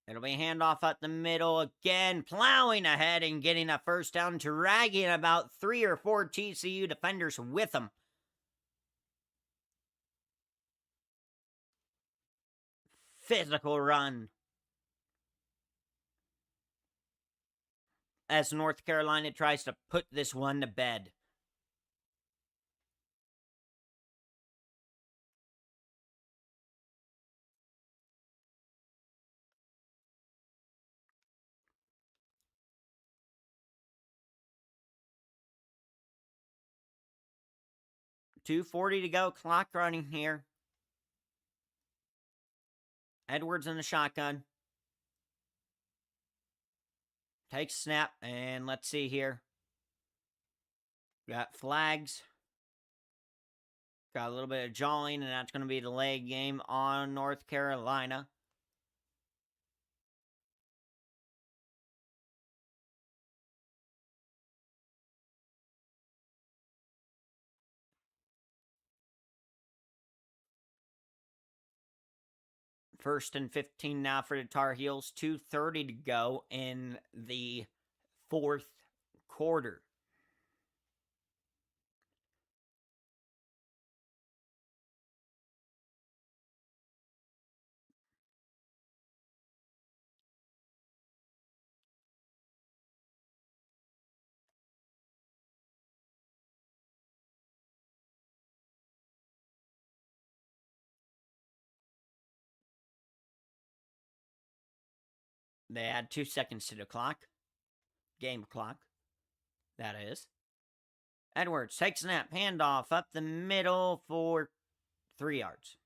It'll be a handoff up the middle again, plowing ahead and getting a first down, dragging about 3 or 4 TCU defenders with him. Physical run as North Carolina tries to put this one to bed. .240 to go, clock running here. Edwards in the shotgun. Takes snap, and let's see here. Got flags. Got a little bit of jawing, and that's going to be the leg game on North Carolina. First and 15 now for the Tar Heels. 2:30 to go in the 4th quarter. They add 2 seconds to the clock. Game clock, that is. Edwards takes snap, handoff up the middle for 3 yards.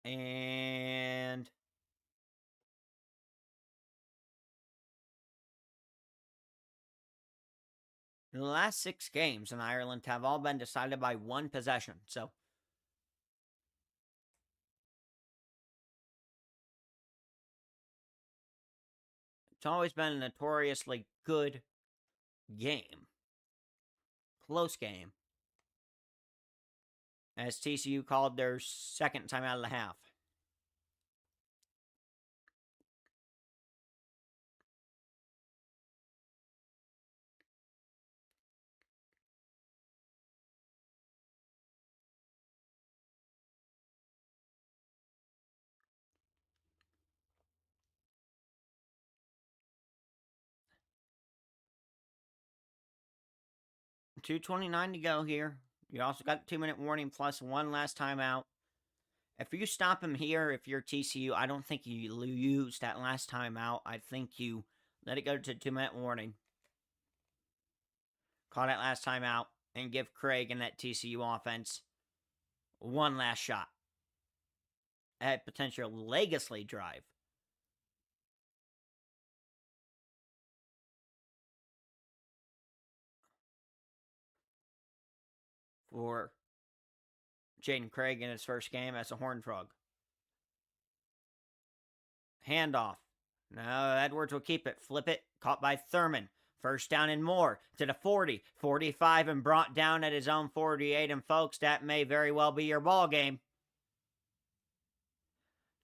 And The last 6 games in Ireland have all been decided by one possession, so it's always been a notoriously good game. Close game. As TCU called their second time out of the half. .229 to go here. You also got the 2-minute warning plus one last timeout. If you stop him here, if you're TCU, I don't think you use that last timeout. I think you let it go to 2-minute warning. Call that last timeout and give Craig and that TCU offense one last shot at potential legacy drive. For Jaden Craig in his first game as a Horned Frog. Handoff. No, Edwards will keep it. Flip it. Caught by Thurman. First down and more to the 40, 45, and brought down at his own 48. And folks, that may very well be your ball game.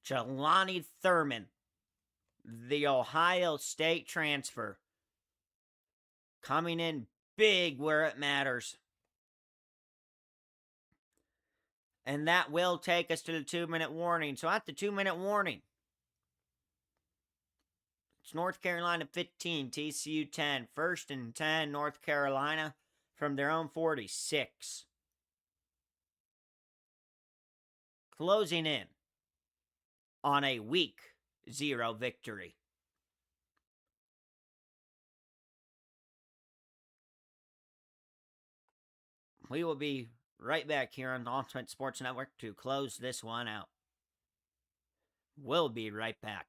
Jelani Thurman, the Ohio State transfer, coming in big where it matters. And that will take us to the 2-minute warning. So at the 2-minute warning, it's North Carolina 15, TCU 10. First and 10, North Carolina from their own 46. Closing in on a week 0 victory. We will be right back here on the Ultimate Sports Network to close this one out. We'll be right back.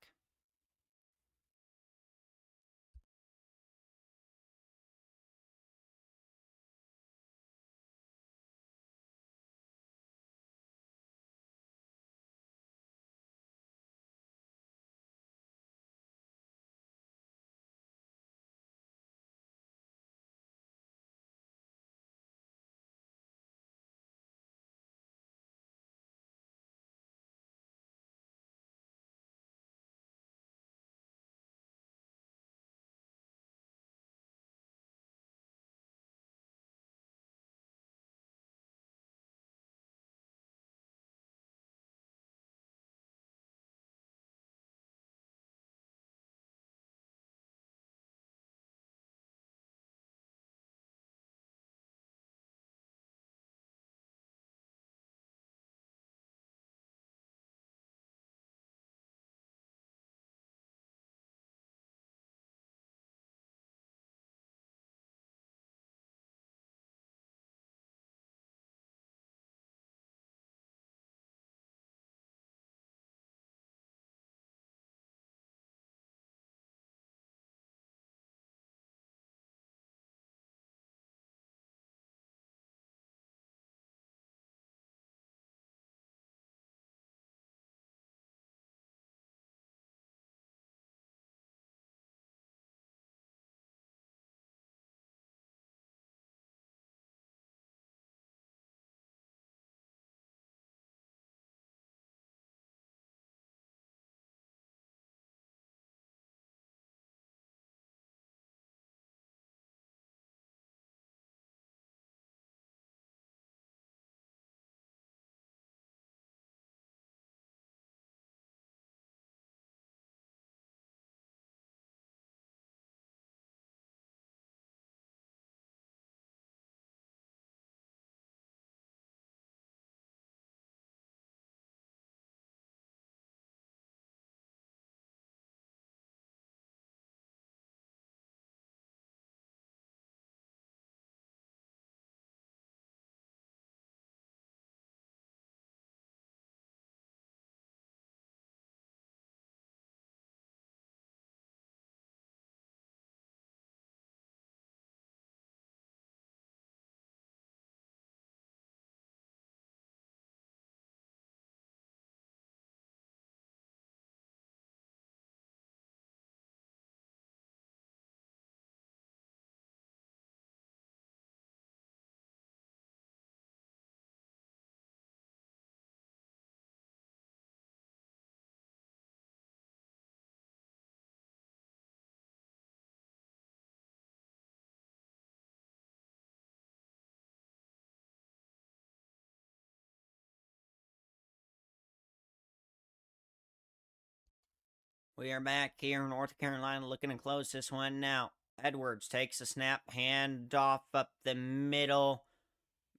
We are back here in North Carolina looking to close this one now. Edwards takes a snap, handoff up the middle,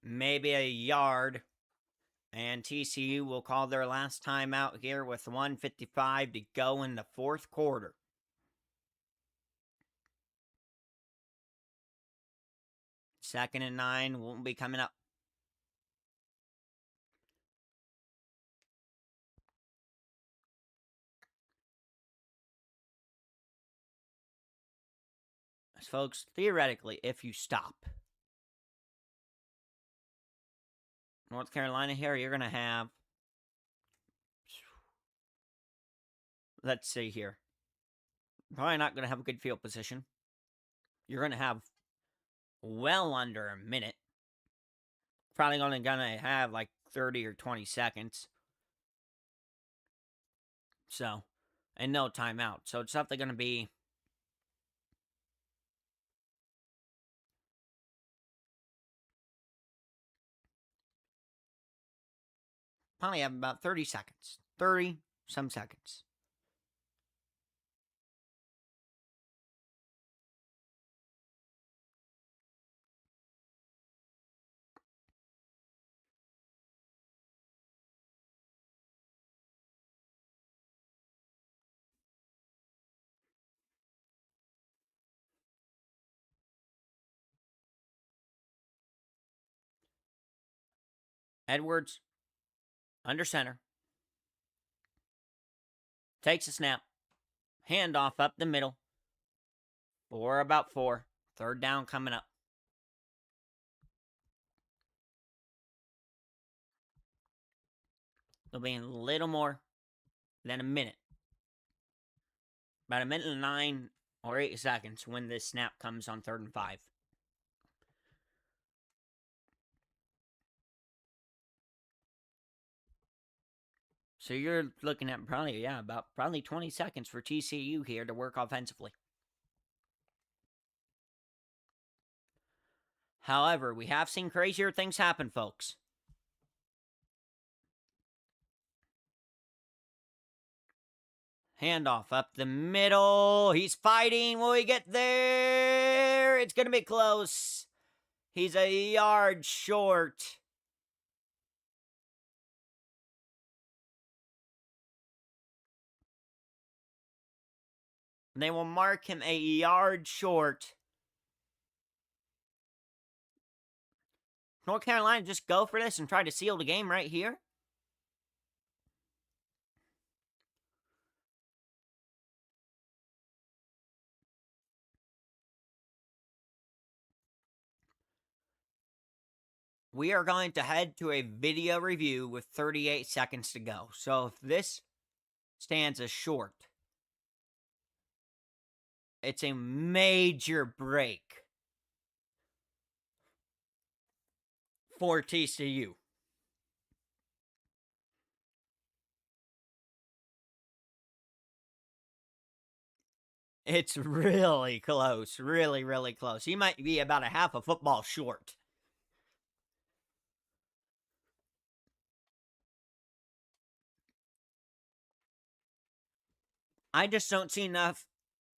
maybe a yard. And TCU will call their last time out here with 1:55 to go in the fourth quarter. Second and 9 won't be coming up. As folks, theoretically, if you stop North Carolina here, you're going to have, let's see here, probably not going to have a good field position. You're going to have well under a minute. Probably only going to have like 30 or 20 seconds. So, and no timeout. So it's definitely going to be probably have about 30 seconds. 30 some seconds. Edwards, under center, takes a snap, handoff up the middle, for about 4. Third down coming up. It'll be in a little more than a minute. About a minute and 9 or 8 seconds when this snap comes on 3rd and 5. So you're looking at probably 20 seconds for TCU here to work offensively. However, we have seen crazier things happen, folks. Handoff up the middle. He's fighting. Will he get there? It's going to be close. He's a yard short. They will mark him a yard short. North Carolina just go for this and try to seal the game right here. We are going to head to a video review with 38 seconds to go. So if this stands as short, it's a major break for TCU. It's really close. Really, really close. He might be about a half a football short. I just don't see enough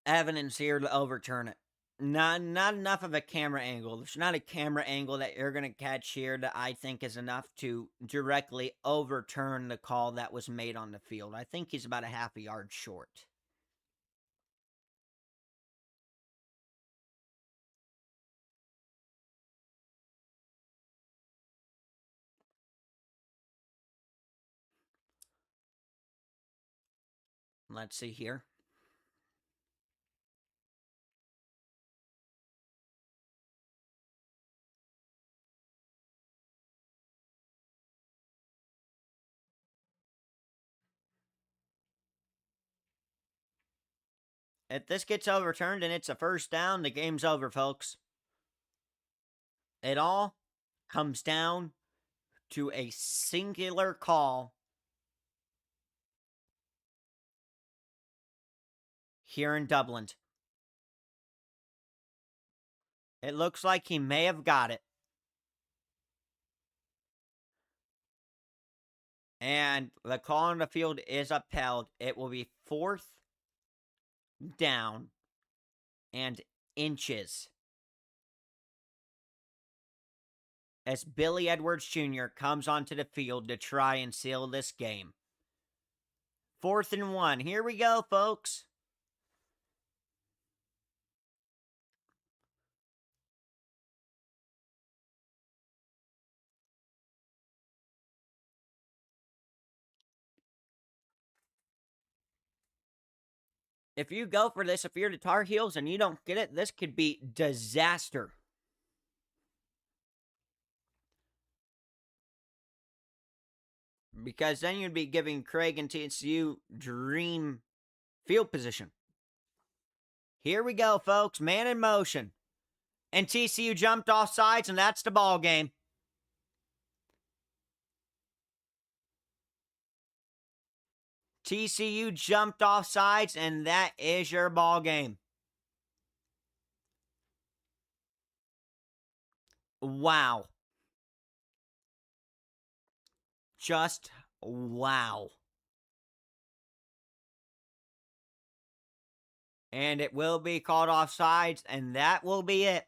evidence here to overturn it. Not enough of a camera angle. There's not a camera angle that you're going to catch here that I think is enough to directly overturn the call that was made on the field. I think he's about a half a yard short. Let's see here. If this gets overturned and it's a first down, the game's over, folks. It all comes down to a singular call here in Dublin. It looks like he may have got it. And the call on the field is upheld. It will be 4th down and inches as Billy Edwards Jr. comes onto the field to try and seal this game. 4th and 1. Here we go, folks. If you go for this, if you're the Tar Heels and you don't get it, this could be disaster. Because then you'd be giving Craig and TCU dream field position. Here we go, folks. Man in motion. And TCU jumped off sides, and that's the ball game. TCU jumped off sides, and that is your ball game. Wow. Just wow. And it will be called offsides, and that will be it.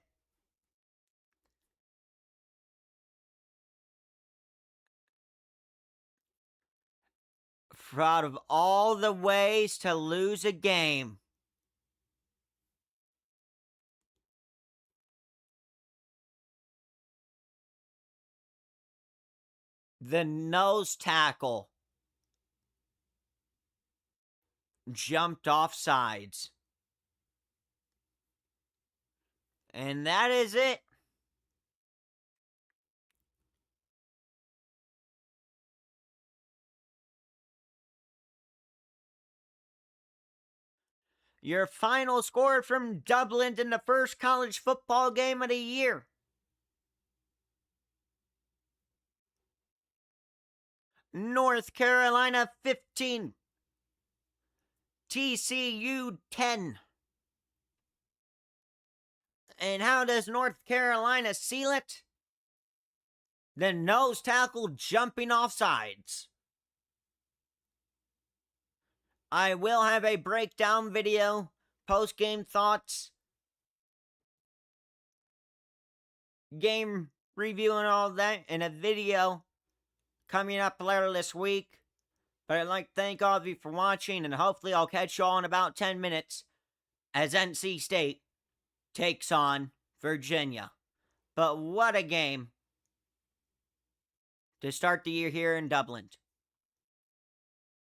Out of all the ways to lose a game, the nose tackle jumped off sides. And that is it. Your final score from Dublin in the first college football game of the year. North Carolina 15. TCU 10. And how does North Carolina seal it? The nose tackle jumping off sides. I will have a breakdown video, post-game thoughts, game review and all that in a video coming up later this week. But I'd like to thank all of you for watching, and hopefully I'll catch you all in about 10 minutes as NC State takes on Virginia. But what a game to start the year here in Dublin.